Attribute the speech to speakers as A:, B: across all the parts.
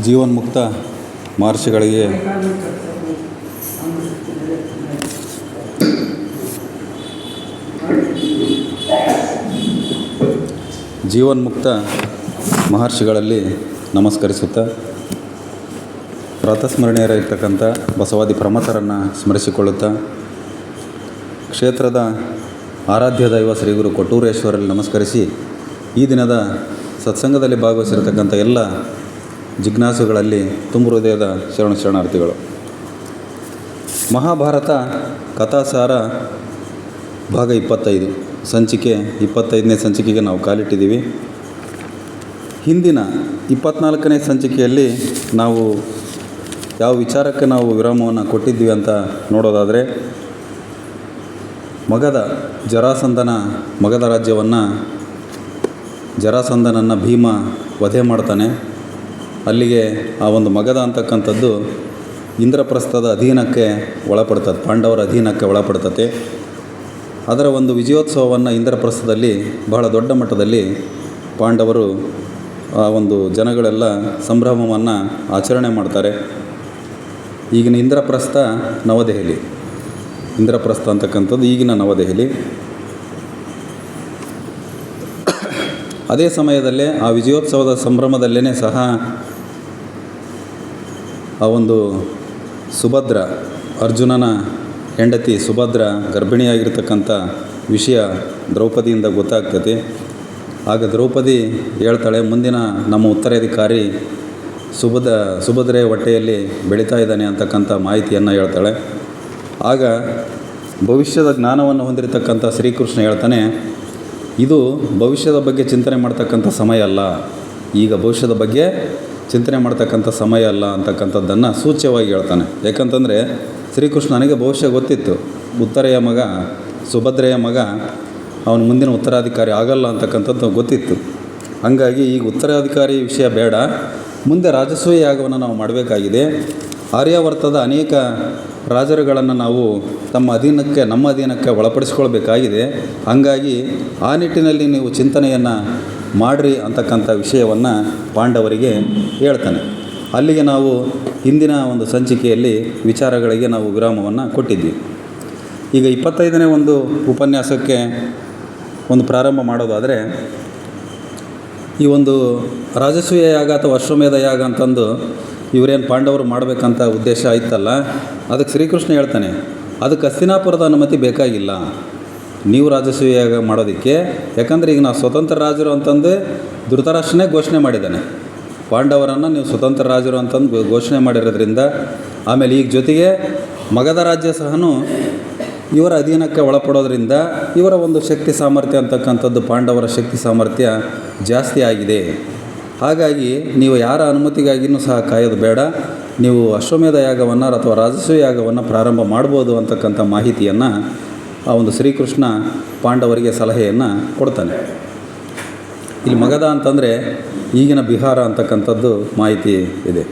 A: ಜೀವನ್ಮುಕ್ತ ಮಹರ್ಷಿಗಳಿಗೆ ಜೀವನ್ಮುಕ್ತ ಮಹರ್ಷಿಗಳಲ್ಲಿ ನಮಸ್ಕರಿಸುತ್ತಾ ಪ್ರಾತಸ್ಮರಣೀಯರಾಗಿರ್ತಕ್ಕಂಥ ಬಸವಾದಿ ಪ್ರಮಥರನ್ನು ಸ್ಮರಿಸಿಕೊಳ್ಳುತ್ತಾ ಕ್ಷೇತ್ರದ ಆರಾಧ್ಯ ದೈವ ಶ್ರೀ ಗುರು ಕೊಟ್ಟೂರೇಶ್ವರಲ್ಲಿ ನಮಸ್ಕರಿಸಿ ಈ ದಿನದ ಸತ್ಸಂಗದಲ್ಲಿ ಭಾಗವಹಿಸಿರತಕ್ಕಂಥ ಎಲ್ಲ ಜಿಜ್ಞಾಸುಗಳಲ್ಲಿ ತುಂಬ ಹೃದಯದ ಶರಣಾರ್ಥಿಗಳು. ಮಹಾಭಾರತ ಕಥಾಸಾರ ಭಾಗ 25 ಸಂಚಿಕೆ 25ನೇ ಸಂಚಿಕೆಗೆ ನಾವು ಕಾಲಿಟ್ಟಿದ್ದೀವಿ. ಹಿಂದಿನ 24ನೇ ಸಂಚಿಕೆಯಲ್ಲಿ ನಾವು ಯಾವ ವಿಚಾರಕ್ಕೆ ನಾವು ವಿರಾಮವನ್ನು ಕೊಟ್ಟಿದ್ದೀವಿ ಅಂತ ನೋಡೋದಾದರೆ, ಜರಾಸಂಧನ ಮಗಧ ರಾಜ್ಯವನ್ನು ಜರಾಸಂಧನನ್ನು ಭೀಮ ವಧೆ ಮಾಡ್ತಾನೆ. ಅಲ್ಲಿಗೆ ಆ ಒಂದು ಮಗಧ ಅಂತಕ್ಕಂಥದ್ದು ಇಂದ್ರಪ್ರಸ್ಥದ ಅಧೀನಕ್ಕೆ ಒಳಪಡ್ತದೆ, ಪಾಂಡವರ ಅಧೀನಕ್ಕೆ ಒಳಪಡ್ತತೆ. ಅದರ ಒಂದು ವಿಜಯೋತ್ಸವವನ್ನು ಇಂದ್ರಪ್ರಸ್ಥದಲ್ಲಿ ಬಹಳ ದೊಡ್ಡ ಮಟ್ಟದಲ್ಲಿ ಪಾಂಡವರು ಆ ಒಂದು ಜನಗಳೆಲ್ಲ ಸಂಭ್ರಮವನ್ನು ಆಚರಣೆ ಮಾಡ್ತಾರೆ. ಈಗಿನ ಇಂದ್ರಪ್ರಸ್ಥ ನವದೆಹಲಿ, ಇಂದ್ರಪ್ರಸ್ಥ ಅಂತಕ್ಕಂಥದ್ದು ಈಗಿನ ನವದೆಹಲಿ. ಅದೇ ಸಮಯದಲ್ಲೇ ಆ ವಿಜಯೋತ್ಸವದ ಸಂಭ್ರಮದಲ್ಲೇ ಸಹ ಆ ಒಂದು ಸುಭದ್ರ, ಅರ್ಜುನನ ಹೆಂಡತಿ ಸುಭದ್ರ ಗರ್ಭಿಣಿಯಾಗಿರ್ತಕ್ಕಂಥ ವಿಷಯ ದ್ರೌಪದಿಯಿಂದ ಗೊತ್ತಾಗ್ತದೆ. ಆಗ ದ್ರೌಪದಿ ಹೇಳ್ತಾಳೆ, ಮುಂದಿನ ನಮ್ಮ ಉತ್ತರಾಧಿಕಾರಿ ಸುಭದ್ರೆಯ ಹೊಟ್ಟೆಯಲ್ಲಿ ಬೆಳೀತಾ ಇದ್ದಾನೆ ಅಂತಕ್ಕಂಥ ಮಾಹಿತಿಯನ್ನು ಹೇಳ್ತಾಳೆ. ಆಗ ಭವಿಷ್ಯದ ಜ್ಞಾನವನ್ನು ಹೊಂದಿರತಕ್ಕಂಥ ಶ್ರೀಕೃಷ್ಣ ಹೇಳ್ತಾನೆ, ಇದು ಭವಿಷ್ಯದ ಬಗ್ಗೆ ಚಿಂತನೆ ಮಾಡ್ತಕ್ಕಂಥ ಸಮಯ ಅಲ್ಲ, ಈಗ ಭವಿಷ್ಯದ ಬಗ್ಗೆ ಚಿಂತನೆ ಮಾಡ್ತಕ್ಕಂಥ ಸಮಯ ಅಲ್ಲ ಅಂತಕ್ಕಂಥದ್ದನ್ನು ಸೂಚ್ಯವಾಗಿ ಹೇಳ್ತಾನೆ. ಯಾಕಂತಂದರೆ ಶ್ರೀಕೃಷ್ಣನಿಗೆ ಭವಿಷ್ಯ ಗೊತ್ತಿತ್ತು, ಉತ್ತರೆಯ ಮಗ ಸುಭದ್ರೆಯ ಮಗ ಅವನು ಮುಂದಿನ ಉತ್ತರಾಧಿಕಾರಿ ಆಗಲ್ಲ ಅಂತಕ್ಕಂಥದ್ದು ಗೊತ್ತಿತ್ತು. ಹಾಗಾಗಿ ಈಗ ಉತ್ತರಾಧಿಕಾರಿ ವಿಷಯ ಬೇಡ, ಮುಂದೆ ರಾಜಸೂಯ ಯಾಗವನ್ನು ನಾವು ಮಾಡಬೇಕಾಗಿದೆ. ಆರ್ಯಾವರ್ತದ ಅನೇಕ ರಾಜರುಗಳನ್ನು ನಾವು ನಮ್ಮ ಅಧೀನಕ್ಕೆ ಒಳಪಡಿಸ್ಕೊಳ್ಬೇಕಾಗಿದೆ. ಹಾಗಾಗಿ ಆ ನಿಟ್ಟಿನಲ್ಲಿ ನೀವು ಚಿಂತನೆಯನ್ನು ಮಾಡಿರಿ ಅಂತಕ್ಕಂಥ ವಿಷಯವನ್ನು ಪಾಂಡವರಿಗೆ ಹೇಳ್ತಾನೆ. ಅಲ್ಲಿಗೆ ನಾವು ಹಿಂದಿನ ಒಂದು ಸಂಚಿಕೆಯಲ್ಲಿ ವಿಚಾರಗಳಿಗೆ ನಾವು ವಿರಾಮವನ್ನು ಕೊಟ್ಟಿದ್ವಿ. ಈಗ 25ನೇ ಒಂದು ಉಪನ್ಯಾಸಕ್ಕೆ ಒಂದು ಪ್ರಾರಂಭ ಮಾಡೋದಾದರೆ, ಈ ಒಂದು ರಾಜಸೂಯ ಯಾಗ ಅಥವಾ ಅಶ್ವಮೇಧ ಯಾಗ ಅಂತಂದು ಇವರೇನು ಪಾಂಡವರು ಮಾಡಬೇಕಂತ ಉದ್ದೇಶ ಇತ್ತಲ್ಲ, ಅದಕ್ಕೆ ಶ್ರೀಕೃಷ್ಣ ಹೇಳ್ತಾನೆ, ಅದಕ್ಕೆ ಹಸ್ತಿನಾಪುರದ ಅನುಮತಿ ಬೇಕಾಗಿಲ್ಲ ನೀವು ರಾಜಸೂಯ ಯಾಗ ಮಾಡೋದಕ್ಕೆ. ಯಾಕಂದರೆ ಈಗ ನಾವು ಸ್ವತಂತ್ರ ರಾಜರು ಅಂತಂದು ಧೃತರಾಷ್ಟ್ರನೇ ಘೋಷಣೆ ಮಾಡಿದ್ದಾನೆ, ಪಾಂಡವರನ್ನು ನೀವು ಸ್ವತಂತ್ರ ರಾಜರು ಅಂತಂದು ಘೋಷಣೆ ಮಾಡಿರೋದ್ರಿಂದ, ಆಮೇಲೆ ಈಗ ಜೊತೆಗೆ ಮಗಧ ರಾಜ್ಯ ಸಹನೂ ಇವರ ಅಧೀನಕ್ಕೆ ಒಳಪಡೋದ್ರಿಂದ ಇವರ ಒಂದು ಶಕ್ತಿ ಸಾಮರ್ಥ್ಯ ಅಂತಕ್ಕಂಥದ್ದು ಪಾಂಡವರ ಶಕ್ತಿ ಸಾಮರ್ಥ್ಯ ಜಾಸ್ತಿ ಆಗಿದೆ. ಹಾಗಾಗಿ ನೀವು ಯಾರ ಅನುಮತಿಗಾಗಿಯೂ ಸಹ ಕಾಯೋದು ಬೇಡ, ನೀವು ಅಶ್ವಮೇಧ ಯಾಗವನ್ನು ಅಥವಾ ರಾಜಸೂಯ ಯಾಗವನ್ನು ಪ್ರಾರಂಭ ಮಾಡ್ಬೋದು ಅಂತಕ್ಕಂಥ ಮಾಹಿತಿಯನ್ನು ಆ ಒಂದು ಶ್ರೀಕೃಷ್ಣ ಪಾಂಡವರಿಗೆ ಸಲಹೆಯನ್ನು ಕೊಡ್ತಾನೆ. ಇಲ್ಲಿ ಮಗಧ ಅಂತಂದರೆ ಈಗಿನ ಬಿಹಾರ ಅಂತಕ್ಕಂಥದ್ದು ಮಾಹಿತಿ ಇದೆ.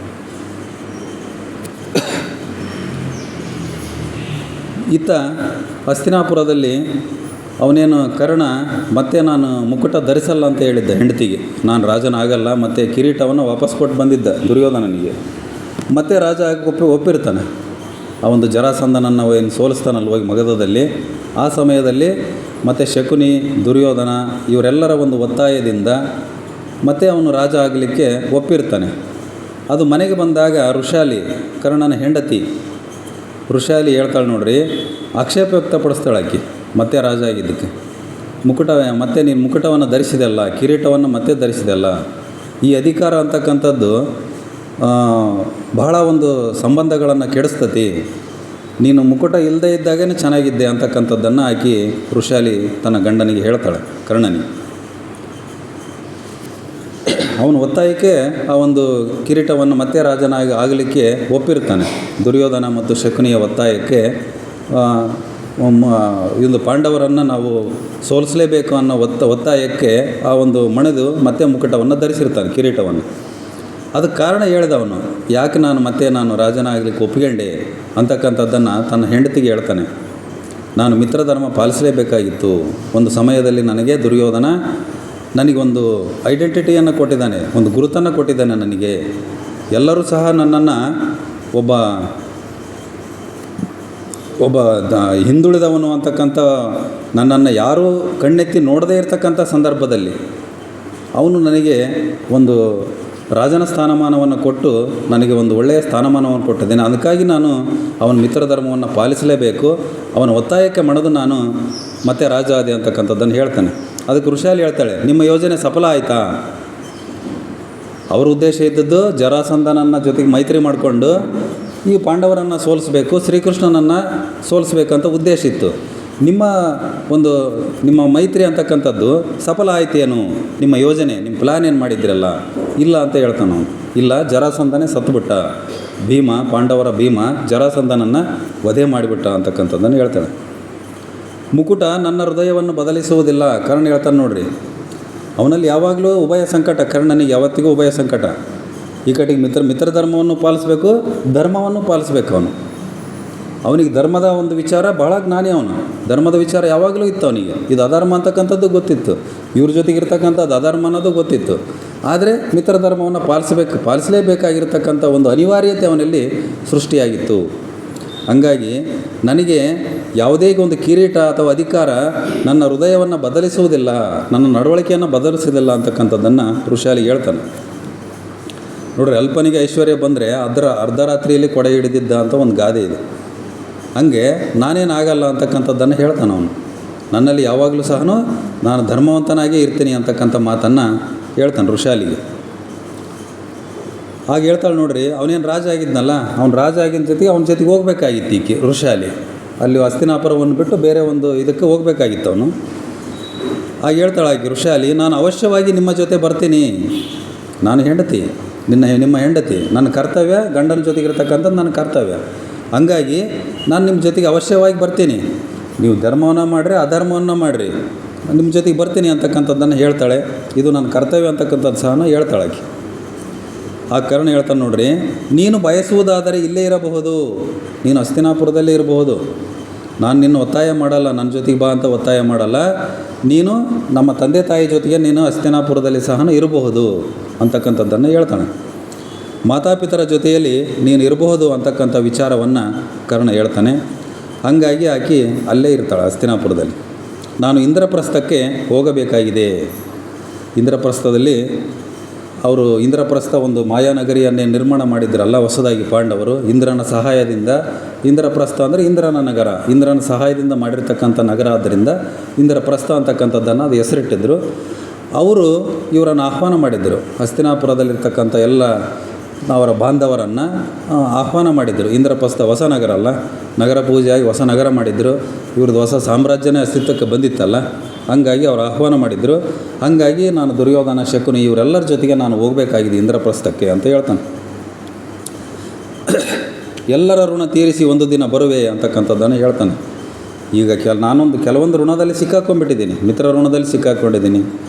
A: ಇತ್ತ ಹಸ್ತಿನಾಪುರದಲ್ಲಿ ಅವನೇನು ಕರ್ಣ ಮತ್ತೆ ನಾನು ಮುಕುಟ ಧರಿಸಲ್ಲ ಅಂತ ಹೇಳಿದ್ದ ಹೆಂಡತಿಗೆ, ನಾನು ರಾಜನಾಗಲ್ಲ, ಮತ್ತು ಕಿರೀಟವನ್ನು ವಾಪಸ್ ಕೊಟ್ಟು ಬಂದಿದ್ದ ದುರ್ಯೋಧನನಿಗೆ. ಮತ್ತೆ ರಾಜ ಆಗಿ ಒಪ್ಪಿರ್ತಾನೆ. ಆ ಒಂದು ಜರಾಸಂಧನನ್ನು ಏನು ಸೋಲಿಸ್ತಾನಲ್ಲ ಹೋಗಿ ಮಗಧದಲ್ಲಿ, ಆ ಸಮಯದಲ್ಲಿ ಮತ್ತು ಶಕುನಿ, ದುರ್ಯೋಧನ ಇವರೆಲ್ಲರ ಒಂದು ಒತ್ತಾಯದಿಂದ ಮತ್ತೆ ಅವನು ರಾಜ ಆಗಲಿಕ್ಕೆ ಒಪ್ಪಿರ್ತಾನೆ. ಅದು ಮನೆಗೆ ಬಂದಾಗ ಋಷಾಲಿ, ಕರ್ಣನ ಹೆಂಡತಿ ಋಷಾಲಿ ಹೇಳ್ತಾಳೆ, ನೋಡ್ರಿ, ಆಕ್ಷೇಪ ವ್ಯಕ್ತಪಡಿಸ್ತಾಳೆ ಆಕೆ ಮತ್ತೆ ರಾಜ ಆಗಿದ್ದಕ್ಕೆ. ಮತ್ತೆ ನೀನು ಮುಕುಟವನ್ನು ಧರಿಸಿದೆಲ್ಲ, ಕಿರೀಟವನ್ನು ಮತ್ತೆ ಧರಿಸಿದೆಲ್ಲ, ಈ ಅಧಿಕಾರ ಅಂತಕ್ಕಂಥದ್ದು ಬಹಳ ಒಂದು ಸಂಬಂಧಗಳನ್ನು ಕೆಡಿಸ್ತತಿ, ನೀನು ಮುಕುಟ ಇಲ್ಲದೇ ಇದ್ದಾಗೇ ಚೆನ್ನಾಗಿದ್ದೆ ಅಂತಕ್ಕಂಥದ್ದನ್ನು ಆಕೆ ಋಷಾಲಿ ತನ್ನ ಗಂಡನಿಗೆ ಹೇಳ್ತಾಳೆ, ಕರ್ಣನಿಗೆ. ಅವನ ಒತ್ತಾಯಕ್ಕೆ ಆ ಒಂದು ಕಿರೀಟವನ್ನು ಮತ್ತೆ ರಾಜನಾಗಿ ಆಗಲಿಕ್ಕೆ ಒಪ್ಪಿರ್ತಾನೆ. ದುರ್ಯೋಧನ ಮತ್ತು ಶಕುನಿಯ ಒತ್ತಾಯಕ್ಕೆ ಒಂದು ಪಾಂಡವರನ್ನು ನಾವು ಸೋಲಿಸಲೇಬೇಕು ಅನ್ನೋ ಒತ್ತಾಯಕ್ಕೆ ಆ ಒಂದು ಮಣಿದು ಮತ್ತೆ ಮುಕುಟವನ್ನು ಧರಿಸಿರ್ತಾನೆ, ಕಿರೀಟವನ್ನು. ಅದಕ್ಕೆ ಕಾರಣ ಹೇಳಿದವನು, ಯಾಕೆ ನಾನು ರಾಜನಾಗಲಿಕ್ಕೆ ಒಪ್ಪಿಕೊಂಡೆ ಅಂತಕ್ಕಂಥದ್ದನ್ನು ತನ್ನ ಹೆಂಡತಿಗೆ ಹೇಳ್ತಾನೆ. ನಾನು ಮಿತ್ರಧರ್ಮ ಪಾಲಿಸಲೇಬೇಕಾಗಿತ್ತು. ಒಂದು ಸಮಯದಲ್ಲಿ ನನಗೆ ದುರ್ಯೋಧನ ನನಗೊಂದು ಐಡೆಂಟಿಟಿಯನ್ನು ಕೊಟ್ಟಿದ್ದಾನೆ, ಒಂದು ಗುರುತನ್ನು ಕೊಟ್ಟಿದ್ದಾನೆ ನನಗೆ. ಎಲ್ಲರೂ ಸಹ ನನ್ನನ್ನು ಒಬ್ಬ ಹಿಂದುಳಿದವನು ಅಂತಕ್ಕಂಥ ನನ್ನನ್ನು ಯಾರೂ ಕಣ್ಣೆತ್ತಿ ನೋಡದೇ ಇರತಕ್ಕಂಥ ಸಂದರ್ಭದಲ್ಲಿ ಅವನು ನನಗೆ ಒಂದು ರಾಜನ ಸ್ಥಾನಮಾನವನ್ನು ಕೊಟ್ಟು ನನಗೆ ಒಂದು ಒಳ್ಳೆಯ ಸ್ಥಾನಮಾನವನ್ನು ಕೊಟ್ಟಿದ್ದೇನೆ. ಅದಕ್ಕಾಗಿ ನಾನು ಅವನ ಮಿತ್ರ ಧರ್ಮವನ್ನು ಪಾಲಿಸಲೇಬೇಕು. ಅವನ ಒತ್ತಾಯಕ್ಕೆ ಮಣಿದು ನಾನು ಮತ್ತೆ ರಾಜ ಆದೆ ಅಂತಕ್ಕಂಥದ್ದನ್ನು ಹೇಳ್ತಾನೆ. ಅದಕ್ಕೆ ಋಷಾಲಿ ಹೇಳ್ತಾಳೆ, ನಿಮ್ಮ ಯೋಜನೆ ಸಫಲ ಆಯಿತಾ? ಅವರ ಉದ್ದೇಶ ಇದ್ದದ್ದು ಜರಾಸಂಧನನ್ನ ಜೊತೆಗೆ ಮೈತ್ರಿ ಮಾಡಿಕೊಂಡು ಈ ಪಾಂಡವರನ್ನು ಸೋಲಿಸಬೇಕು, ಶ್ರೀಕೃಷ್ಣನನ್ನು ಸೋಲಿಸ್ಬೇಕಂತ ಉದ್ದೇಶ ಇತ್ತು. ನಿಮ್ಮ ಮೈತ್ರಿ ಅಂತಕ್ಕಂಥದ್ದು ಸಫಲ ಆಯ್ತೇನು? ನಿಮ್ಮ ಯೋಜನೆ, ನಿಮ್ಮ ಪ್ಲ್ಯಾನ್ ಏನು ಮಾಡಿದ್ರಲ್ಲ? ಇಲ್ಲ ಅಂತ ಹೇಳ್ತಾನೆ ಅವನು. ಇಲ್ಲ, ಜರಾಸಂಧನೇ ಸತ್ತುಬಿಟ್ಟ. ಪಾಂಡವರ ಭೀಮ ಜರಾಸಂಧನನ್ನು ವಧೆ ಮಾಡಿಬಿಟ್ಟ ಅಂತಕ್ಕಂಥದ್ದನ್ನು ಹೇಳ್ತಾನೆ. ಮುಕುಟ ನನ್ನ ಹೃದಯವನ್ನು ಬದಲಿಸುವುದಿಲ್ಲ. ಕರ್ಣ ಹೇಳ್ತಾನೆ ನೋಡ್ರಿ, ಅವನಲ್ಲಿ ಯಾವಾಗಲೂ ಉಭಯ ಸಂಕಟ. ಕರ್ಣನಿಗೆ ಯಾವತ್ತಿಗೂ ಉಭಯ ಸಂಕಟ. ಈ ಕಡೆಗೆ ಮಿತ್ರ ಧರ್ಮವನ್ನು ಪಾಲಿಸಬೇಕು, ಧರ್ಮವನ್ನು ಪಾಲಿಸಬೇಕು. ಅವನಿಗೆ ಧರ್ಮದ ಒಂದು ವಿಚಾರ ಭಾಳ ಜ್ಞಾನಿ. ಅವನು ಧರ್ಮದ ವಿಚಾರ ಯಾವಾಗಲೂ ಇತ್ತು ಅವನಿಗೆ. ಇದು ಅಧರ್ಮ ಅಂತಕ್ಕಂಥದ್ದು ಗೊತ್ತಿತ್ತು, ಇವ್ರ ಜೊತೆಗಿರ್ತಕ್ಕಂಥದ್ದು ಅಧರ್ಮ ಅನ್ನೋದು ಗೊತ್ತಿತ್ತು. ಆದರೆ ಮಿತ್ರ ಧರ್ಮವನ್ನು ಪಾಲಿಸಲೇಬೇಕಾಗಿರ್ತಕ್ಕಂಥ ಒಂದು ಅನಿವಾರ್ಯತೆ ಅವನಲ್ಲಿ ಸೃಷ್ಟಿಯಾಗಿತ್ತು. ಹಂಗಾಗಿ ನನಗೆ ಯಾವುದೇ ಒಂದು ಕಿರೀಟ ಅಥವಾ ಅಧಿಕಾರ ನನ್ನ ಹೃದಯವನ್ನು ಬದಲಿಸುವುದಿಲ್ಲ, ನನ್ನ ನಡವಳಿಕೆಯನ್ನು ಬದಲಿಸುವುದಿಲ್ಲ ಅಂತಕ್ಕಂಥದ್ದನ್ನು ಋಷಾಲಿ ಹೇಳ್ತಾನೆ. ನೋಡ್ರಿ, ಅಲ್ಪನಿಗೆ ಐಶ್ವರ್ಯ ಬಂದರೆ ಅದರ ಅರ್ಧರಾತ್ರಿಯಲ್ಲಿ ಕೊಡೆ ಹಿಡಿದಿದ್ದ ಅಂತ ಒಂದು ಗಾದೆ ಇದೆ. ಹಾಗೆ ನಾನೇನಾಗಲ್ಲ ಅಂತಕ್ಕಂಥದ್ದನ್ನು ಹೇಳ್ತಾನೆ ಅವನು. ನನ್ನಲ್ಲಿ ಯಾವಾಗಲೂ ಸಹ ನಾನು ಧರ್ಮವಂತನಾಗೇ ಇರ್ತೀನಿ ಅಂತಕ್ಕಂಥ ಮಾತನ್ನು ಹೇಳ್ತಾನೆ ಋಷಾಲಿಗೆ. ಹಾಗೆ ಹೇಳ್ತಾಳೆ ನೋಡ್ರಿ, ಅವನೇನು ರಾಜ ಆಗಿದ್ನಲ್ಲ, ಅವ್ನು ರಾಜ ಆಗಿದ್ದ ಜೊತೆಗೆ ಅವನ ಜೊತೆಗೆ ಹೋಗ್ಬೇಕಾಗಿತ್ತು ಈಕೆ ಋಷಾಲಿ. ಅಲ್ಲಿ ಹಸ್ತಿನಾಪುರವನ್ನು ಬಿಟ್ಟು ಬೇರೆ ಒಂದು ಇದಕ್ಕೆ ಹೋಗಬೇಕಾಗಿತ್ತು ಅವನು. ಹಾಗೆ ಹೇಳ್ತಾಳೆ ಆಕೆ ಋಷಾಲಿ, ನಾನು ಅವಶ್ಯವಾಗಿ ನಿಮ್ಮ ಜೊತೆ ಬರ್ತೀನಿ. ನಾನು ಹೆಂಡತಿ, ನಿಮ್ಮ ಹೆಂಡತಿ, ನನ್ನ ಕರ್ತವ್ಯ, ಗಂಡನ ಜೊತೆಗಿರ್ತಕ್ಕಂಥದ್ದು ನನ್ನ ಕರ್ತವ್ಯ. ಹಂಗಾಗಿ ನಾನು ನಿಮ್ಮ ಜೊತೆಗೆ ಅವಶ್ಯವಾಗಿ ಬರ್ತೀನಿ. ನೀವು ಧರ್ಮವನ್ನು ಮಾಡಿರಿ, ಅಧರ್ಮವನ್ನು ಮಾಡಿರಿ, ನಿಮ್ಮ ಜೊತೆಗೆ ಬರ್ತೀನಿ ಅಂತಕ್ಕಂಥದ್ದನ್ನು ಹೇಳ್ತಾಳೆ. ಇದು ನನ್ನ ಕರ್ತವ್ಯ ಅಂತಕ್ಕಂಥದ್ದು ಸಹ ಹೇಳ್ತಾಳೆ ಆಕೆ. ಆ ಕರ್ಣ ಹೇಳ್ತಾನೆ ನೋಡ್ರಿ, ನೀನು ಬಯಸುವುದಾದರೆ ಇಲ್ಲೇ ಇರಬಹುದು, ನೀನು ಹಸ್ತಿನಾಪುರದಲ್ಲೇ ಇರಬಹುದು. ನಾನು ನಿನ್ನ ಒತ್ತಾಯ ಮಾಡಲ್ಲ, ನನ್ನ ಜೊತೆಗೆ ಬಾ ಅಂತ ಒತ್ತಾಯ ಮಾಡಲ್ಲ. ನೀನು ನಮ್ಮ ತಂದೆ ತಾಯಿ ಜೊತೆಗೆ ನೀನು ಹಸ್ತಿನಾಪುರದಲ್ಲಿ ಸಹ ಇರಬಹುದು ಅಂತಕ್ಕಂಥದ್ದನ್ನು ಹೇಳ್ತಾನೆ. ಮಾತಾಪಿತರ ಜೊತೆಯಲ್ಲಿ ನೀನು ಇರಬಹುದು ಅಂತಕ್ಕಂಥ ವಿಚಾರವನ್ನು ಕರ್ಣ ಹೇಳ್ತಾನೆ. ಹಾಗಾಗಿ ಆಕೆ ಅಲ್ಲೇ ಇರ್ತಾಳೆ ಹಸ್ತಿನಾಪುರದಲ್ಲಿ. ನಾನು ಇಂದ್ರಪ್ರಸ್ಥಕ್ಕೆ ಹೋಗಬೇಕಾಗಿದೆ. ಇಂದ್ರಪ್ರಸ್ಥದಲ್ಲಿ ಇಂದ್ರಪ್ರಸ್ಥ ಒಂದು ಮಾಯಾನಗರಿಯನ್ನೇ ನಿರ್ಮಾಣ ಮಾಡಿದ್ರಲ್ಲ ಹೊಸದಾಗಿ ಪಾಂಡವರು. ಇಂದ್ರನ ಸಹಾಯದಿಂದ, ಇಂದ್ರಪ್ರಸ್ಥ ಅಂದರೆ ಇಂದ್ರನ ನಗರ, ಇಂದ್ರನ ಸಹಾಯದಿಂದ ಮಾಡಿರ್ತಕ್ಕಂಥ ನಗರ. ಆದ್ದರಿಂದ ಇಂದ್ರಪ್ರಸ್ಥ ಅಂತಕ್ಕಂಥದ್ದನ್ನು ಅದು ಹೆಸರಿಟ್ಟಿದ್ದರು. ಅವರು ಇವರನ್ನು ಆಹ್ವಾನ ಮಾಡಿದ್ದರು. ಹಸ್ತಿನಾಪುರದಲ್ಲಿರ್ತಕ್ಕಂಥ ಎಲ್ಲ ಅವರ ಬಾಂಧವರನ್ನು ಆಹ್ವಾನ ಮಾಡಿದ್ದರು. ಇಂದ್ರಪ್ರಸ್ಥ ಹೊಸ ನಗರ ಅಲ್ಲ, ನಗರ ಪೂಜೆಯಾಗಿ ಹೊಸ ನಗರ ಮಾಡಿದ್ದರು. ಇವ್ರದ್ದು ಹೊಸ ಸಾಮ್ರಾಜ್ಯನೇ ಅಸ್ತಿತ್ವಕ್ಕೆ ಬಂದಿತ್ತಲ್ಲ, ಹಾಗಾಗಿ ಅವರು ಆಹ್ವಾನ ಮಾಡಿದರು. ಹಾಗಾಗಿ ನಾನು ದುರ್ಯೋಧನ, ಶಕುನಿ ಇವರೆಲ್ಲರ ಜೊತೆಗೆ ನಾನು ಹೋಗಬೇಕಾಗಿದೆ ಇಂದ್ರಪ್ರಸ್ಥಕ್ಕೆ ಅಂತ ಹೇಳ್ತಾನೆ. ಎಲ್ಲರ ಋಣ ತೀರಿಸಿ ಒಂದು ದಿನ ಬರುವೆ ಅಂತಕ್ಕಂಥದ್ದನ್ನು ಹೇಳ್ತಾನೆ. ಈಗ ಕೆಲವೊಂದು ಋಣದಲ್ಲಿ ಸಿಕ್ಕಾಕೊಂಡ್ಬಿಟ್ಟಿದ್ದೀನಿ, ಮಿತ್ರ ಋಣದಲ್ಲಿ ಸಿಕ್ಕಾಕೊಂಡಿದ್ದೀನಿ.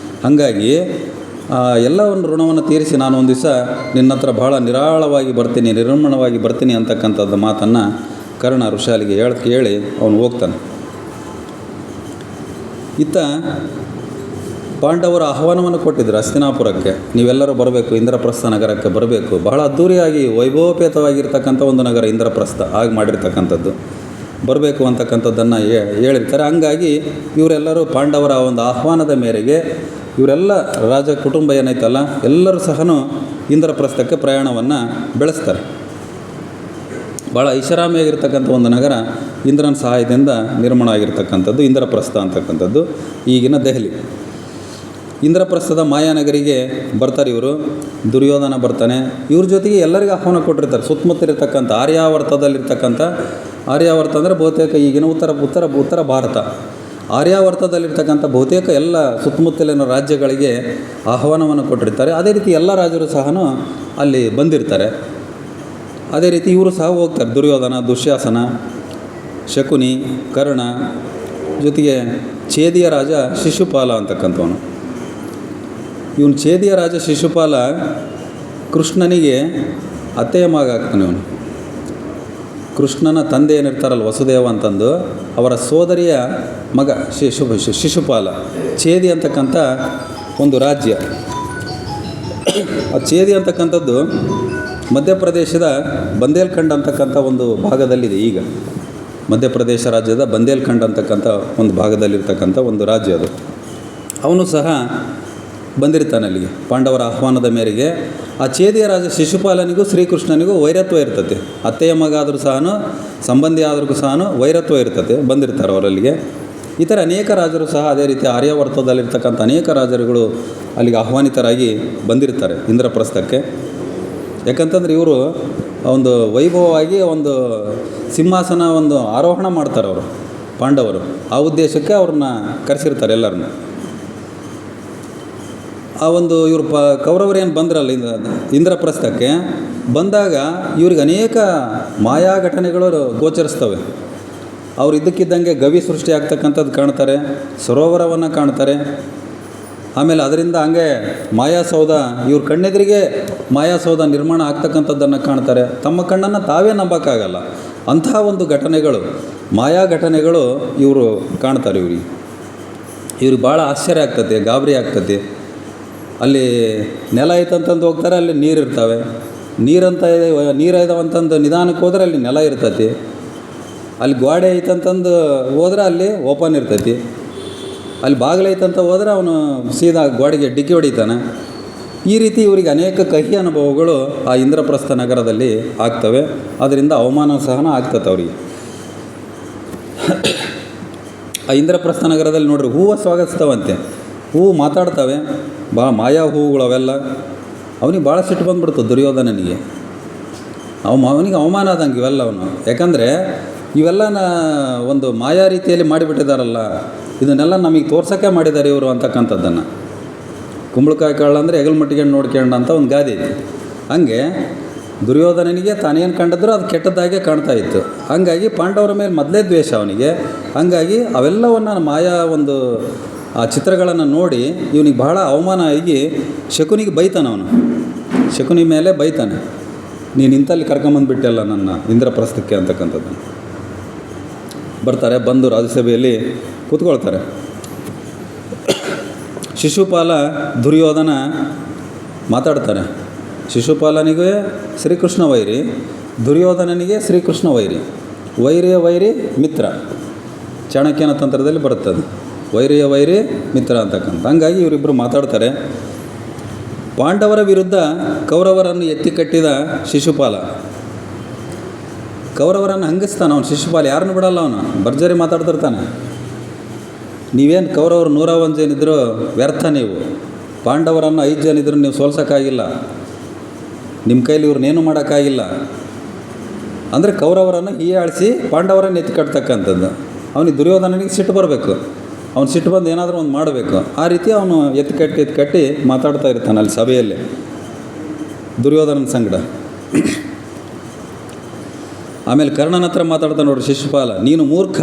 A: ಹಾಗಾಗಿ ಎಲ್ಲ ಒಂದು ಋಣವನ್ನು ತೀರಿಸಿ ನಾನು ಒಂದು ದಿವಸ ನಿನ್ನ ಹತ್ರ ಭಾಳ ನಿರಾಳವಾಗಿ ಬರ್ತೀನಿ, ನಿರ್ಮಣವಾಗಿ ಬರ್ತೀನಿ ಅಂತಕ್ಕಂಥದ್ದು ಮಾತನ್ನು ಕರ್ಣ ಋಷಾಲಿಗೆ ಕೇಳಿ ಅವನು ಹೋಗ್ತಾನೆ. ಇತ್ತ ಪಾಂಡವರು ಆಹ್ವಾನವನ್ನು ಕೊಟ್ಟಿದ್ದರು ಹಸ್ತಿನಾಪುರಕ್ಕೆ, ನೀವೆಲ್ಲರೂ ಬರಬೇಕು, ಇಂದ್ರಪ್ರಸ್ಥ ನಗರಕ್ಕೆ ಬರಬೇಕು. ಬಹಳ ಅದ್ಧೂರಿಯಾಗಿ ವೈಭವಪೇತವಾಗಿರ್ತಕ್ಕಂಥ ಒಂದು ನಗರ ಇಂದ್ರಪ್ರಸ್ಥ, ಆಗಿ ಮಾಡಿರ್ತಕ್ಕಂಥದ್ದು. ಬರಬೇಕು ಅಂತಕ್ಕಂಥದ್ದನ್ನು ಹೇಳಿರ್ತಾರೆ. ಹಂಗಾಗಿ ಇವರೆಲ್ಲರೂ ಪಾಂಡವರ ಒಂದು ಆಹ್ವಾನದ ಮೇರೆಗೆ ಇವರೆಲ್ಲ ರಾಜ ಕುಟುಂಬ ಏನೈತಲ್ಲ ಎಲ್ಲರೂ ಸಹ ಇಂದ್ರಪ್ರಸ್ಥಕ್ಕೆ ಪ್ರಯಾಣವನ್ನು ಬೆಳೆಸ್ತಾರೆ. ಭಾಳ ಐಷಾರಾಮಿಯಾಗಿರ್ತಕ್ಕಂಥ ಒಂದು ನಗರ ಇಂದ್ರನ ಸಹಾಯದಿಂದ ನಿರ್ಮಾಣ ಆಗಿರ್ತಕ್ಕಂಥದ್ದು ಇಂದ್ರಪ್ರಸ್ಥ ಅಂತಕ್ಕಂಥದ್ದು, ಈಗಿನ ದೆಹಲಿ. ಇಂದ್ರಪ್ರಸ್ಥದ ಮಾಯಾನಗರಿಗೆ ಬರ್ತಾರೆ ಇವರು. ದುರ್ಯೋಧನ ಬರ್ತಾನೆ. ಇವ್ರ ಜೊತೆಗೆ ಎಲ್ಲರಿಗೂ ಆಹ್ವಾನ ಕೊಟ್ಟಿರ್ತಾರೆ. ಸುತ್ತಮುತ್ತಲಿರ್ತಕ್ಕಂಥ ಆರ್ಯಾವರ್ತದಲ್ಲಿರ್ತಕ್ಕಂಥ, ಆರ್ಯಾವರ್ತ ಅಂದರೆ ಬಹುತೇಕ ಈಗಿನ ಉತ್ತರ ಭಾರತ, ಆರ್ಯಾವರ್ತದಲ್ಲಿರ್ತಕ್ಕಂಥ ಬಹುತೇಕ ಎಲ್ಲ ಸುತ್ತಮುತ್ತಲಿನ ರಾಜ್ಯಗಳಿಗೆ ಆಹ್ವಾನವನ್ನು ಕೊಟ್ಟಿರ್ತಾರೆ. ಅದೇ ರೀತಿ ಎಲ್ಲ ರಾಜರು ಸಹ ಅಲ್ಲಿ ಬಂದಿರ್ತಾರೆ. ಅದೇ ರೀತಿ ಇವರು ಸಹ ಹೋಗ್ತಾರೆ. ದುರ್ಯೋಧನ, ದುಶ್ಯಾಸನ, ಶಕುನಿ, ಕರ್ಣ, ಜೊತೆಗೆ ಛೇದಿಯ ರಾಜ ಶಿಶುಪಾಲ ಅಂತಕ್ಕಂಥವನು. ಇವನು ಛೇದಿಯ ರಾಜ ಶಿಶುಪಾಲ ಕೃಷ್ಣನಿಗೆ ಅತ್ತೆಯ ಮಗ ಆಗ್ತಾನೆ. ಇವನು ಕೃಷ್ಣನ ತಂದೆ ಏನಿರ್ತಾರಲ್ಲ ವಸುದೇವ ಅಂತಂದು, ಅವರ ಸೋದರಿಯ ಮಗ ಶಿಶುಪಾಲ. ಛೇದಿ ಅಂತಕ್ಕಂಥ ಒಂದು ರಾಜ್ಯ. ಆ ಛೇದಿ ಅಂತಕ್ಕಂಥದ್ದು ಮಧ್ಯಪ್ರದೇಶದ ಬಂದೇಲ್ಖಂಡ್ ಅಂತಕ್ಕಂಥ ಒಂದು ಭಾಗದಲ್ಲಿದೆ. ಈಗ ಮಧ್ಯಪ್ರದೇಶ ರಾಜ್ಯದ ಬಂದೇಲ್ಖಂಡ್ ಅಂತಕ್ಕಂಥ ಒಂದು ಭಾಗದಲ್ಲಿರ್ತಕ್ಕಂಥ ಒಂದು ರಾಜ್ಯ ಅದು. ಅವನು ಸಹ ಬಂದಿರ್ತಾನೆ ಅಲ್ಲಿಗೆ ಪಾಂಡವರ ಆಹ್ವಾನದ ಮೇರೆಗೆ. ಆ ಚೇದಿಯ ರಾಜ ಶಿಶುಪಾಲನಿಗೂ ಶ್ರೀಕೃಷ್ಣನಿಗೂ ವೈರತ್ವ ಇರ್ತದೆ. ಅತ್ತೆಯ ಮಗ ಆದರೂ ಸಹ, ಸಂಬಂಧಿ ಆದರೂ ಸಹ ವೈರತ್ವ ಇರ್ತದೆ. ಬಂದಿರ್ತಾರೆ ಅವರಲ್ಲಿಗೆ. ಈ ಥರ ಅನೇಕ ರಾಜರು ಸಹ ಅದೇ ರೀತಿ ಆರ್ಯಾವರ್ತದಲ್ಲಿರ್ತಕ್ಕಂಥ ಅನೇಕ ರಾಜರುಗಳು ಅಲ್ಲಿಗೆ ಆಹ್ವಾನಿತರಾಗಿ ಬಂದಿರ್ತಾರೆ ಇಂದ್ರಪ್ರಸ್ಥಕ್ಕೆ. ಯಾಕಂತಂದ್ರೆ ಇವರು ಒಂದು ವೈಭವವಾಗಿ ಒಂದು ಸಿಂಹಾಸನ ಒಂದು ಆರೋಹಣ ಮಾಡ್ತಾರೆ ಅವರು ಪಾಂಡವರು. ಆ ಉದ್ದೇಶಕ್ಕೆ ಅವ್ರನ್ನ ಕರೆಸಿರ್ತಾರೆ ಎಲ್ಲರನ್ನ. ಆ ಒಂದು ಇವರು ಕೌರವರೇನು ಬಂದ್ರಲ್ಲ ಇಂದ್ರಪ್ರಸ್ಥಕ್ಕೆ ಬಂದಾಗ ಇವ್ರಿಗೆ ಅನೇಕ ಮಾಯಾ ಘಟನೆಗಳು ಗೋಚರಿಸ್ತವೆ. ಅವ್ರು ಇದ್ದಕ್ಕಿದ್ದಂಗೆ ಗವಿ ಸೃಷ್ಟಿ ಆಗ್ತಕ್ಕಂಥದ್ದು ಕಾಣ್ತಾರೆ, ಸರೋವರವನ್ನು ಕಾಣ್ತಾರೆ. ಆಮೇಲೆ ಅದರಿಂದ ಹಂಗೆ ಮಾಯಾಸೌಧ, ಇವ್ರ ಕಣ್ಣೆದುರಿಗೆ ಮಾಯಾಸೌಧ ನಿರ್ಮಾಣ ಆಗ್ತಕ್ಕಂಥದ್ದನ್ನು ಕಾಣ್ತಾರೆ. ತಮ್ಮ ಕಣ್ಣನ್ನು ತಾವೇ ನಂಬೋಕ್ಕಾಗಲ್ಲ. ಅಂತಹ ಒಂದು ಘಟನೆಗಳು, ಮಾಯಾ ಘಟನೆಗಳು ಇವರು ಕಾಣ್ತಾರೆ. ಇವ್ರಿಗೆ ಭಾಳ ಆಶ್ಚರ್ಯ ಆಗ್ತದೆ, ಗಾಬರಿ ಆಗ್ತದೆ. ಅಲ್ಲಿ ನೆಲ ಐತಂತಂದು ಹೋಗ್ತಾರೆ, ಅಲ್ಲಿ ನೀರು ಇರ್ತವೆ. ನೀರು ಇದಾವಂತಂದು ನಿಧಾನಕ್ಕೆ ಹೋದ್ರೆ ಅಲ್ಲಿ ನೆಲ ಇರ್ತೈತಿ. ಅಲ್ಲಿ ಗೋಡೆ ಐತಂತಂದು ಹೋದ್ರೆ ಅಲ್ಲಿ ಓಪನ್ ಇರ್ತೈತಿ. ಅಲ್ಲಿ ಬಾಗಿಲೈತಂತ ಹೋದ್ರೆ ಅವನು ಸೀದಾ ಗೋಡೆಗೆ ಡಿಕ್ಕಿ ಹೊಡಿತಾನೆ. ಈ ರೀತಿ ಇವರಿಗೆ ಅನೇಕ ಕಹಿ ಅನುಭವಗಳು ಆ ಇಂದ್ರಪ್ರಸ್ಥ ನಗರದಲ್ಲಿ ಆಗ್ತವೆ. ಅದರಿಂದ ಅವಮಾನ ಸಹನ ಆಗ್ತದೆ ಅವರಿಗೆ. ಆ ಇಂದ್ರಪ್ರಸ್ಥ ನಗರದಲ್ಲಿ ನೋಡ್ರಿ ಹೂವು ಸ್ವಾಗತಿಸ್ತವಂತೆ. ಹೂವು ಮಾತಾಡ್ತವೆ, ಭಾಳ ಮಾಯಾ ಹೂವುಗಳು ಅವೆಲ್ಲ. ಅವನಿಗೆ ಭಾಳ ಸಿಟ್ಟು ಬಂದುಬಿಡ್ತು ದುರ್ಯೋಧನನಿಗೆ. ಅವನಿಗೆ ಅವಮಾನ ಆದಂಗೆ ಇವೆಲ್ಲ ಅವನು. ಯಾಕಂದರೆ ಇವೆಲ್ಲ ಒಂದು ಮಾಯಾ ರೀತಿಯಲ್ಲಿ ಮಾಡಿಬಿಟ್ಟಿದ್ದಾರಲ್ಲ, ಇದನ್ನೆಲ್ಲ ನಮಗೆ ತೋರ್ಸೋಕ್ಕೆ ಮಾಡಿದ್ದಾರೆ ಇವರು ಅಂತಕ್ಕಂಥದ್ದನ್ನು. ಕುಂಬಳಕಾಯಿ ಕಾಳು ಅಂದರೆ ಹೆಗಲು ಮಟ್ಟಿಗೆ ನೋಡ್ಕೊಂಡು ಅಂತ ಒಂದು ಗಾದೆ ಐತಿ. ಹಾಗೆ ದುರ್ಯೋಧನನಿಗೆ ತಾನೇನು ಕಂಡಿದ್ರು ಅದು ಕೆಟ್ಟದ್ದಾಗೆ ಕಾಣ್ತಾ ಇತ್ತು. ಹಾಗಾಗಿ ಪಾಂಡವರ ಮೇಲೆ ಮೊದಲೇ ದ್ವೇಷ ಅವನಿಗೆ. ಹಾಗಾಗಿ ಅವೆಲ್ಲವನ್ನು ಮಾಯಾ ಒಂದು ಆ ಚಿತ್ರಗಳನ್ನು ನೋಡಿ ಇವನಿಗೆ ಬಹಳ ಅವಮಾನ ಆಗಿ ಶಕುನಿಗೆ ಬೈತಾನೆ. ಅವನು ಶಕುನಿ ಮೇಲೆ ಬೈತಾನೆ, ನೀನು ಇಂಥಲ್ಲಿ ಕರ್ಕೊಂಬಂದುಬಿಟ್ಟೆಲ್ಲ ನನ್ನ ಇಂದ್ರಪ್ರಸ್ಥಕ್ಕೆ ಅಂತಕ್ಕಂಥದ್ದು. ಬರ್ತಾರೆ, ಬಂದು ರಾಜ್ಯಸಭೆಯಲ್ಲಿ ಕೂತ್ಕೊಳ್ತಾರೆ. ಶಿಶುಪಾಲ ದುರ್ಯೋಧನ ಮಾತಾಡ್ತಾರೆ. ಶಿಶುಪಾಲನಿಗೆ ಶ್ರೀಕೃಷ್ಣ ವೈರಿ, ದುರ್ಯೋಧನನಿಗೆ ಶ್ರೀಕೃಷ್ಣ ವೈರಿ. ವೈರಿಯ ವೈರಿ ಮಿತ್ರ, ಚಾಣಕ್ಯನ ತಂತ್ರದಲ್ಲಿ ಬರುತ್ತದೆ ವೈರಿಯ ವೈರಿ ಮಿತ್ರ ಅಂತಕ್ಕಂಥ. ಹಂಗಾಗಿ ಇವರಿಬ್ಬರು ಮಾತಾಡ್ತಾರೆ. ಪಾಂಡವರ ವಿರುದ್ಧ ಕೌರವರನ್ನು ಎತ್ತಿ ಕಟ್ಟಿದ ಶಿಶುಪಾಲ ಕೌರವರನ್ನು ಹಂಗಿಸ್ತಾನೆ ಅವನು. ಶಿಶುಪಾಲ ಯಾರನ್ನು ಬಿಡಲ್ಲ, ಅವನು ಭರ್ಜರಿ ಮಾತಾಡ್ತಿರ್ತಾನೆ. ನೀವೇನು ಕೌರವರು 101 ಜನ ಇದ್ದರೂ ವ್ಯರ್ಥ. ನೀವು ಪಾಂಡವರನ್ನು 5 ಜನ ಇದ್ದರೂ ನೀವು ಸೋಲ್ಸೋಕ್ಕಾಗಿಲ್ಲ, ನಿಮ್ಮ ಕೈಲಿ ಇವ್ರನ್ನೇನು ಮಾಡೋಕ್ಕಾಗಿಲ್ಲ. ಅಂದರೆ ಕೌರವರನ್ನು ಹೀಯಾಳಿಸಿ ಪಾಂಡವರನ್ನು ಎತ್ತಿ ಕಟ್ತಕ್ಕಂಥದ್ದು. ಅವನಿಗೆ ದುರ್ಯೋಧನನಿಗೆ ಸಿಟ್ಟು ಬರಬೇಕು. ಅವ್ನು ಸಿಟ್ಟು ಬಂದು ಏನಾದರೂ ಒಂದು ಮಾಡಬೇಕು. ಆ ರೀತಿ ಅವನು ಎತ್ತಿ ಕಟ್ಟಿ ಮಾತಾಡ್ತಾ ಇರ್ತಾನೆ ಅಲ್ಲಿ ಸಭೆಯಲ್ಲಿ ದುರ್ಯೋಧನನ ಸಂಗಡ. ಆಮೇಲೆ ಕರ್ಣನ ಹತ್ರ ಮಾತಾಡ್ತಾನೆ ನೋಡ್ರಿ ಶಿಶುಪಾಲ, ನೀನು ಮೂರ್ಖ.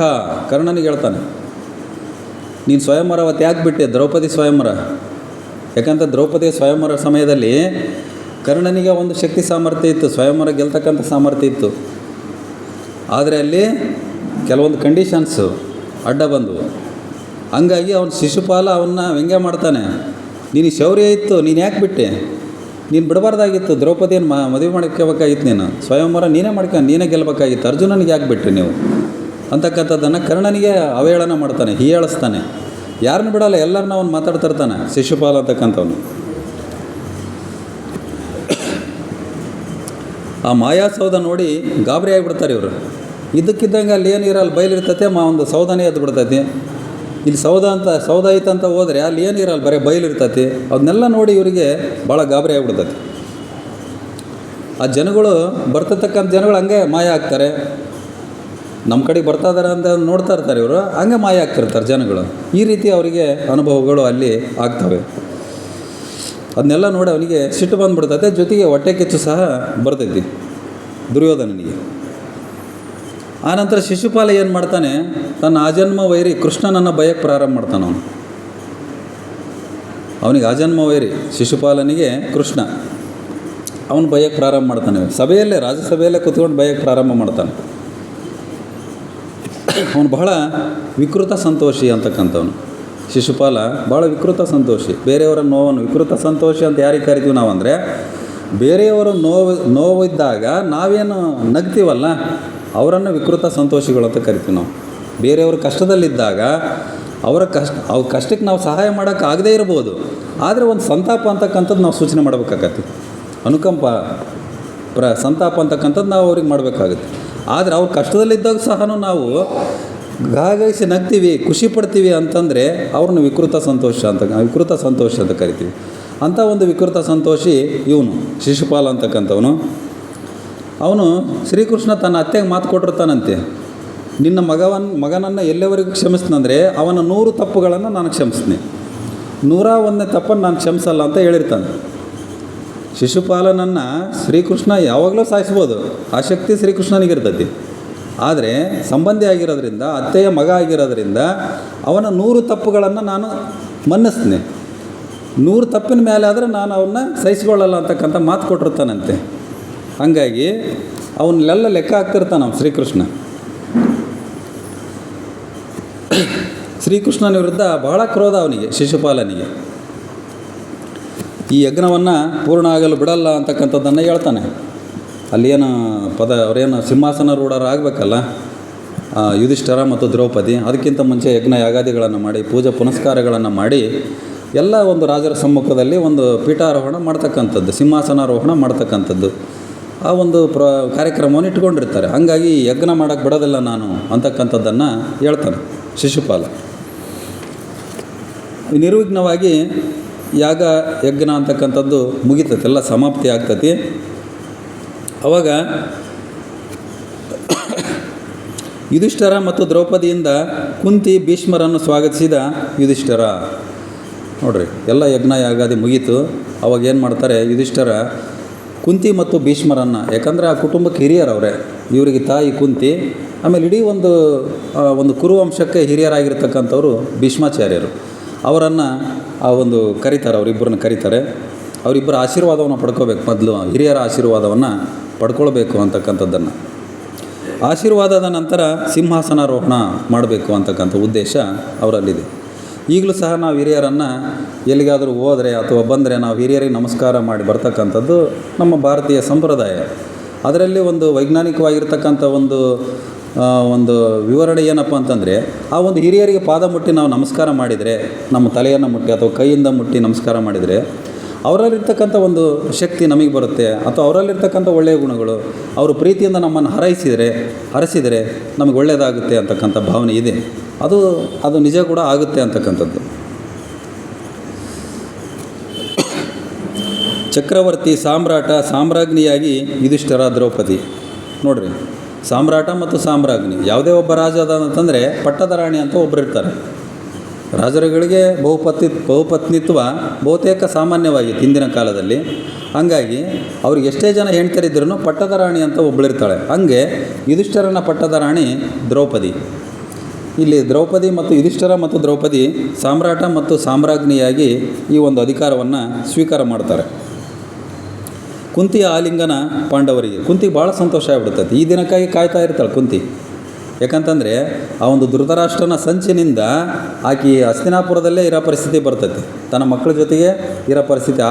A: ಕರ್ಣನಿಗೆ ಹೇಳ್ತಾನೆ, ನೀನು ಸ್ವಯಂವರ ಅವತ್ತು ಯಾಕೆ ಬಿಟ್ಟೆ, ದ್ರೌಪದಿ ಸ್ವಯಂವರ. ಯಾಕಂತ ದ್ರೌಪದಿ ಸ್ವಯಂವರ ಸಮಯದಲ್ಲಿ ಕರ್ಣನಿಗೆ ಒಂದು ಶಕ್ತಿ ಸಾಮರ್ಥ್ಯ ಇತ್ತು, ಸ್ವಯಂವರ ಗೆಲ್ತಕ್ಕಂಥ ಸಾಮರ್ಥ್ಯ ಇತ್ತು. ಆದರೆ ಅಲ್ಲಿ ಕೆಲವೊಂದು ಕಂಡೀಷನ್ಸು ಅಡ್ಡ ಬಂದವು. ಹಂಗಾಗಿ ಅವನು ಶಿಶುಪಾಲ ಅವನ್ನ ವ್ಯಂಗ್ಯ ಮಾಡ್ತಾನೆ. ನೀನು ಶೌರ್ಯ ಇತ್ತು, ನೀನು ಯಾಕೆ ಬಿಟ್ಟೆ, ನೀನು ಬಿಡಬಾರ್ದಾಗಿತ್ತು. ದ್ರೌಪದಿಯನ್ನು ಮದುವೆ ಮಾಡ್ಕೋಬೇಕಾಗಿತ್ತು, ನೀನು ಸ್ವಯಂವರ ನೀನೇ ನೀನೇ ಗೆಲ್ಲಬೇಕಾಗಿತ್ತು. ಅರ್ಜುನನಿಗೆ ಯಾಕೆ ಬಿಟ್ಟರೆ ನೀವು ಅಂತಕ್ಕಂಥದ್ದನ್ನು ಕರ್ಣನಿಗೆ ಅವಹೇಳನ ಮಾಡ್ತಾನೆ, ಹೀಯಾಳಿಸ್ತಾನೆ. ಯಾರನ್ನು ಬಿಡಲ್ಲ, ಎಲ್ಲರನ್ನ ಅವನು ಮಾತಾಡ್ತಿರ್ತಾನೆ ಶಿಶುಪಾಲ ಅಂತಕ್ಕಂಥವನು. ಆ ಮಾಯಾಸೌಧ ನೋಡಿ ಗಾಬರಿ ಆಗಿಬಿಡ್ತಾರೆ ಇವರು. ಇದ್ದಕ್ಕಿದ್ದಂಗೆ ಅಲ್ಲಿ ಏನಿರಲ್ಲ, ಬಯಲಿರ್ತೈತೆ, ಒಂದು ಸೌಧನೇ ಎದ್ದು ಬಿಡ್ತೈತಿ. ಇಲ್ಲಿ ಸೌಧ ಐತಂತ ಹೋದರೆ ಅಲ್ಲಿ ಏನಿರಲ್ಲ, ಬರೀ ಬಯಲಿರ್ತೈತಿ. ಅದನ್ನೆಲ್ಲ ನೋಡಿ ಇವರಿಗೆ ಭಾಳ ಗಾಬರಿ ಆಗಿಬಿಡ್ತೈತಿ. ಆ ಜನಗಳು ಬರ್ತಕ್ಕಂಥ ಜನಗಳು ಹಂಗೆ ಮಾಯ ಆಗ್ತಾರೆ. ನಮ್ಮ ಕಡೆಗೆ ಬರ್ತಾ ಇದ್ದಾರೆ ಅಂತ ನೋಡ್ತಾ ಇರ್ತಾರೆ ಇವರು, ಹಂಗೆ ಮಾಯ ಆಗ್ತಿರ್ತಾರೆ ಜನಗಳು. ಈ ರೀತಿ ಅವರಿಗೆ ಅನುಭವಗಳು ಅಲ್ಲಿ ಆಗ್ತವೆ. ಅದನ್ನೆಲ್ಲ ನೋಡಿ ಅವನಿಗೆ ಸಿಟ್ಟು ಬಂದುಬಿಡ್ತೈತೆ, ಜೊತೆಗೆ ಹೊಟ್ಟೆ ಕಿಚ್ಚು ಸಹ ಬರ್ತೈತಿ ದುರ್ಯೋಧನನಿಗೆ. ಆನಂತರ ಶಿಶುಪಾಲ ಏನು ಮಾಡ್ತಾನೆ, ತನ್ನ ಆಜನ್ಮ ವೈರಿ ಕೃಷ್ಣನನ್ನು ಬಯಕ್ಕೆ ಪ್ರಾರಂಭ ಮಾಡ್ತಾನೆ. ಅವನಿಗೆ ಆಜನ್ಮ ವೈರಿ ಶಿಶುಪಾಲನಿಗೆ ಕೃಷ್ಣ, ಅವನು ಬಯಕ್ಕೆ ಪ್ರಾರಂಭ ಮಾಡ್ತಾನೆ. ಸಭೆಯಲ್ಲೇ, ರಾಜ್ಯಸಭೆಯಲ್ಲೇ ಕೂತ್ಕೊಂಡು ಬಯಕ್ಕೆ ಪ್ರಾರಂಭ ಮಾಡ್ತಾನೆ. ಅವನು ಬಹಳ ವಿಕೃತ ಸಂತೋಷಿ ಅಂತಕ್ಕಂಥವನು. ಶಿಶುಪಾಲ ಭಾಳ ವಿಕೃತ ಸಂತೋಷಿ. ಬೇರೆಯವರ ನೋವನ್ನು ವಿಕೃತ ಸಂತೋಷಿ ಅಂತ ಯಾರಿಗೆ ಕರಿತೀವಿ ನಾವು ಅಂದರೆ, ಬೇರೆಯವರು ನೋವಿದ್ದಾಗ ನಾವೇನು ನಗ್ತೀವಲ್ಲ, ಅವರನ್ನು ವಿಕೃತ ಸಂತೋಷಿಗಳು ಅಂತ ಕರಿತೀವಿ ನಾವು. ಬೇರೆಯವರು ಕಷ್ಟದಲ್ಲಿದ್ದಾಗ ಅವ್ರ ಕಷ್ಟಕ್ಕೆ ನಾವು ಸಹಾಯ ಮಾಡೋಕ್ಕಾಗದೇ ಇರ್ಬೋದು, ಆದರೆ ಒಂದು ಸಂತಾಪ ಅಂತಕ್ಕಂಥದ್ದು ನಾವು ಸೂಚನೆ ಮಾಡಬೇಕಾಗತ್ತೆ. ಅನುಕಂಪ ಸಂತಾಪ ಅಂತಕ್ಕಂಥದ್ದು ನಾವು ಅವ್ರಿಗೆ ಮಾಡಬೇಕಾಗುತ್ತೆ. ಆದರೆ ಅವ್ರ ಕಷ್ಟದಲ್ಲಿದ್ದಾಗ ಸಹ ನಾವು ಗಾಗೈಸಿ ನಗ್ತೀವಿ, ಖುಷಿ ಪಡ್ತೀವಿ ಅಂತಂದರೆ ಅವ್ರನ್ನ ವಿಕೃತ ಸಂತೋಷ ಅಂತ ಕರಿತೀವಿ. ಅಂಥ ಒಂದು ವಿಕೃತ ಸಂತೋಷಿ ಇವನು ಶಿಶುಪಾಲ ಅಂತಕ್ಕಂಥವನು. ಅವನು ಶ್ರೀಕೃಷ್ಣ ತನ್ನ ಅತ್ತೆಗೆ ಮಾತು ಕೊಟ್ಟಿರ್ತಾನಂತೆ, ನಿನ್ನ ಮಗನನ್ನು ಎಲ್ಲಿವರೆಗೂ ಕ್ಷಮಿಸ್ತಾನಂದರೆ ಅವನ 100 ತಪ್ಪುಗಳನ್ನು ನಾನು ಕ್ಷಮಿಸ್ತೀನಿ, 101ನೇ ತಪ್ಪನ್ನು ನಾನು ಕ್ಷಮಿಸಲ್ಲ ಅಂತ ಹೇಳಿರ್ತಾನೆ. ಶಿಶುಪಾಲನನ್ನು ಶ್ರೀಕೃಷ್ಣ ಯಾವಾಗಲೂ ಸಾಯಿಸ್ಬೋದು, ಆ ಶಕ್ತಿ ಶ್ರೀಕೃಷ್ಣನಿಗಿರ್ತೈತಿ. ಆದರೆ ಸಂಬಂಧಿ ಆಗಿರೋದ್ರಿಂದ, ಅತ್ತೆಯ ಮಗ ಆಗಿರೋದ್ರಿಂದ ಅವನ 100 ತಪ್ಪುಗಳನ್ನು ನಾನು ಮನ್ನಿಸ್ತೀನಿ, 100 ತಪ್ಪಿನ ಮೇಲೆ ಆದರೆ ನಾನು ಅವನ್ನ ಸಹಿಸ್ಕೊಳ್ಳಲ್ಲ ಅಂತಕ್ಕಂಥ ಮಾತು ಕೊಟ್ಟಿರ್ತಾನಂತೆ. ಹಾಗಾಗಿ ಅವನ್ನೆಲ್ಲ ಲೆಕ್ಕ ಹಾಕ್ತಿರ್ತಾನೆ ನಮ್ಮ ಶ್ರೀಕೃಷ್ಣನ ವಿರುದ್ಧ ಬಹಳ ಕ್ರೋಧ ಅವನಿಗೆ, ಶಿಶುಪಾಲನಿಗೆ. ಈ ಯಜ್ಞವನ್ನು ಪೂರ್ಣ ಆಗಲು ಬಿಡಲ್ಲ ಅಂತಕ್ಕಂಥದ್ದನ್ನು ಹೇಳ್ತಾನೆ. ಅಲ್ಲೇನು ಅವರೇನು ಸಿಂಹಾಸನ ಆಗಬೇಕಲ್ಲ ಯುಧಿಷ್ಠಿರ ಮತ್ತು ದ್ರೌಪದಿ. ಅದಕ್ಕಿಂತ ಮುಂಚೆ ಯಜ್ಞ ಯಾಗಾದಿಗಳನ್ನು ಮಾಡಿ, ಪೂಜೆ ಪುನಸ್ಕಾರಗಳನ್ನು ಮಾಡಿ, ಎಲ್ಲ ಒಂದು ರಾಜರ ಸಮ್ಮುಖದಲ್ಲಿ ಒಂದು ಪೀಠಾರೋಹಣ ಮಾಡ್ತಕ್ಕಂಥದ್ದು, ಸಿಂಹಾಸನಾರೋಹಣ ಮಾಡ್ತಕ್ಕಂಥದ್ದು, ಆ ಒಂದು ಕಾರ್ಯಕ್ರಮವನ್ನು ಇಟ್ಕೊಂಡಿರ್ತಾರೆ. ಹಾಗಾಗಿ ಯಜ್ಞ ಮಾಡೋಕ್ಕೆ ಬಿಡೋದಿಲ್ಲ ನಾನು ಅಂತಕ್ಕಂಥದ್ದನ್ನು ಹೇಳ್ತಾನೆ ಶಿಶುಪಾಲ. ನಿರ್ವಿಘ್ನವಾಗಿ ಯಜ್ಞ ಅಂತಕ್ಕಂಥದ್ದು ಮುಗಿತೈತೆ, ಎಲ್ಲ ಸಮಾಪ್ತಿ ಆಗ್ತೈತಿ. ಅವಾಗ ಯುಧಿಷ್ಠಿರ ಮತ್ತು ದ್ರೌಪದಿಯಿಂದ ಕುಂತಿ ಭೀಷ್ಮರನ್ನು ಸ್ವಾಗತಿಸಿದ ಯುಧಿಷ್ಠಿರ. ನೋಡ್ರಿ, ಎಲ್ಲ ಯಜ್ಞ ಯಾಗಾದಿ ಮುಗೀತು. ಅವಾಗ ಏನು ಮಾಡ್ತಾರೆ, ಯುಧಿಷ್ಠಿರ ಕುಂತಿ ಮತ್ತು ಭೀಷ್ಮರನ್ನು, ಯಾಕಂದರೆ ಆ ಕುಟುಂಬಕ್ಕೆ ಹಿರಿಯರು ಅವರೇ, ಇವರಿಗೆ ತಾಯಿ ಕುಂತಿ, ಆಮೇಲೆ ಇಡೀ ಒಂದು ಕುರುವಂಶಕ್ಕೆ ಹಿರಿಯರಾಗಿರ್ತಕ್ಕಂಥವ್ರು ಭೀಷ್ಮಾಚಾರ್ಯರು. ಅವರನ್ನು ಕರೀತಾರೆ, ಅವರಿಬ್ಬರನ್ನ ಕರೀತಾರೆ. ಅವರಿಬ್ಬರ ಆಶೀರ್ವಾದವನ್ನು ಪಡ್ಕೋಬೇಕು, ಮೊದಲು ಹಿರಿಯರ ಆಶೀರ್ವಾದವನ್ನು ಪಡ್ಕೊಳ್ಬೇಕು ಅಂತಕ್ಕಂಥದ್ದನ್ನು. ಆಶೀರ್ವಾದದ ನಂತರ ಸಿಂಹಾಸನಾರೋಹಣ ಮಾಡಬೇಕು ಅಂತಕ್ಕಂಥ ಉದ್ದೇಶ ಅವರಲ್ಲಿದೆ. ಈಗಲೂ ಸಹ ನಾವು ಹಿರಿಯರನ್ನು ಎಲ್ಲಿಗಾದರೂ ಹೋದರೆ ಅಥವಾ ಬಂದರೆ ನಾವು ಹಿರಿಯರಿಗೆ ನಮಸ್ಕಾರ ಮಾಡಿ ಬರ್ತಕ್ಕಂಥದ್ದು ನಮ್ಮ ಭಾರತೀಯ ಸಂಪ್ರದಾಯ. ಅದರಲ್ಲಿ ಒಂದು ವೈಜ್ಞಾನಿಕವಾಗಿರ್ತಕ್ಕಂಥ ಒಂದು ವಿವರಣೆ ಏನಪ್ಪ ಅಂತಂದರೆ, ಆ ಒಂದು ಹಿರಿಯರಿಗೆ ಪಾದ ಮುಟ್ಟಿ ನಾವು ನಮಸ್ಕಾರ ಮಾಡಿದರೆ, ನಮ್ಮ ತಲೆಯನ್ನು ಮುಟ್ಟಿ ಅಥವಾ ಕೈಯಿಂದ ಮುಟ್ಟಿ ನಮಸ್ಕಾರ ಮಾಡಿದರೆ ಅವರಲ್ಲಿರ್ತಕ್ಕಂಥ ಒಂದು ಶಕ್ತಿ ನಮಗೆ ಬರುತ್ತೆ, ಅಥವಾ ಅವರಲ್ಲಿರ್ತಕ್ಕಂಥ ಒಳ್ಳೆಯ ಗುಣಗಳು, ಅವರು ಪ್ರೀತಿಯಿಂದ ನಮ್ಮನ್ನು ಹರಸಿದರೆ ನಮಗೆ ಒಳ್ಳೆಯದಾಗುತ್ತೆ ಅಂತಕ್ಕಂಥ ಭಾವನೆ ಇದೆ. ಅದು ನಿಜ ಕೂಡ ಆಗುತ್ತೆ ಅಂತಕ್ಕಂಥದ್ದು. ಚಕ್ರವರ್ತಿ, ಸಾಮ್ರಾಟ, ಸಾಮ್ರಾಜ್ಞಿಯಾಗಿ ಯುಧಿಷ್ಠಿರ, ದ್ರೌಪದಿ. ನೋಡಿರಿ, ಸಾಮ್ರಾಟ ಮತ್ತು ಸಾಮ್ರಾಜ್ಞಿ. ಯಾವುದೇ ಒಬ್ಬ ರಾಜ ಅದ ಅಂತಂದರೆ ಪಟ್ಟದ ರಾಣಿ ಅಂತ ಒಬ್ಬರು ಇರ್ತಾರೆ. ರಾಜರುಗಳಿಗೆ ಬಹುಪತ್ನಿತ್ವ ಬಹುತೇಕ ಸಾಮಾನ್ಯವಾಗಿತ್ತು ಹಿಂದಿನ ಕಾಲದಲ್ಲಿ. ಹಾಗಾಗಿ ಅವ್ರಿಗೆ ಎಷ್ಟೇ ಜನ ಹೆಣ್ತರಿದ್ರೂ ಪಟ್ಟದ ರಾಣಿ ಅಂತ ಒಬ್ಬಳಿರ್ತಾಳೆ. ಹಾಗೆ ಯುಧಿಷ್ಠಿರನ ಪಟ್ಟದ ರಾಣಿ ದ್ರೌಪದಿ. ಇಲ್ಲಿ ದ್ರೌಪದಿ ಮತ್ತು ಯುಧಿಷ್ಠಿರ ಮತ್ತು ದ್ರೌಪದಿ ಸಾಮ್ರಾಟ ಮತ್ತು ಸಾಮ್ರಾಜ್ಞಿಯಾಗಿ ಈ ಒಂದು ಅಧಿಕಾರವನ್ನು ಸ್ವೀಕಾರ ಮಾಡ್ತಾರೆ. ಕುಂತಿಯ ಆಲಿಂಗನ ಪಾಂಡವರಿಗೆ. ಕುಂತಿಗೆ ಭಾಳ ಸಂತೋಷ ಆಗಿಬಿಡ್ತೈತಿ. ಈ ದಿನಕ್ಕಾಗಿ ಕಾಯ್ತಾ ಇರ್ತಾಳೆ ಕುಂತಿ. ಯಾಕಂತಂದರೆ ಆ ಒಂದು ಧೃತರಾಷ್ಟ್ರನ ಸಂಚಿನಿಂದ ಆಕೆ ಹಸ್ತಿನಾಪುರದಲ್ಲೇ ಇರೋ ಪರಿಸ್ಥಿತಿ ಬರ್ತೈತಿ. ತನ್ನ ಮಕ್ಕಳ ಜೊತೆಗೆ ಇರೋ ಪರಿಸ್ಥಿತಿ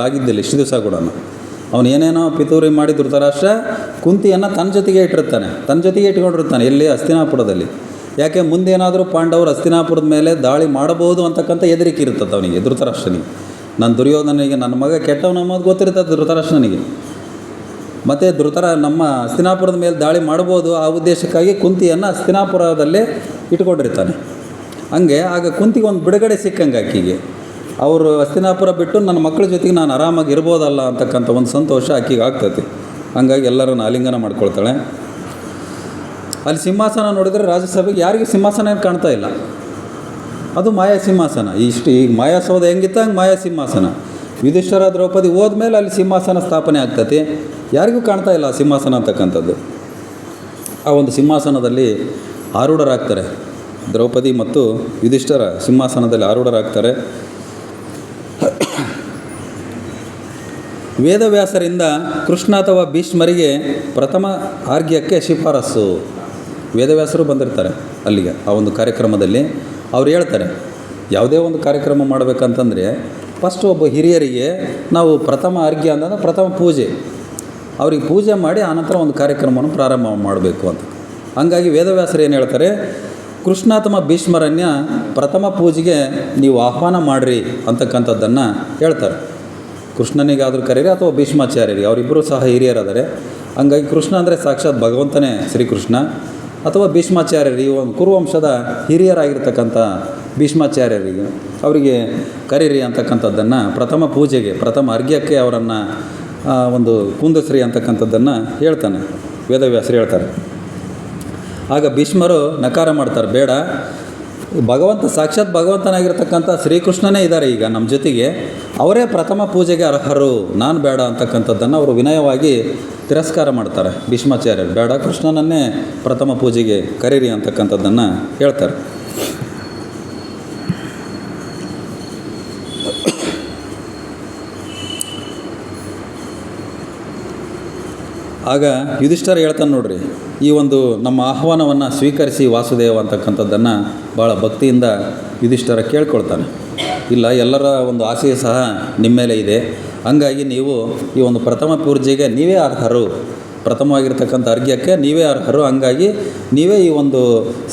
A: ಆಗಿದ್ದಿಲ್ಲ ಇಷ್ಟು ದಿವಸ ಕೂಡ. ಅವನು ಏನೇನೋ ಪಿತೂರಿ ಮಾಡಿ ಧೃತರಾಷ್ಟ್ರ ಕುಂತಿಯನ್ನು ತನ್ನ ಜೊತೆಗೆ ಇಟ್ಕೊಂಡಿರ್ತಾನೆ. ಎಲ್ಲಿ? ಹಸ್ತಿನಾಪುರದಲ್ಲಿ. ಯಾಕೆ ಮುಂದೇನಾದರೂ ಪಾಂಡವರು ಹಸ್ತಿನಾಪುರದ ಮೇಲೆ ದಾಳಿ ಮಾಡಬಹುದು ಅಂತಕ್ಕಂಥ ಹೆದರಿಕೆ ಇರ್ತದೆ ಅವನಿಗೆ, ಧೃತರಾಷ್ಟ್ರನಿಗೆ. ದುರ್ಯೋಧನಿಗೆ ನನ್ನ ಮಗ ಕೆಟ್ಟವನಮ್ಮದು ಗೊತ್ತಿರ್ತದೆ ಧೃತರಾಷ್ಟ್ರನಿಗೆ. ಮತ್ತು ನಮ್ಮ ಹಸ್ತಿನಾಪುರದ ಮೇಲೆ ದಾಳಿ ಮಾಡ್ಬೋದು, ಆ ಉದ್ದೇಶಕ್ಕಾಗಿ ಕುಂತಿಯನ್ನು ಹಸ್ತಿನಾಪುರದಲ್ಲೇ ಇಟ್ಕೊಂಡಿರ್ತಾನೆ. ಹಂಗೆ ಆಗ ಕುಂತಿಗೆ ಒಂದು ಬಿಡುಗಡೆ ಸಿಕ್ಕಂಗೆ ಆಕೆಗೆ. ಅವರು ಹಸ್ತಿನಾಪುರ ಬಿಟ್ಟು ನನ್ನ ಮಕ್ಕಳ ಜೊತೆಗೆ ನಾನು ಆರಾಮಾಗಿ ಇರ್ಬೋದಲ್ಲ ಅಂತಕ್ಕಂಥ ಒಂದು ಸಂತೋಷ ಆಕೆಗೆ ಆಗ್ತೈತಿ. ಹಂಗಾಗಿ ಎಲ್ಲರನ್ನು ಆಲಿಂಗನ ಮಾಡ್ಕೊಳ್ತಾಳೆ. ಅಲ್ಲಿ ಸಿಂಹಾಸನ ನೋಡಿದರೆ ರಾಜ್ಯಸಭೆಗೆ ಯಾರಿಗೂ ಸಿಂಹಾಸನ ಕಾಣ್ತಾ ಇಲ್ಲ. ಅದು ಮಾಯಾ ಸಿಂಹಾಸನ. ಈಗ ಮಾಯಾಸೌಧ ಹೆಂಗಿತ್ತು ಹಂಗೆ ಮಾಯಾ ಸಿಂಹಾಸನ. ಯುಧಿಷ್ಠಿರ, ದ್ರೌಪದಿ ಹೋದ್ಮೇಲೆ ಅಲ್ಲಿ ಸಿಂಹಾಸನ ಸ್ಥಾಪನೆ ಆಗ್ತೈತಿ. ಯಾರಿಗೂ ಕಾಣ್ತಾ ಇಲ್ಲ ಸಿಂಹಾಸನ ಅಂತಕ್ಕಂಥದ್ದು. ಆ ಒಂದು ಸಿಂಹಾಸನದಲ್ಲಿ ಆರೂಢರಾಗ್ತಾರೆ. ದ್ರೌಪದಿ ಮತ್ತು ಯುಧಿಷ್ಠಿರ ಸಿಂಹಾಸನದಲ್ಲಿ ಆರೂಢರಾಗ್ತಾರೆ. ವೇದವ್ಯಾಸರಿಂದ ಕೃಷ್ಣ ಅಥವಾ ಭೀಷ್ಮರಿಗೆ ಪ್ರಥಮ ಆರ್ಘ್ಯಕ್ಕೆ ಶಿಫಾರಸ್ಸು. ವೇದವ್ಯಾಸರು ಬಂದಿರ್ತಾರೆ ಅಲ್ಲಿಗೆ. ಆ ಒಂದು ಕಾರ್ಯಕ್ರಮದಲ್ಲಿ ಅವ್ರು ಹೇಳ್ತಾರೆ, ಯಾವುದೇ ಒಂದು ಕಾರ್ಯಕ್ರಮ ಮಾಡಬೇಕಂತಂದರೆ ಫಸ್ಟ್ ಒಬ್ಬ ಹಿರಿಯರಿಗೆ ನಾವು ಪ್ರಥಮ ಅರ್ಘ್ಯ ಅಂತಂದರೆ ಪ್ರಥಮ ಪೂಜೆ, ಅವ್ರಿಗೆ ಪೂಜೆ ಮಾಡಿ ಆನಂತರ ಒಂದು ಕಾರ್ಯಕ್ರಮವನ್ನು ಪ್ರಾರಂಭ ಮಾಡಬೇಕು ಅಂತ. ಹಂಗಾಗಿ ವೇದವ್ಯಾಸರು ಏನು ಹೇಳ್ತಾರೆ, ಕೃಷ್ಣಾತಮ ಭೀಷ್ಮರನ್ಯ ಪ್ರಥಮ ಪೂಜೆಗೆ ನೀವು ಆಹ್ವಾನ ಮಾಡಿರಿ ಅಂತಕ್ಕಂಥದ್ದನ್ನು ಹೇಳ್ತಾರೆ. ಕೃಷ್ಣನಿಗಾದರೂ ಕರೀರಿ ಅಥವಾ ಭೀಷ್ಮಾಚಾರ್ಯರಿಗೆ, ಅವರಿಬ್ಬರೂ ಸಹ ಹಿರಿಯರಾದರೆ. ಹಂಗಾಗಿ ಕೃಷ್ಣ ಅಂದರೆ ಸಾಕ್ಷಾತ್ ಭಗವಂತನೇ ಶ್ರೀಕೃಷ್ಣ, ಅಥವಾ ಭೀಷ್ಮಾಚಾರ್ಯರು ಈ ಒಂದು ಕುರುವಂಶದ ಹಿರಿಯರಾಗಿರ್ತಕ್ಕಂಥ ಭೀಷ್ಮಾಚಾರ್ಯರಿಗೆ ಅವರಿಗೆ ಕರೀರಿ ಅಂತಕ್ಕಂಥದ್ದನ್ನು ಪ್ರಥಮ ಪೂಜೆಗೆ ಪ್ರಥಮ ಅರ್ಘ್ಯಕ್ಕೆ ಅವರನ್ನು ಒಂದು ಕುಂದಸ್ರಿ ಅಂತಕ್ಕಂಥದ್ದನ್ನು ಹೇಳ್ತಾನೆ, ವೇದವ್ಯಾಸರು ಹೇಳ್ತಾರೆ. ಆಗ ಭೀಷ್ಮರು ನಕಾರ ಮಾಡ್ತಾರೆ, ಬೇಡ, ಭಗವಂತ ಸಾಕ್ಷಾತ್ ಭಗವಂತನಾಗಿರ್ತಕ್ಕಂಥ ಶ್ರೀಕೃಷ್ಣನೇ ಇದ್ದಾರೆ ಈಗ ನಮ್ಮ ಜೊತೆಗೆ, ಅವರೇ ಪ್ರಥಮ ಪೂಜೆಗೆ ಅರ್ಹರು, ನಾನು ಬೇಡ ಅಂತಕ್ಕಂಥದ್ದನ್ನು ಅವರು ವಿನಯವಾಗಿ ತಿರಸ್ಕಾರ ಮಾಡ್ತಾರೆ. ಭೀಷ್ಮಾಚಾರ್ಯರು ಬೇಡ, ಕೃಷ್ಣನನ್ನೇ ಪ್ರಥಮ ಪೂಜೆಗೆ ಕರೀರಿ ಅಂತಕ್ಕಂಥದ್ದನ್ನು ಹೇಳ್ತಾರೆ. ಆಗ ಯುಧಿಷ್ಠರ ಹೇಳ್ತಾನೆ ನೋಡ್ರಿ, ಈ ಒಂದು ನಮ್ಮ ಆಹ್ವಾನವನ್ನು ಸ್ವೀಕರಿಸಿ ವಾಸುದೇವ ಅಂತಕ್ಕಂಥದ್ದನ್ನು ಭಾಳ ಭಕ್ತಿಯಿಂದ ಯುಧಿಷ್ಠರ ಕೇಳ್ಕೊಳ್ತಾನೆ. ಇಲ್ಲ, ಎಲ್ಲರ ಒಂದು ಆಸೆಯು ಸಹ ನಿಮ್ಮ ಮೇಲೆ ಇದೆ, ಹಂಗಾಗಿ ನೀವು ಈ ಒಂದು ಪ್ರಥಮ ಪೂಜೆಗೆ ನೀವೇ ಅರ್ಹರು, ಪ್ರಥಮವಾಗಿರ್ತಕ್ಕಂಥ ಅರ್ಘ್ಯಕ್ಕೆ ನೀವೇ ಅರ್ಹರು, ಹಂಗಾಗಿ ನೀವೇ ಈ ಒಂದು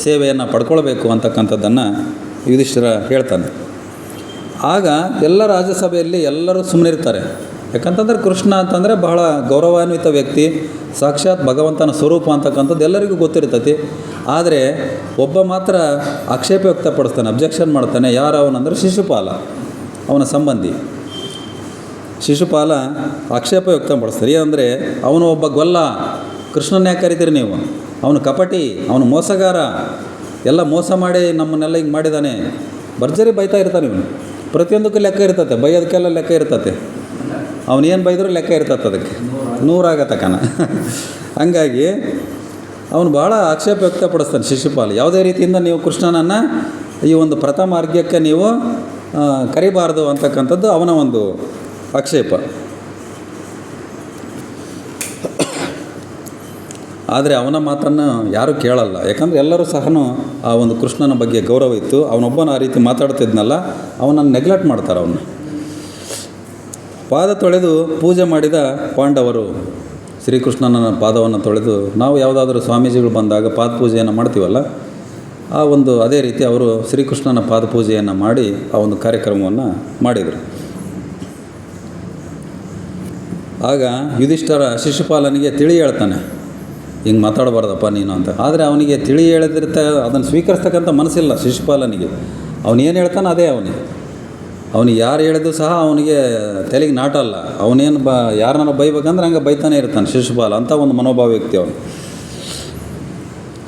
A: ಸೇವೆಯನ್ನು ಪಡ್ಕೊಳ್ಬೇಕು ಅಂತಕ್ಕಂಥದ್ದನ್ನು ಯುಧಿಷ್ಠಿರ ಹೇಳ್ತಾನೆ. ಆಗ ಎಲ್ಲ ರಾಜ್ಯಸಭೆಯಲ್ಲಿ ಎಲ್ಲರೂ ಸುಮ್ಮನಿರ್ತಾರೆ. ಯಾಕಂತಂದರೆ ಕೃಷ್ಣ ಅಂತಂದರೆ ಬಹಳ ಗೌರವಾನ್ವಿತ ವ್ಯಕ್ತಿ, ಸಾಕ್ಷಾತ್ ಭಗವಂತನ ಸ್ವರೂಪ ಅಂತಕ್ಕಂಥದ್ದು ಎಲ್ಲರಿಗೂ ಗೊತ್ತಿರ್ತೈತಿ. ಆದರೆ ಒಬ್ಬ ಮಾತ್ರ ಆಕ್ಷೇಪ ವ್ಯಕ್ತಪಡಿಸ್ತಾನೆ, ಅಬ್ಜೆಕ್ಷನ್ ಮಾಡ್ತಾನೆ. ಯಾರು ಅವನಂದ್ರೆ ಶಿಶುಪಾಲ, ಅವನ ಸಂಬಂಧಿ ಶಿಶುಪಾಲ ಆಕ್ಷೇಪ ವ್ಯಕ್ತಪಡಿಸ್ತಾರೆ. ಏನಂದರೆ ಅವನು ಒಬ್ಬ ಗೊಲ್ಲ, ಕೃಷ್ಣನ ಯಾಕೆ ಕರಿತೀರಿ ನೀವು, ಅವನು ಕಪಟಿ, ಅವನು ಮೋಸಗಾರ, ಎಲ್ಲ ಮೋಸ ಮಾಡಿ ನಮ್ಮನ್ನೆಲ್ಲ ಹಿಂಗೆ ಮಾಡಿದ್ದಾನೆ, ಭರ್ಜರಿ ಬೈತಾ ಇರ್ತಾನೆ ಇವನು. ಪ್ರತಿಯೊಂದಕ್ಕೂ ಲೆಕ್ಕ ಇರ್ತತೆ, ಬೈಯೋದಕ್ಕೆಲ್ಲ ಲೆಕ್ಕ ಇರ್ತತೆ, ಅವನೇನು ಬೈದರೂ ಲೆಕ್ಕ ಇರ್ತದೆ, ಅದಕ್ಕೆ 100 ಆಗತ್ತಕನ. ಹಂಗಾಗಿ ಅವನು ಭಾಳ ಆಕ್ಷೇಪ ವ್ಯಕ್ತಪಡಿಸ್ತಾನೆ ಶಿಶುಪಾಲ. ಯಾವುದೇ ರೀತಿಯಿಂದ ನೀವು ಕೃಷ್ಣನನ್ನು ಈ ಒಂದು ಪ್ರಥಮ ಅರ್ಘ್ಯಕ್ಕೆ ನೀವು ಕರಿಬಾರ್ದು ಅಂತಕ್ಕಂಥದ್ದು ಅವನ ಒಂದು ಆಕ್ಷೇಪ. ಆದರೆ ಅವನ ಮಾತನ್ನು ಯಾರೂ ಕೇಳಲ್ಲ, ಯಾಕಂದರೆ ಎಲ್ಲರೂ ಸಹ ಆ ಒಂದು ಕೃಷ್ಣನ ಬಗ್ಗೆ ಗೌರವ ಇತ್ತು. ಅವನೊಬ್ಬನ ಆ ರೀತಿ ಮಾತಾಡ್ತಿದ್ನಲ್ಲ, ಅವನನ್ನು ನೆಗ್ಲೆಕ್ಟ್ ಮಾಡ್ತಾರೆ. ಅವನು ಪಾದ ತೊಳೆದು ಪೂಜೆ ಮಾಡಿದ ಪಾಂಡವರು ಶ್ರೀಕೃಷ್ಣನ ಪಾದವನ್ನು ತೊಳೆದು, ನಾವು ಯಾವುದಾದ್ರೂ ಸ್ವಾಮೀಜಿಗಳು ಬಂದಾಗ ಪಾದ ಪೂಜೆಯನ್ನು ಮಾಡ್ತೀವಲ್ಲ, ಆ ಒಂದು ಅದೇ ರೀತಿ ಅವರು ಶ್ರೀಕೃಷ್ಣನ ಪಾದ ಪೂಜೆಯನ್ನು ಮಾಡಿ ಆ ಒಂದು ಕಾರ್ಯಕ್ರಮವನ್ನು ಮಾಡಿದರು. ಆಗ ಯುಧಿಷ್ಠರ ಶಿಶುಪಾಲನಿಗೆ ತಿಳಿ ಹೇಳ್ತಾನೆ, ಹಿಂಗೆ ಮಾತಾಡಬಾರ್ದಪ್ಪ ನೀನು ಅಂತ. ಆದರೆ ಅವನಿಗೆ ತಿಳಿ ಹೇಳಿದಿರ್ತ ಅದನ್ನು ಸ್ವೀಕರಿಸ್ತಕ್ಕಂಥ ಮನಸ್ಸಿಲ್ಲ ಶಿಶುಪಾಲನಿಗೆ. ಅವನೇನು ಹೇಳ್ತಾನೆ ಅದೇ ಅವನಿಗೆ ಯಾರು ಹೇಳಿದ್ದು ಸಹ ಅವನಿಗೆ ತಲೆಗೆ ನಾಟಲ್ಲ. ಅವನೇನು ಯಾರನ್ನ ಬೈಬೇಕಂದ್ರೆ ಹಂಗೆ ಬೈತಾನೆ ಇರ್ತಾನೆ ಶಿಶುಪಾಲ, ಅಂತ ಒಂದು ಮನೋಭಾವ ವ್ಯಕ್ತಿ ಅವನು.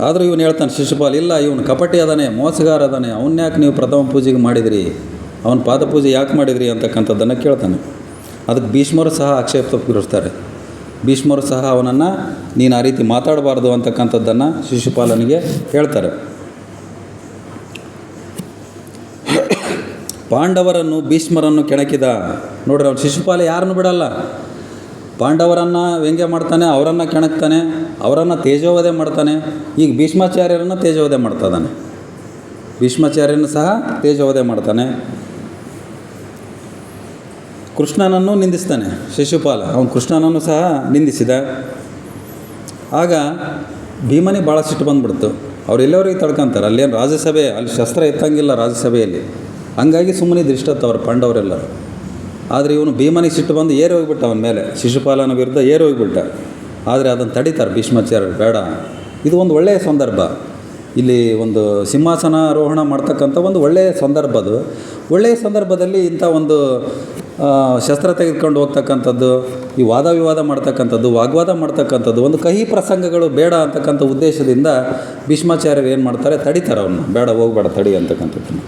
A: ಆದರೂ ಇವನು ಹೇಳ್ತಾನೆ ಶಿಶುಪಾಲ, ಇಲ್ಲ, ಇವನು ಕಪಟಿ ಅದಾನೆ, ಮೋಸಗಾರ ಅದಾನೆ, ಅವನ್ಯಾಕೆ ನೀವು ಪ್ರಥಮ ಪೂಜೆಗೆ ಮಾಡಿದಿರಿ, ಅವನ ಪಾದ ಪೂಜೆ ಯಾಕೆ ಮಾಡಿದಿರಿ ಅಂತಕ್ಕಂಥದ್ದನ್ನು ಕೇಳ್ತಾನೆ. ಅದಕ್ಕೆ ಭೀಷ್ಮರು ಸಹ ಆಕ್ಷೇಪಿಸ್ತಾರೆ. ಭೀಷ್ಮರು ಸಹ ಅವನನ್ನು ನೀನು ಆ ರೀತಿ ಮಾತಾಡಬಾರ್ದು ಅಂತಕ್ಕಂಥದ್ದನ್ನು ಶಿಶುಪಾಲನಿಗೆ ಹೇಳ್ತಾರೆ. ಪಾಂಡವರನ್ನು ಭೀಷ್ಮರನ್ನು ಕೆಣಕಿದ. ನೋಡ್ರಿ, ಅವ್ನು ಶಿಶುಪಾಲ ಯಾರನ್ನು ಬಿಡಲ್ಲ, ಪಾಂಡವರನ್ನು ವ್ಯಂಗ್ಯ ಮಾಡ್ತಾನೆ, ಅವರನ್ನು ಕೆಣಕ್ತಾನೆ, ಅವರನ್ನು ತೇಜೋವಧೆ ಮಾಡ್ತಾನೆ. ಈಗ ಭೀಷ್ಮಾಚಾರ್ಯರನ್ನು ತೇಜೋವಧೆ ಮಾಡ್ತಾನೆ, ಭೀಷ್ಮಾಚಾರ್ಯನ ಸಹ ತೇಜೋವಧೆ ಮಾಡ್ತಾನೆ. ಕೃಷ್ಣನನ್ನು ನಿಂದಿಸ್ತಾನೆ ಶಿಶುಪಾಲ, ಅವನು ಕೃಷ್ಣನನ್ನು ಸಹ ನಿಂದಿಸಿದ. ಆಗ ಭೀಮನಿಗೆ ಭಾಳ ಸಿಟ್ಟು ಬಂದುಬಿಡ್ತು. ಅವ್ರು ಎಲ್ಲವರಿಗೆ ತಡ್ಕೊತಾರೆ, ಅಲ್ಲೇನು ರಾಜ್ಯಸಭೆ, ಅಲ್ಲಿ ಶಸ್ತ್ರ ಎತ್ತಂಗಿಲ್ಲ ರಾಜ್ಯಸಭೆಯಲ್ಲಿ. ಹಂಗಾಗಿ ಸುಮ್ಮನೆ ದೃಷ್ಟತ್ತು ಅವ್ರು ಪಾಂಡವರೆಲ್ಲರೂ. ಆದರೆ ಇವನು ಭೀಮನಿಗೆ ಸಿಟ್ಟು ಬಂದು ಏರಿ ಹೋಗಿಬಿಟ್ಟ ಅವನ ಮೇಲೆ, ಶಿಶುಪಾಲನ ವಿರುದ್ಧ ಏರಿ ಹೋಗಿಬಿಟ್ಟ. ಆದರೆ ಅದನ್ನು ತಡೀತಾರೆ ಭೀಷ್ಮಾಚಾರ್ಯರು, ಬೇಡ, ಇದು ಒಂದು ಒಳ್ಳೆಯ ಸಂದರ್ಭ, ಇಲ್ಲಿ ಒಂದು ಸಿಂಹಾಸನಾರೋಹಣ ಮಾಡ್ತಕ್ಕಂಥ ಒಂದು ಒಳ್ಳೆಯ ಸಂದರ್ಭ. ಅದು ಒಳ್ಳೆಯ ಸಂದರ್ಭದಲ್ಲಿ ಇಂಥ ಒಂದು ಶಸ್ತ್ರ ತೆಗೆದುಕೊಂಡು ಹೋಗ್ತಕ್ಕಂಥದ್ದು, ಈ ವಾದ ವಿವಾದ ಮಾಡ್ತಕ್ಕಂಥದ್ದು, ವಾಗ್ವಾದ ಮಾಡ್ತಕ್ಕಂಥದ್ದು, ಒಂದು ಕಹಿ ಪ್ರಸಂಗಗಳು ಬೇಡ ಅಂತಕ್ಕಂಥ ಉದ್ದೇಶದಿಂದ ಭೀಷ್ಮಾಚಾರ್ಯರು ಏನು ಮಾಡ್ತಾರೆ, ತಡೀತಾರೆ ಅವನು, ಬೇಡ, ಹೋಗಬೇಡ, ತಡಿ ಅಂತಕ್ಕಂಥದ್ದನ್ನು.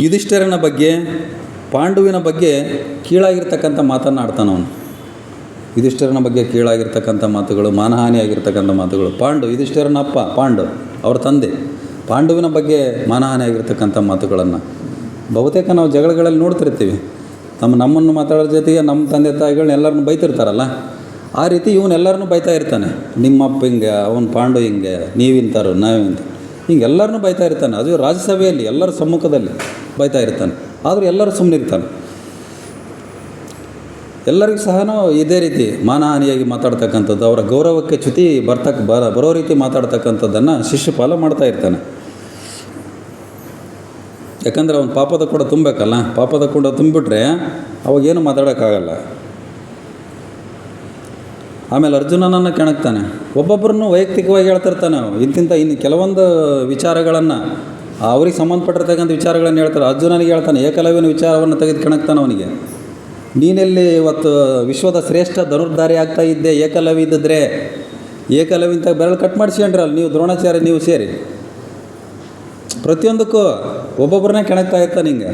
A: ಯುಧಿಷ್ಠಿರನ ಬಗ್ಗೆ, ಪಾಂಡುವಿನ ಬಗ್ಗೆ ಕೀಳಾಗಿರ್ತಕ್ಕಂಥ ಮಾತನ್ನು ಆಡ್ತಾನೆ ಅವನು. ಯುಧಿಷ್ಠಿರನ ಬಗ್ಗೆ ಕೀಳಾಗಿರ್ತಕ್ಕಂಥ ಮಾತುಗಳು, ಮಾನಹಾನಿಯಾಗಿರ್ತಕ್ಕಂಥ ಮಾತುಗಳು. ಯುಧಿಷ್ಠಿರನ ಅಪ್ಪ ಪಾಂಡು, ಅವ್ರ ತಂದೆ, ಪಾಂಡುವಿನ ಬಗ್ಗೆ ಮಾನಹಾನಿಯಾಗಿರ್ತಕ್ಕಂಥ ಮಾತುಗಳನ್ನು ಬಹುತೇಕ ನಾವು ಜಗಳಗಳಲ್ಲಿ ನೋಡ್ತಿರ್ತೀವಿ. ನಮ್ಮನ್ನು ಮಾತಾಡೋ ಜೊತೆಗೆ ನಮ್ಮ ತಂದೆ ತಾಯಿಗಳನ್ನ ಎಲ್ಲರನ್ನೂ ಬೈತಿರ್ತಾರಲ್ಲ, ಆ ರೀತಿ ಇವನ್ನೆಲ್ಲರನ್ನೂ ಬೈತಾ ಇರ್ತಾನೆ. ನಿಮ್ಮಪ್ಪ ಹಿಂಗೆ, ಅವನು ಪಾಂಡು ಹಿಂಗೆ, ನೀವಿಂತಾರು, ನಾವಿಂತ. ಹಿಂಗೆ ಎಲ್ಲರನ್ನೂ ಬೈತಾ ಇರ್ತಾನೆ. ಅದು ರಾಜ್ಯಸಭೆಯಲ್ಲಿ ಎಲ್ಲರ ಸಮ್ಮುಖದಲ್ಲಿ ಬೈತಾ ಇರ್ತಾನೆ. ಆದರೂ ಎಲ್ಲರೂ ಸುಮ್ಮನಿರ್ತಾನೆ. ಎಲ್ಲರಿಗೂ ಸಹ ಇದೇ ರೀತಿ ಮಾನಹಾನಿಯಾಗಿ ಮಾತಾಡ್ತಕ್ಕಂಥದ್ದು, ಅವರ ಗೌರವಕ್ಕೆ ಚ್ಯುತಿ ಬರೋ ರೀತಿ ಮಾತಾಡ್ತಕ್ಕಂಥದ್ದನ್ನು ಶಿಶುಪಾಲ ಮಾಡ್ತಾ ಇರ್ತಾನೆ. ಯಾಕಂದರೆ ಅವನು ಪಾಪದ ಕೂಡ ತುಂಬಬೇಕಲ್ಲ. ಪಾಪದ ಕೂಡ ತುಂಬಿಬಿಟ್ರೆ ಅವಾಗೇನು ಮಾತಾಡೋಕ್ಕಾಗಲ್ಲ. ಆಮೇಲೆ ಅರ್ಜುನನನ್ನು ಕೆಣಕ್ತಾನೆ. ಒಬ್ಬೊಬ್ಬರನ್ನು ವೈಯಕ್ತಿಕವಾಗಿ ಹೇಳ್ತಿರ್ತಾನೆ. ಇನ್ನು ಕೆಲವೊಂದು ವಿಚಾರಗಳನ್ನು ಅವ್ರಿಗೆ ಸಂಬಂಧಪಟ್ಟಿರ್ತಕ್ಕಂಥ ವಿಚಾರಗಳನ್ನು ಹೇಳ್ತಾರೆ. ಅರ್ಜುನನಿಗೆ ಹೇಳ್ತಾನೆ, ಏಕಲವ್ಯನ ವಿಚಾರವನ್ನು ತೆಗೆದು ಕೆಣಕ್ತಾನೆ ಅವನಿಗೆ. ನೀನೆಲ್ಲಿ ಇವತ್ತು ವಿಶ್ವದ ಶ್ರೇಷ್ಠ ಧನುರ್ಧಾರಿ ಆಗ್ತಾ ಇದ್ದೆ, ಏಕಲವ್ಯ ಇದ್ದಿದ್ರೆ ಏಕಲವ್ಯಂತ ಬೆರಳು ಕಟ್ ಮಾಡಿಸ್ಕೊಂಡ್ರಲ್ಲ ನೀವು, ದ್ರೋಣಾಚಾರ್ಯ ನೀವು ಸೇರಿ. ಪ್ರತಿಯೊಂದಕ್ಕೂ ಒಬ್ಬೊಬ್ಬರನ್ನೇ ಕೆಣಕ್ತಾ ಇರ್ತಾನೆ. ಹಿಂಗೆ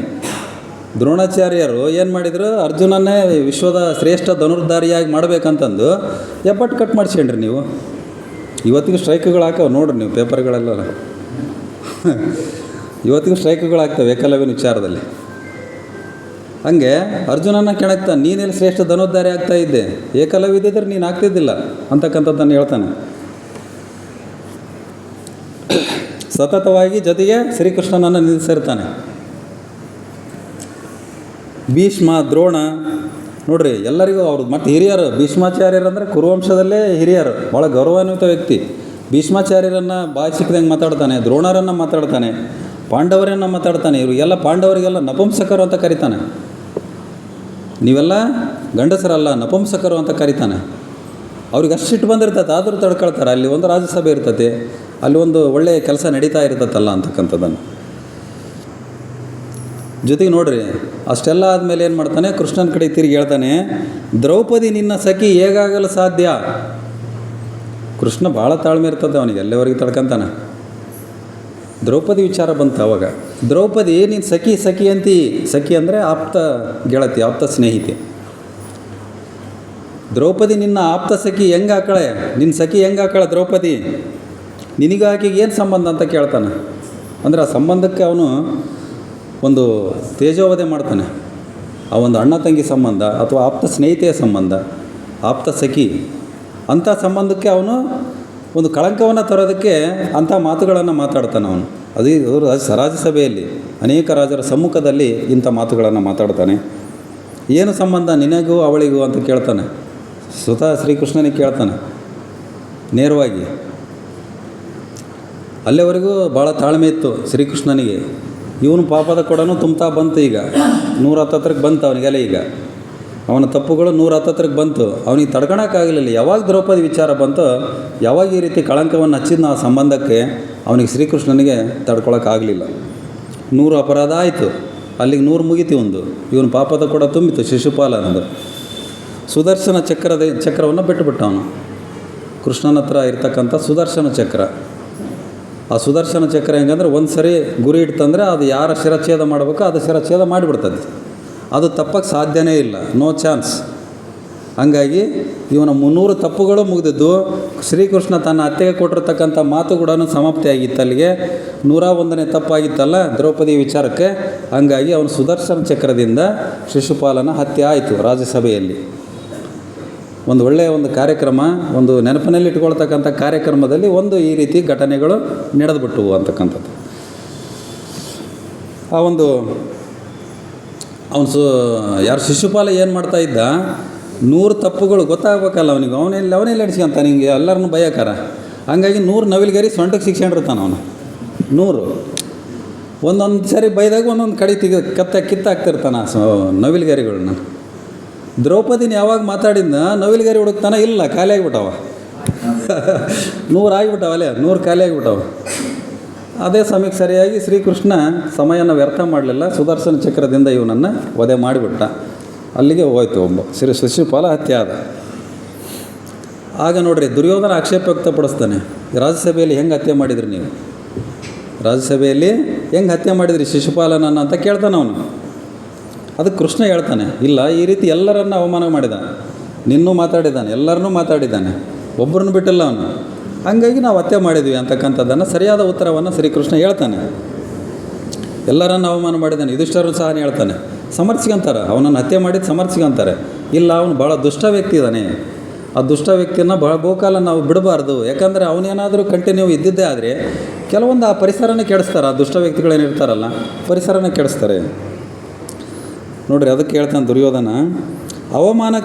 A: ದ್ರೋಣಾಚಾರ್ಯರು ಏನು ಮಾಡಿದರು, ಅರ್ಜುನನ್ನೇ ವಿಶ್ವದ ಶ್ರೇಷ್ಠ ಧನುರ್ಧಾರಿಯಾಗಿ ಮಾಡಬೇಕಂತಂದು ಎಬ್ಬಟ್ಟು ಕಟ್ ಮಾಡಿಸ್ಕೊಂಡ್ರಿ ನೀವು. ಇವತ್ತಿಗೂ ಸ್ಟ್ರೈಕ್ಗಳು ಹಾಕವೆ ನೋಡ್ರಿ ನೀವು ಪೇಪರ್ಗಳೆಲ್ಲ. ಇವತ್ತಿಗೂ ಸ್ಟ್ರೈಕ್ಗಳು ಆಗ್ತವೆ ಏಕಲವ್ಯನ ವಿಚಾರದಲ್ಲಿ. ಹಂಗೆ ಅರ್ಜುನನ ಕೆಣಕ್ತಾನೆ, ನೀನೆಲ್ಲಿ ಶ್ರೇಷ್ಠ ಧನುರ್ಧಾರಿ ಆಗ್ತಾ ಇದ್ದೆ, ಏಕಲವ್ಯ ಇದ್ದಿದ್ರೆ ನೀನು ಆಗ್ತಿದ್ದಿಲ್ಲ ಅಂತಕ್ಕಂಥದ್ದನ್ನು ಹೇಳ್ತಾನೆ. ಸತತವಾಗಿ ಜೊತೆಗೆ ಶ್ರೀಕೃಷ್ಣನನ್ನು ನಿಲ್ಲಿಸಿರ್ತಾನೆ. ಭೀಷ್ಮ, ದ್ರೋಣ ನೋಡ್ರಿ ಎಲ್ಲರಿಗೂ ಅವ್ರು ಮತ್ತು ಹಿರಿಯರು. ಭೀಷ್ಮಾಚಾರ್ಯರಂದರೆ ಕುರುವಂಶದಲ್ಲೇ ಹಿರಿಯರು, ಭಾಳ ಗೌರವಾನ್ವಿತ ವ್ಯಕ್ತಿ. ಭೀಷ್ಮಾಚಾರ್ಯರನ್ನು ಬಾಯಿ ಸಿಕ್ಕದಂಗೆ ಮಾತಾಡ್ತಾನೆ, ದ್ರೋಣರನ್ನು ಮಾತಾಡ್ತಾನೆ, ಪಾಂಡವರನ್ನು ಮಾತಾಡ್ತಾನೆ. ಇವರಿಗೆಲ್ಲ ಪಾಂಡವರಿಗೆಲ್ಲ ನಪುಂಸಕರು ಅಂತ ಕರೀತಾನೆ. ನೀವೆಲ್ಲ ಗಂಡಸರಲ್ಲ, ನಪುಂಸಕರು ಅಂತ ಕರೀತಾನೆ. ಅವ್ರಿಗೆ ಅಷ್ಟು ಸಿಟ್ಟು ಬಂದಿರ್ತೈತೆ, ಆದರೂ ತಡ್ಕೊಳ್ತಾರೆ. ಅಲ್ಲಿ ಒಂದು ರಾಜ್ಯಸಭೆ ಇರ್ತೈತೆ, ಅಲ್ಲಿ ಒಂದು ಒಳ್ಳೆಯ ಕೆಲಸ ನಡೀತಾ ಇರ್ತೈತಲ್ಲ ಅಂತಕ್ಕಂಥದ್ದನ್ನು. ಜೊತೆಗೆ ನೋಡ್ರಿ, ಅಷ್ಟೆಲ್ಲ ಆದಮೇಲೆ ಏನು ಮಾಡ್ತಾನೆ, ಕೃಷ್ಣನ ಕಡೆ ತಿರುಗಿ ಹೇಳ್ತಾನೆ, ದ್ರೌಪದಿ ನಿನ್ನ ಸಖಿ ಹೇಗಾಗಲು ಸಾಧ್ಯ. ಕೃಷ್ಣ ಭಾಳ ತಾಳ್ಮೆ ಇರ್ತದೆ ಅವನಿಗೆ, ಅಲ್ಲಿವರೆಗೆ ತಡ್ಕೊಂತಾನೆ. ದ್ರೌಪದಿ ವಿಚಾರ ಬಂತು ಅವಾಗ. ದ್ರೌಪದಿ ನೀನು ಸಖಿ ಅಂತಿ. ಸಖಿ ಅಂದರೆ ಆಪ್ತ ಗೆಳತಿ, ಆಪ್ತ ಸ್ನೇಹಿತೆ. ದ್ರೌಪದಿ ನಿನ್ನ ಆಪ್ತ ಸಖಿ ಹೆಂಗೆ ಹಾಕಳೆ, ನಿನ್ನ ಸಖಿ ಹೆಂಗೆ ಹಾಕಳೆ ದ್ರೌಪದಿ, ನಿನಗೆ ಆಕೆಗೆ ಏನು ಸಂಬಂಧ ಅಂತ ಕೇಳ್ತಾನೆ. ಅಂದರೆ ಆ ಸಂಬಂಧಕ್ಕೆ ಅವನು ಒಂದು ತೇಜೋವಧೆ ಮಾಡ್ತಾನೆ. ಆ ಒಂದು ಅಣ್ಣ ತಂಗಿ ಸಂಬಂಧ ಅಥವಾ ಆಪ್ತ ಸ್ನೇಹಿತೆಯ ಸಂಬಂಧ, ಆಪ್ತ ಸಖಿ ಅಂಥ ಸಂಬಂಧಕ್ಕೆ ಅವನು ಒಂದು ಕಳಂಕವನ್ನು ತರೋದಕ್ಕೆ ಅಂಥ ಮಾತುಗಳನ್ನು ಮಾತಾಡ್ತಾನೆ ಅವನು. ಅದು ರಾಜ್ಯಸಭೆಯಲ್ಲಿ ಅನೇಕ ರಾಜರ ಸಮ್ಮುಖದಲ್ಲಿ ಇಂಥ ಮಾತುಗಳನ್ನು ಮಾತಾಡ್ತಾನೆ. ಏನು ಸಂಬಂಧ ನಿನಗೂ ಅವಳಿಗೂ ಅಂತ ಕೇಳ್ತಾನೆ. ಸ್ವತಃ ಶ್ರೀಕೃಷ್ಣನಿಗೆ ಕೇಳ್ತಾನೆ ನೇರವಾಗಿ. ಅಲ್ಲಿವರೆಗೂ ಭಾಳ ತಾಳ್ಮೆ ಇತ್ತು ಶ್ರೀಕೃಷ್ಣನಿಗೆ. ಇವನು ಪಾಪದ ಕೊಡನು ತುಂಬ್ತಾ ಬಂತು. ಈಗ 110 ಬಂತು ಅವನಿಗೆಲ್ಲ. ಈಗ ಅವನ ತಪ್ಪುಗಳು 110 ಬಂತು. ಅವನಿಗೆ ತಡ್ಕೊಳಕ್ಕಾಗಲಿಲ್ಲ. ಯಾವಾಗ ದ್ರೌಪದಿ ವಿಚಾರ ಬಂತೋ, ಯಾವಾಗ ಈ ರೀತಿ ಕಳಂಕವನ್ನು ಹಚ್ಚಿದ ಆ ಸಂಬಂಧಕ್ಕೆ ಅವನಿಗೆ ಶ್ರೀಕೃಷ್ಣನಿಗೆ ತಡ್ಕೊಳಕ್ಕಾಗಲಿಲ್ಲ. 100 ಅಪರಾಧ ಆಯಿತು, ಅಲ್ಲಿಗೆ 100 ಮುಗಿತು. ಇವನು ಪಾಪದ ಕೊಡ ತುಂಬಿತು ಶಿಶುಪಾಲ ಅನ್ನೋದು. ಸುದರ್ಶನ ಚಕ್ರವನ್ನು ಬಿಟ್ಟುಬಿಟ್ಟ ಅವನು. ಕೃಷ್ಣನ ಹತ್ರ ಇರ್ತಕ್ಕಂಥ ಸುದರ್ಶನ ಚಕ್ರ. ಆ ಸುದರ್ಶನ ಚಕ್ರ ಹೆಂಗಂದ್ರೆ ಒಂದು ಸರಿ ಗುರಿ ಇಡ್ತಂದರೆ ಅದು ಯಾರ ಶಿರಚ್ಛೇದ ಮಾಡಬೇಕೋ ಅದು ಶಿರಚ್ಛೇದ ಮಾಡಿಬಿಡ್ತದೆ. ಅದು ತಪ್ಪಕ್ಕೆ ಸಾಧ್ಯನೇ ಇಲ್ಲ, ನೋ ಚಾನ್ಸ್. ಹಂಗಾಗಿ ಇವನ 300 ತಪ್ಪುಗಳು ಮುಗಿದಿದ್ದು. ಶ್ರೀಕೃಷ್ಣ ತನ್ನ ಅತ್ತೆಗೆ ಕೊಟ್ಟಿರ್ತಕ್ಕಂಥ ಮಾತು ಕೂಡ ಸಮಾಪ್ತಿಯಾಗಿತ್ತು. ಅಲ್ಲಿಗೆ 101ನೇ ತಪ್ಪಾಗಿತ್ತಲ್ಲ ದ್ರೌಪದಿ ವಿಚಾರಕ್ಕೆ. ಹಂಗಾಗಿ ಅವನು ಸುದರ್ಶನ ಚಕ್ರದಿಂದ ಶಿಶುಪಾಲನ ಹತ್ಯೆ ಆಯಿತು ರಾಜ್ಯಸಭೆಯಲ್ಲಿ. ಒಂದು ಒಳ್ಳೆಯ ಒಂದು ಕಾರ್ಯಕ್ರಮ, ಒಂದು ನೆನಪಿನಲ್ಲಿ ಇಟ್ಕೊಳ್ತಕ್ಕಂಥ ಕಾರ್ಯಕ್ರಮದಲ್ಲಿ ಈ ರೀತಿ ಘಟನೆಗಳು ನಡೆದುಬಿಟ್ಟವು ಅಂತಕ್ಕಂಥದ್ದು. ಆ ಒಂದು ಅವನು ಯಾರು ಶಿಶುಪಾಲ ಏನು ಮಾಡ್ತಾ ಇದ್ದ, 100 ತಪ್ಪುಗಳು ಗೊತ್ತಾಗಬೇಕಲ್ಲ ಅವನಿಗೆ. ಅವನೇ ನಡೆಸ್ಕೊಂತ ನಿಮಗೆ ಎಲ್ಲರನ್ನೂ ಭಯಕಾರ. ಹಂಗಾಗಿ 100 ನವಿಲ್ಗರಿ ಸೊಂಟಕ್ಕೆ ಶಿಕ್ಷಣಿರ್ತಾನೆ ಅವನು. 100 ಒಂದೊಂದು ಸರಿ ಬೈದಾಗ ಒಂದೊಂದು ಕಡೆ ಕಿತ್ತಾಕ್ತಿರ್ತಾನೆ ನವಿಲ್ಗರಿಗಳನ್ನ. ದ್ರೌಪದಿನ ಯಾವಾಗ ಮಾತಾಡಿದ್ನ ನವಿಲ್ಗರಿ ಹುಡುಕ್ತಾನೆ ಇಲ್ಲ, ಖಾಲಿ ಆಗಿಬಿಟ್ಟವ. 100 ಆಗಿಬಿಟ್ಟವಲ್ಲೇ, 100 ಖಾಲಿ ಆಗಿಬಿಟ್ಟವ. ಅದೇ ಸಮಯಕ್ಕೆ ಸರಿಯಾಗಿ ಶ್ರೀಕೃಷ್ಣ ಸಮಯನ ವ್ಯರ್ಥ ಮಾಡಲಿಲ್ಲ. ಸುದರ್ಶನ ಚಕ್ರದಿಂದ ಇವನನ್ನು ವಧೆ ಮಾಡಿಬಿಟ್ಟ. ಅಲ್ಲಿಗೆ ಹೋಯ್ತು ಒಬ್ಬ ಶಿಶುಪಾಲ ಹತ್ಯೆ ಆದ. ಆಗ ನೋಡ್ರಿ ದುರ್ಯೋಧನ ಆಕ್ಷೇಪ ವ್ಯಕ್ತಪಡಿಸ್ತಾನೆ, ರಾಜ್ಯಸಭೆಯಲ್ಲಿ ಹೆಂಗೆ ಹತ್ಯೆ ಮಾಡಿದ್ರಿ ನೀವು, ರಾಜ್ಯಸಭೆಯಲ್ಲಿ ಹೆಂಗೆ ಹತ್ಯೆ ಮಾಡಿದ್ರಿ ಶಿಶುಪಾಲನನ್ನು ಅಂತ ಕೇಳ್ತಾನೆ ಅವನು. ಅದಕ್ಕೆ ಕೃಷ್ಣ ಹೇಳ್ತಾನೆ, ಇಲ್ಲ ಈ ರೀತಿ ಎಲ್ಲರನ್ನು ಅವಮಾನ ಮಾಡಿದ, ನಿನ್ನೂ ಮಾತಾಡಿದ್ದಾನೆ, ಎಲ್ಲರನ್ನೂ ಮಾತಾಡಿದ್ದಾನೆ, ಒಬ್ಬರನ್ನು ಬಿಟ್ಟಿಲ್ಲ ಅವನು. ಹಂಗಾಗಿ ನಾವು ಹತ್ಯೆ ಮಾಡಿದ್ವಿ ಅಂತಕ್ಕಂಥದ್ದನ್ನು ಸರಿಯಾದ ಉತ್ತರವನ್ನು ಶ್ರೀಕೃಷ್ಣ ಹೇಳ್ತಾನೆ. ಎಲ್ಲರನ್ನು ಅವಮಾನ ಮಾಡಿದ್ದಾನೆ, ಯುಧಿಷ್ಠಿರನು ಸಹ ಹೇಳ್ತಾನೆ. ಸಮರ್ಥಿಸ್ಕೊಂತಾರೆ, ಅವನನ್ನು ಹತ್ಯೆ ಮಾಡಿದ್ದು ಸಮರ್ಥಿಸ್ಕೊಂತಾರೆ. ಇಲ್ಲ ಅವನು ಭಾಳ ದುಷ್ಟ ವ್ಯಕ್ತಿ ಇದ್ದಾನೆ, ಆ ದುಷ್ಟ ವ್ಯಕ್ತಿಯನ್ನು ಬಹುಕಾಲ ನಾವು ಬಿಡಬಾರ್ದು. ಯಾಕಂದರೆ ಅವನೇನಾದರೂ ಕಂಟಿನ್ಯೂ ಇದ್ದಿದ್ದೇ ಆದರೆ ಕೆಲವೊಂದು ಆ ಪರಿಸರನೇ ಕೆಡಿಸ್ತಾರೆ. ಆ ದುಷ್ಟ ವ್ಯಕ್ತಿಗಳೇನಿರ್ತಾರಲ್ಲ, ಪರಿಸರನೇ ಕೆಡಿಸ್ತಾರೆ. ನೋಡಿರಿ, ಅದಕ್ಕೆ ಹೇಳ್ತಾನೆ ದುರ್ಯೋಧನ,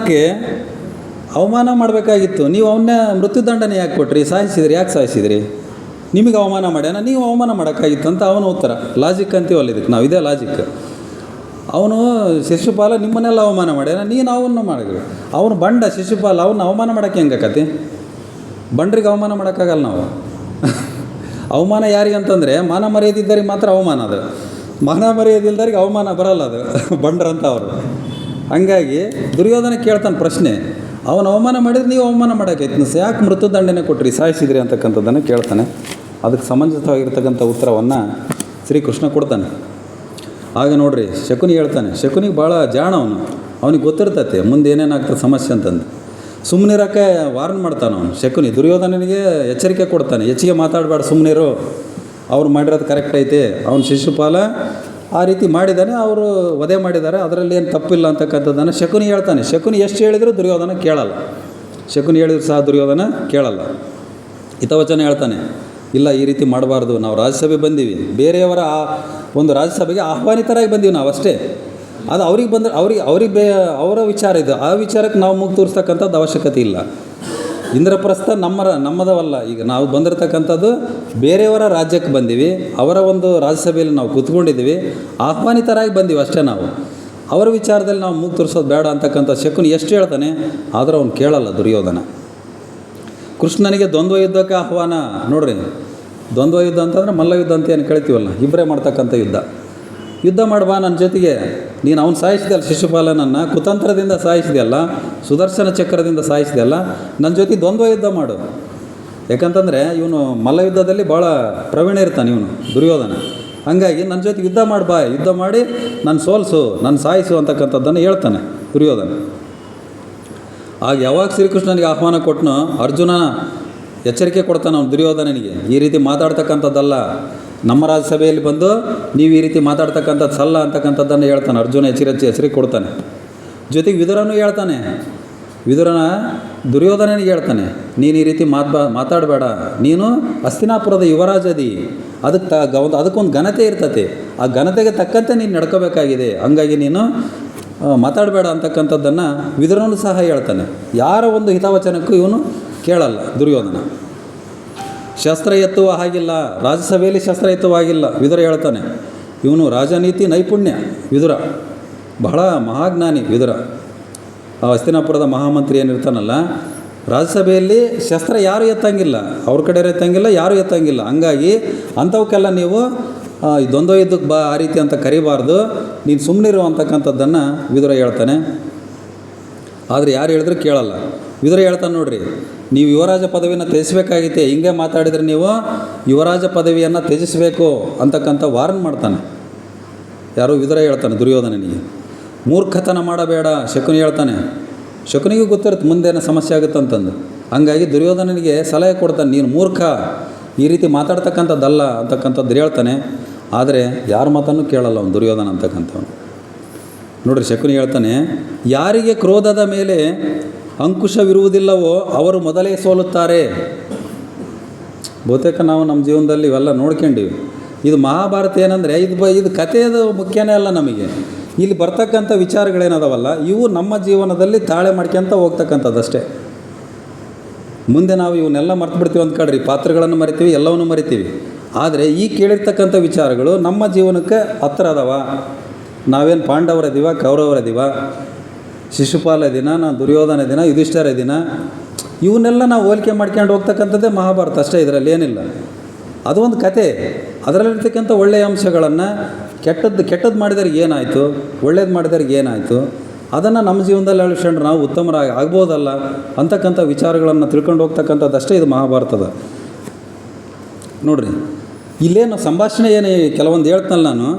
A: ಅವಮಾನ ಮಾಡಬೇಕಾಗಿತ್ತು. ನೀವು ಅವನ್ನೇ ಮೃತ್ಯುದಂಡನೆ ಯಾಕೆ ಕೊಟ್ರಿ? ಸಾಯಿಸಿದ್ರಿ, ಯಾಕೆ ಸಾಯಿಸಿದ್ರಿ? ನಿಮಗೆ ಅವಮಾನ ಮಾಡ್ಯಾನ, ನೀವು ಅವಮಾನ ಮಾಡೋಕ್ಕಾಗಿತ್ತು ಅಂತ ಅವನ ಉತ್ತರ. ಲಾಜಿಕ್ ಅಂತೀವಲ್ಲ ಇದಕ್ಕೆ ನಾವು, ಇದೇ ಲಾಜಿಕ್. ಅವನು ಶಿಶುಪಾಲ ನಿಮ್ಮನ್ನೆಲ್ಲ ಅವಮಾನ ಮಾಡ್ಯಾನ, ನೀನು ಅವನ್ನ ಮಾಡಿದ್ರಿ. ಅವನು ಬಂಡ ಶಿಶುಪಾಲ, ಅವನ್ನ ಅವಮಾನ ಮಾಡೋಕ್ಕೆ ಹೆಂಗಾಕತಿ? ಬಂಡ್ರಿಗೆ ಅವಮಾನ ಮಾಡೋಕ್ಕಾಗಲ್ಲ ನಾವು. ಅವಮಾನ ಯಾರಿಗಂತಂದರೆ ಮಾನ ಮರ್ಯಾದಿದ್ದರಿಗೆ ಮಾತ್ರ ಅವಮಾನ. ಅದು ಮಾನ ಮರ್ಯಾದಿಲ್ದರಿಗೆ ಅವಮಾನ ಬರಲ್ಲ, ಅದು ಬಂಡ್ರಂತ ಅವರು. ಹಂಗಾಗಿ ದುರ್ಯೋಧನ ಕೇಳ್ತಾನೆ ಪ್ರಶ್ನೆ, ಅವನು ಅವಮಾನ ಮಾಡಿದ್ರೆ ನೀವು ಅವಮಾನ ಮಾಡೋಕ್ಕೈತಿ, ಯಾಕೆ ಮೃತ್ಯುದಂಡನೆ ಕೊಟ್ರಿ, ಸಾಯಿಸಿದ್ರಿ ಅಂತಕ್ಕಂಥದ್ದನ್ನು ಕೇಳ್ತಾನೆ. ಅದಕ್ಕೆ ಸಮಂಜಸವಾಗಿರ್ತಕ್ಕಂಥ ಉತ್ತರವನ್ನು ಶ್ರೀಕೃಷ್ಣ ಕೊಡ್ತಾನೆ. ಆಗ ನೋಡ್ರಿ, ಶಕುನಿ ಹೇಳ್ತಾನೆ, ಶಕುನಿಗೆ ಭಾಳ ಜಾಣ ಅವನಿಗೆ ಗೊತ್ತಿರ್ತೈತೆ ಮುಂದೆ ಏನೇನಾಗ್ತದೆ ಸಮಸ್ಯೆ ಅಂತಂದು. ಸುಮ್ಮನಿರೋಕ್ಕೆ ವಾರ್ನ್ ಮಾಡ್ತಾನೆ ಅವನು. ಶಕುನಿ ದುರ್ಯೋಧನನಿಗೆ ಎಚ್ಚರಿಕೆ ಕೊಡ್ತಾನೆ, ಹೆಚ್ಚಿಗೆ ಮಾತಾಡಬೇಡ, ಸುಮ್ಮನಿರು, ಅವ್ರು ಮಾಡಿರೋದು ಕರೆಕ್ಟ್ ಐತೆ. ಅವನು ಶಿಶುಪಾಲ ಆ ರೀತಿ ಮಾಡಿದ್ದಾನೆ, ಅವರು ವಧೆ ಮಾಡಿದ್ದಾರೆ, ಅದರಲ್ಲಿ ಏನು ತಪ್ಪಿಲ್ಲ ಅಂತಕ್ಕಂಥದ್ದನ್ನು ಶಕುನಿ ಹೇಳ್ತಾನೆ. ಶಕುನಿ ಎಷ್ಟು ಹೇಳಿದರೂ ದುರ್ಯೋಧನ ಕೇಳಲ್ಲ. ಶಕುನಿ ಹೇಳಿದ್ರು ಸಹ ದುರ್ಯೋಧನ ಕೇಳಲ್ಲ. ಹಿತವಚನ ಹೇಳ್ತಾನೆ, ಇಲ್ಲ ಈ ರೀತಿ ಮಾಡಬಾರ್ದು, ನಾವು ರಾಜ್ಯಸಭೆ ಬಂದೀವಿ, ಬೇರೆಯವರ ಒಂದು ರಾಜ್ಯಸಭೆಗೆ ಆಹ್ವಾನಿತರಾಗಿ ಬಂದೀವಿ ನಾವು ಅಷ್ಟೇ. ಅದು ಅವ್ರಿಗೆ ಬಂದರೆ ಅವರ ವಿಚಾರ ಇದು, ಆ ವಿಚಾರಕ್ಕೆ ನಾವು ಮೂಗು ತೋರಿಸ್ತಕ್ಕಂಥದ್ದು ಅವಶ್ಯಕತೆ ಇಲ್ಲ. ಇಂದ್ರಪ್ರಸ್ಥ ನಮ್ಮದವಲ್ಲ. ಈಗ ನಾವು ಬಂದಿರತಕ್ಕಂಥದ್ದು ಬೇರೆಯವರ ರಾಜ್ಯಕ್ಕೆ ಬಂದೀವಿ, ಅವರ ಒಂದು ರಾಜ್ಯಸಭೆಯಲ್ಲಿ ನಾವು ಕೂತ್ಕೊಂಡಿದ್ದೀವಿ, ಆಹ್ವಾನಿತರಾಗಿ ಬಂದೀವಿ ಅಷ್ಟೇ. ನಾವು ಅವರ ವಿಚಾರದಲ್ಲಿ ನಾವು ಮೂಗು ತೋರಿಸೋದು ಬೇಡ ಅಂತಕ್ಕಂಥ ಶಕುನಿ ಎಷ್ಟು ಹೇಳ್ತಾನೆ, ಆದರೂ ಅವನು ಕೇಳಲ್ಲ ದುರ್ಯೋಧನ. ಕೃಷ್ಣನಿಗೆ ದ್ವಂದ್ವ ಯುದ್ಧಕ್ಕೆ ಆಹ್ವಾನ. ನೋಡ್ರಿ, ದ್ವಂದ್ವ ಯುದ್ಧ ಅಂತಂದರೆ ಮಲ್ಲ ಯುದ್ಧ ಅಂತ ಏನು ಕೇಳ್ತೀವಲ್ಲ, ಇಬ್ಬರೇ ಮಾಡ್ತಕ್ಕಂಥ ಯುದ್ಧ ಮಾಡ್ಬಾ ನನ್ನ ಜೊತೆಗೆ. ನೀನು ಅವನು ಸಾಯಿಸಿದೆಯಲ್ಲ ಶಿಶುಪಾಲನನ್ನು, ಕುತಂತ್ರದಿಂದ ಸಾಯಿಸಿದೆಯಲ್ಲ, ಸುದರ್ಶನ ಚಕ್ರದಿಂದ ಸಾಯಿಸಿದೆಯಲ್ಲ, ನನ್ನ ಜೊತೆ ದ್ವಂದ್ವ ಯುದ್ಧ ಮಾಡು. ಯಾಕಂತಂದರೆ ಇವನು ಮಲ್ಲ ಯುದ್ಧದಲ್ಲಿ ಭಾಳ ಪ್ರವೀಣ ಇರ್ತಾನೆ ಇವನು ದುರ್ಯೋಧನ. ಹಾಗಾಗಿ ನನ್ನ ಜೊತೆ ಯುದ್ಧ ಮಾಡ್ಬಾ, ಯುದ್ಧ ಮಾಡಿ ನನ್ನ ಸೋಲಿಸು, ನನ್ನ ಸಾಯಿಸು ಅಂತಕ್ಕಂಥದ್ದನ್ನು ಹೇಳ್ತಾನೆ ದುರ್ಯೋಧನ. ಆಗ ಯಾವಾಗ ಶ್ರೀಕೃಷ್ಣನಿಗೆ ಆಹ್ವಾನ ಕೊಟ್ಟನೋ, ಅರ್ಜುನ ಎಚ್ಚರಿಕೆ ಕೊಡ್ತಾನೆ ಅವನು ದುರ್ಯೋಧನನಿಗೆ, ಈ ರೀತಿ ಮಾತಾಡ್ತಕ್ಕಂಥದ್ದಲ್ಲ, ನಮ್ಮ ರಾಜ್ಯಸಭೆಯಲ್ಲಿ ಬಂದು ನೀವು ಈ ರೀತಿ ಮಾತಾಡ್ತಕ್ಕಂಥದ್ದು ಸಲ್ಲ ಅಂತಕ್ಕಂಥದ್ದನ್ನು ಹೇಳ್ತಾನೆ. ಅರ್ಜುನ ಎಚ್ಚರಿಕೆ ಕೊಡ್ತಾನೆ. ಜೊತೆಗೆ ವಿದುರನೂ ಹೇಳ್ತಾನೆ. ವಿದುರನ ದುರ್ಯೋಧನನಿಗೆ ಹೇಳ್ತಾನೆ, ನೀನು ಈ ರೀತಿ ಮಾತಾಡಬೇಡ, ನೀನು ಹಸ್ತಿನಾಪುರದ ಯುವರಾಜದಿ, ಅದಕ್ಕೊಂದು ಘನತೆ ಇರ್ತತೆ, ಆ ಘನತೆಗೆ ತಕ್ಕಂತೆ ನೀನು ನಡ್ಕೋಬೇಕಾಗಿದೆ, ಹಂಗಾಗಿ ನೀನು ಮಾತಾಡಬೇಡ ಅಂತಕ್ಕಂಥದ್ದನ್ನು ವಿದುರನೂ ಸಹ ಹೇಳ್ತಾನೆ. ಯಾರ ಒಂದು ಹಿತವಚನಕ್ಕೂ ಇವನು ಕೇಳಲ್ಲ ದುರ್ಯೋಧನ. ಶಸ್ತ್ರ ಎತ್ತುವ ಹಾಗಿಲ್ಲ, ರಾಜ್ಯಸಭೆಯಲ್ಲಿ ಶಸ್ತ್ರ ಎತ್ತುವ ಹಾಗಿಲ್ಲ ವಿದುರ ಹೇಳ್ತಾನೆ. ಇವನು ರಾಜನೀತಿ ನೈಪುಣ್ಯ ವಿದುರ, ಬಹಳ ಮಹಾಜ್ಞಾನಿ ವಿದುರ. ಆ ಹಸ್ತಿನಾಪುರದ ಮಹಾಮಂತ್ರಿ ಏನಿರ್ತಾನಲ್ಲ, ರಾಜ್ಯಸಭೆಯಲ್ಲಿ ಶಸ್ತ್ರ ಯಾರೂ ಎತ್ತಂಗಿಲ್ಲ, ಅವ್ರ ಕಡೆ ಎತ್ತಂಗಿಲ್ಲ, ಯಾರೂ ಎತ್ತಂಗಿಲ್ಲ. ಹಂಗಾಗಿ ಅಂಥವಕ್ಕೆಲ್ಲ ನೀವು ದ್ವಂದ್ವ ಯುದ್ಧಕ್ಕೆ ಬಾ, ಆ ರೀತಿ ಅಂತ ಕರಿಬಾರ್ದು, ನೀನು ಸುಮ್ಮನಿರು ಅಂತಕ್ಕಂಥದ್ದನ್ನು ವಿದುರ ಹೇಳ್ತಾನೆ. ಆದರೆ ಯಾರು ಹೇಳಿದ್ರು ಕೇಳಲ್ಲ. ವಿದುರ ಹೇಳ್ತಾನೆ, ನೋಡ್ರಿ, ನೀವು ಯುವರಾಜ ಪದವಿಯನ್ನು ತ್ಯಜಿಸಬೇಕಾಗಿತ್ತೆ, ಹಿಂಗೆ ಮಾತಾಡಿದರೆ ನೀವು ಯುವರಾಜ ಪದವಿಯನ್ನು ತ್ಯಜಿಸಬೇಕು ಅಂತಕ್ಕಂಥ ವಾರ್ನ್ ಮಾಡ್ತಾನೆ. ಯಾರು? ವಿದುರ ಹೇಳ್ತಾನೆ ದುರ್ಯೋಧನನಿಗೆ. ಮೂರ್ಖತನ ಮಾಡಬೇಡ ಶಕುನಿ ಹೇಳ್ತಾನೆ. ಶಕುನಿಗೂ ಗೊತ್ತಿರುತ್ತೆ ಮುಂದೇನೋ ಸಮಸ್ಯೆ ಆಗುತ್ತೆ ಅಂತಂದು. ಹಂಗಾಗಿ ದುರ್ಯೋಧನನಿಗೆ ಸಲಹೆ ಕೊಡ್ತಾನೆ, ನೀನು ಮೂರ್ಖ, ಈ ರೀತಿ ಮಾತಾಡ್ತಕ್ಕಂಥದ್ದಲ್ಲ ಅಂತಕ್ಕಂಥದ್ದು ಹೇಳ್ತಾನೆ. ಆದರೆ ಯಾರ ಮಾತನ್ನು ಕೇಳಲ್ಲ ಅವನು ದುರ್ಯೋಧನ ಅಂತಕ್ಕಂಥವನು. ನೋಡ್ರಿ, ಶಕುನಿ ಹೇಳ್ತಾನೆ, ಯಾರಿಗೆ ಕ್ರೋಧದ ಮೇಲೆ ಅಂಕುಶವಿರುವುದಿಲ್ಲವೋ ಅವರು ಮೊದಲೇ ಸೋಲುತ್ತಾರೆ. ಬಹುತೇಕ ನಾವು ನಮ್ಮ ಜೀವನದಲ್ಲಿ ಇವೆಲ್ಲ ನೋಡ್ಕೊಂಡಿವಿ. ಇದು ಮಹಾಭಾರತ ಏನಂದರೆ ಇದು ಕಥೆಯದು ಮುಖ್ಯನೇ ಅಲ್ಲ ನಮಗೆ. ಇಲ್ಲಿ ಬರ್ತಕ್ಕಂಥ ವಿಚಾರಗಳೇನದವಲ್ಲ, ಇವು ನಮ್ಮ ಜೀವನದಲ್ಲಿ ತಾಳೆ ಮಾಡ್ಕೊಂತ ಹೋಗ್ತಕ್ಕಂಥದ್ದಷ್ಟೇ. ಮುಂದೆ ನಾವು ಇವನ್ನೆಲ್ಲ ಮರ್ತು ಬಿಡ್ತೀವಿ ಅಂತ ಕಡ್ರಿ, ಪಾತ್ರಗಳನ್ನು ಮರಿತೀವಿ, ಎಲ್ಲವನ್ನೂ ಮರಿತೀವಿ. ಆದರೆ ಈ ಕೇಳಿರ್ತಕ್ಕಂಥ ವಿಚಾರಗಳು ನಮ್ಮ ಜೀವನಕ್ಕೆ ಹತ್ರ ಅದಾವ. ನಾವೇನು ಪಾಂಡವರದೀವ, ಕೌರವರದೀವ, ಶಿಶುಪಾಲ ದಿನ, ನಾನು ದುರ್ಯೋಧನ ದಿನ, ಯುಧಿಷ್ಠಿರ ದಿನ, ಇವನ್ನೆಲ್ಲ ನಾವು ಹೋಲಿಕೆ ಮಾಡ್ಕೊಂಡು ಹೋಗ್ತಕ್ಕಂಥದ್ದೇ ಮಹಾಭಾರತ ಅಷ್ಟೇ. ಇದರಲ್ಲಿ ಏನಿಲ್ಲ. ಅದು ಒಂದು ಕತೆ. ಅದರಲ್ಲಿರ್ತಕ್ಕಂಥ ಒಳ್ಳೆಯ ಅಂಶಗಳನ್ನು, ಕೆಟ್ಟದ್ದು ಮಾಡಿದವ್ರಿಗೆ ಏನಾಯಿತು, ಒಳ್ಳೇದು ಮಾಡಿದವ್ರಿಗೆ ಏನಾಯಿತು, ಅದನ್ನು ನಮ್ಮ ಜೀವನದಲ್ಲಿ ಅಳಿಸ್ಕೊಂಡ್ರೆ ನಾವು ಉತ್ತಮರಾಗಿ ಆಗ್ಬೋದಲ್ಲ ಅಂತಕ್ಕಂಥ ವಿಚಾರಗಳನ್ನು ತಿಳ್ಕೊಂಡು ಹೋಗ್ತಕ್ಕಂಥದ್ದಷ್ಟೇ ಇದು ಮಹಾಭಾರತದ. ನೋಡಿರಿ, ಇಲ್ಲೇನು ಸಂಭಾಷಣೆ ಏನು ಕೆಲವೊಂದು ಹೇಳ್ತನಲ್ಲ ನಾನು,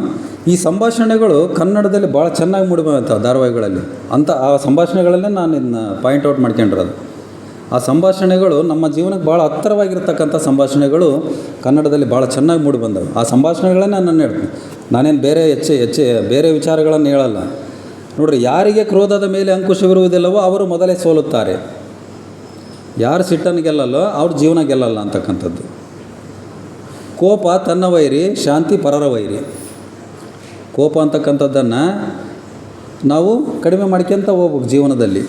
A: ಈ ಸಂಭಾಷಣೆಗಳು ಕನ್ನಡದಲ್ಲಿ ಭಾಳ ಚೆನ್ನಾಗಿ ಮೂಡಿಬಂತ ಧಾರಾವಾಹಿಗಳಲ್ಲಿ ಅಂತ. ಆ ಸಂಭಾಷಣೆಗಳಲ್ಲೇ ನಾನು ಇದನ್ನ ಪಾಯಿಂಟ್ ಔಟ್ ಮಾಡ್ಕೊಂಡಿರೋದು. ಆ ಸಂಭಾಷಣೆಗಳು ನಮ್ಮ ಜೀವನಕ್ಕೆ ಭಾಳ ಹತ್ತಿರವಾಗಿರ್ತಕ್ಕಂಥ ಸಂಭಾಷಣೆಗಳು ಕನ್ನಡದಲ್ಲಿ ಭಾಳ ಚೆನ್ನಾಗಿ ಮೂಡಿಬಂದವು. ಆ ಸಂಭಾಷಣೆಗಳನ್ನೇ ನಾನು ಹೇಳ್ತೀನಿ. ನಾನೇನು ಬೇರೆ ವಿಚಾರಗಳನ್ನು ಹೇಳಲ್ಲ. ನೋಡಿರಿ, ಯಾರಿಗೆ ಕ್ರೋಧದ ಮೇಲೆ ಅಂಕುಶವಿರುವುದಿಲ್ಲವೋ ಅವರು ಮೊದಲೇ ಸೋಲುತ್ತಾರೆ. ಯಾರು ಸಿಟ್ಟನ್ನು ಗೆಲ್ಲಲ್ಲೋ ಅವ್ರ ಜೀವನ ಗೆಲ್ಲಲ್ಲ ಅಂತಕ್ಕಂಥದ್ದು. ಕೋಪ ತನ್ನ ವೈರಿ, ಶಾಂತಿ ಪರರ ವೈರಿ. ಕೋಪ ಅಂತಕ್ಕಂಥದ್ದನ್ನು ನಾವು ಕಡಿಮೆ ಮಾಡ್ಕೊತ ಹೋಗ್ಬೇಕು ಜೀವನದಲ್ಲಿ.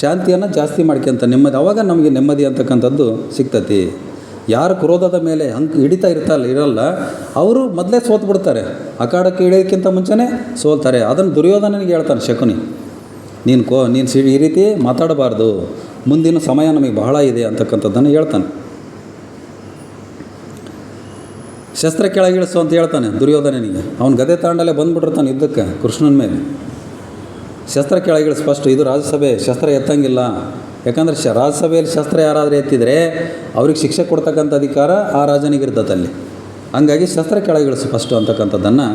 A: ಶಾಂತಿಯನ್ನು ಜಾಸ್ತಿ ಮಾಡ್ಕೊತ ನೆಮ್ಮದಿ, ಆವಾಗ ನಮಗೆ ನೆಮ್ಮದಿ ಅಂತಕ್ಕಂಥದ್ದು ಸಿಗ್ತತಿ. ಯಾರು ಕ್ರೋಧದ ಮೇಲೆ ಹಿಡಿತಾ ಇರಲ್ಲ ಅವರು ಮೊದಲೇ ಸೋತು ಬಿಡ್ತಾರೆ. ಅಖಾಡಕ್ಕೆ ಇಳಿಯೋಕ್ಕಿಂತ ಮುಂಚೆನೇ ಸೋಲ್ತಾರೆ. ಅದನ್ನು ದುರ್ಯೋಧನನಿಗೆ ಹೇಳ್ತಾನೆ ಶಕುನಿ, ನೀನು ಈ ರೀತಿ ಮಾತಾಡಬಾರ್ದು, ಮುಂದಿನ ಸಮಯ ನಮಗೆ ಬಹಳ ಇದೆ ಅಂತಕ್ಕಂಥದ್ದನ್ನು ಹೇಳ್ತಾನೆ. ಶಸ್ತ್ರ ಕೆಳಗಿಳಿಸು ಅಂತ ಹೇಳ್ತಾನೆ ದುರ್ಯೋಧನನಿಗೆ. ಅವನು ಗದೆ ತಾಂಡಲೇ ಬಂದುಬಿಟ್ಟಿರ್ತಾನೆ ಯುದ್ಧಕ್ಕೆ ಕೃಷ್ಣನ ಮೇಲೆ. ಶಸ್ತ್ರ ಕೆಳಗಿಳಿಸಿ ಫಸ್ಟು, ಇದು ರಾಜ್ಯಸಭೆ, ಶಸ್ತ್ರ ಎತ್ತಂಗಿಲ್ಲ. ಯಾಕಂದರೆ ರಾಜ್ಯಸಭೆಯಲ್ಲಿ ಶಸ್ತ್ರ ಯಾರಾದರೂ ಎತ್ತಿದರೆ ಅವ್ರಿಗೆ ಶಿಕ್ಷೆ ಕೊಡ್ತಕ್ಕಂಥ ಅಧಿಕಾರ ಆ ರಾಜನಿಗಿರ್ತದೆ ಅಲ್ಲಿ. ಹಂಗಾಗಿ ಶಸ್ತ್ರ ಕೆಳಗಿಳಿಸು ಫಸ್ಟು ಅಂತಕ್ಕಂಥದ್ದನ್ನು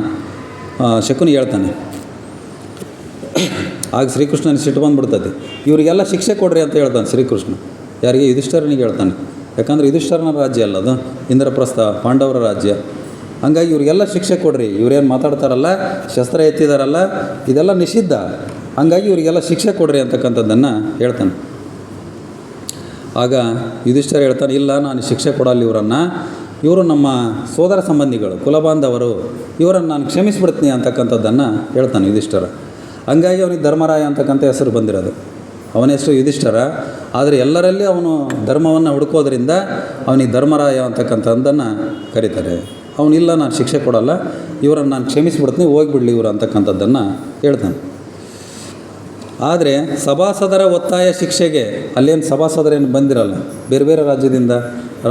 A: ಶಕುನಿ ಹೇಳ್ತಾನೆ. ಆಗ ಶ್ರೀಕೃಷ್ಣನಿಗೆ ಸಿಟ್ಟು ಬಂದುಬಿಡ್ತದೆ. ಇವರಿಗೆಲ್ಲ ಶಿಕ್ಷೆ ಕೊಡ್ರಿ ಅಂತ ಹೇಳ್ತಾನೆ ಶ್ರೀಕೃಷ್ಣ. ಯಾರಿಗೆ? ಯುಧಿಷ್ಠಿರನಿಗೆ ಹೇಳ್ತಾನೆ. ಯಾಕಂದರೆ ಯುಧಿಷ್ಠಿರನ ರಾಜ್ಯ ಅಲ್ಲ ಅದು, ಇಂದ್ರಪ್ರಸ್ಥ ಪಾಂಡವರ ರಾಜ್ಯ. ಹಂಗಾಗಿ ಇವರಿಗೆಲ್ಲ ಶಿಕ್ಷೆ ಕೊಡ್ರಿ, ಇವರೇನು ಮಾತಾಡ್ತಾರಲ್ಲ, ಶಸ್ತ್ರ ಎತ್ತಿದಾರಲ್ಲ, ಇದೆಲ್ಲ ನಿಷಿದ್ಧ. ಹಂಗಾಗಿ ಇವರಿಗೆಲ್ಲ ಶಿಕ್ಷೆ ಕೊಡ್ರಿ ಅಂತಕ್ಕಂಥದ್ದನ್ನು ಹೇಳ್ತಾನೆ. ಆಗ ಯುಧಿಷ್ಠಿರ ಹೇಳ್ತಾನೆ, ಇಲ್ಲ ನಾನು ಶಿಕ್ಷೆ ಕೊಡಲ್ಲ ಇವರನ್ನು, ಇವರು ನಮ್ಮ ಸೋದರ ಸಂಬಂಧಿಗಳು, ಕುಲಬಾಂಧವರು, ಇವರನ್ನು ನಾನು ಕ್ಷಮಿಸಿಬಿಡ್ತೀನಿ ಅಂತಕ್ಕಂಥದ್ದನ್ನು ಹೇಳ್ತಾನೆ ಯುಧಿಷ್ಠಿರ. ಹಂಗಾಗಿ ಅವನಿಗೆ ಧರ್ಮರಾಯ ಅಂತಕ್ಕಂಥ ಹೆಸರು ಬಂದಿರೋದು. ಅವನ ಹೆಸರು ಯುಧಿಷ್ಠಿರ, ಆದರೆ ಎಲ್ಲರಲ್ಲಿ ಅವನು ಧರ್ಮವನ್ನು ಹುಡುಕೋದ್ರಿಂದ ಅವನಿಗೆ ಧರ್ಮರಾಯ ಅಂತಕ್ಕಂಥದ್ದನ್ನು ಕರೀತಾರೆ. ಅವನಿಲ್ಲ ನಾನು ಶಿಕ್ಷೆ ಕೊಡಲ್ಲ, ಇವರನ್ನು ನಾನು ಕ್ಷಮಿಸಿಬಿಡ್ತೀನಿ, ಹೋಗಿಬಿಡಲಿ ಇವರು ಅಂತಕ್ಕಂಥದ್ದನ್ನು ಹೇಳ್ತಾನೆ. ಆದರೆ ಸಭಾಸದರ ಒತ್ತಾಯ ಶಿಕ್ಷೆಗೆ ಅಲ್ಲೇನು ಸಭಾಸದರೇನು ಬಂದಿರಲ್ಲ, ಬೇರೆ ಬೇರೆ ರಾಜ್ಯದಿಂದ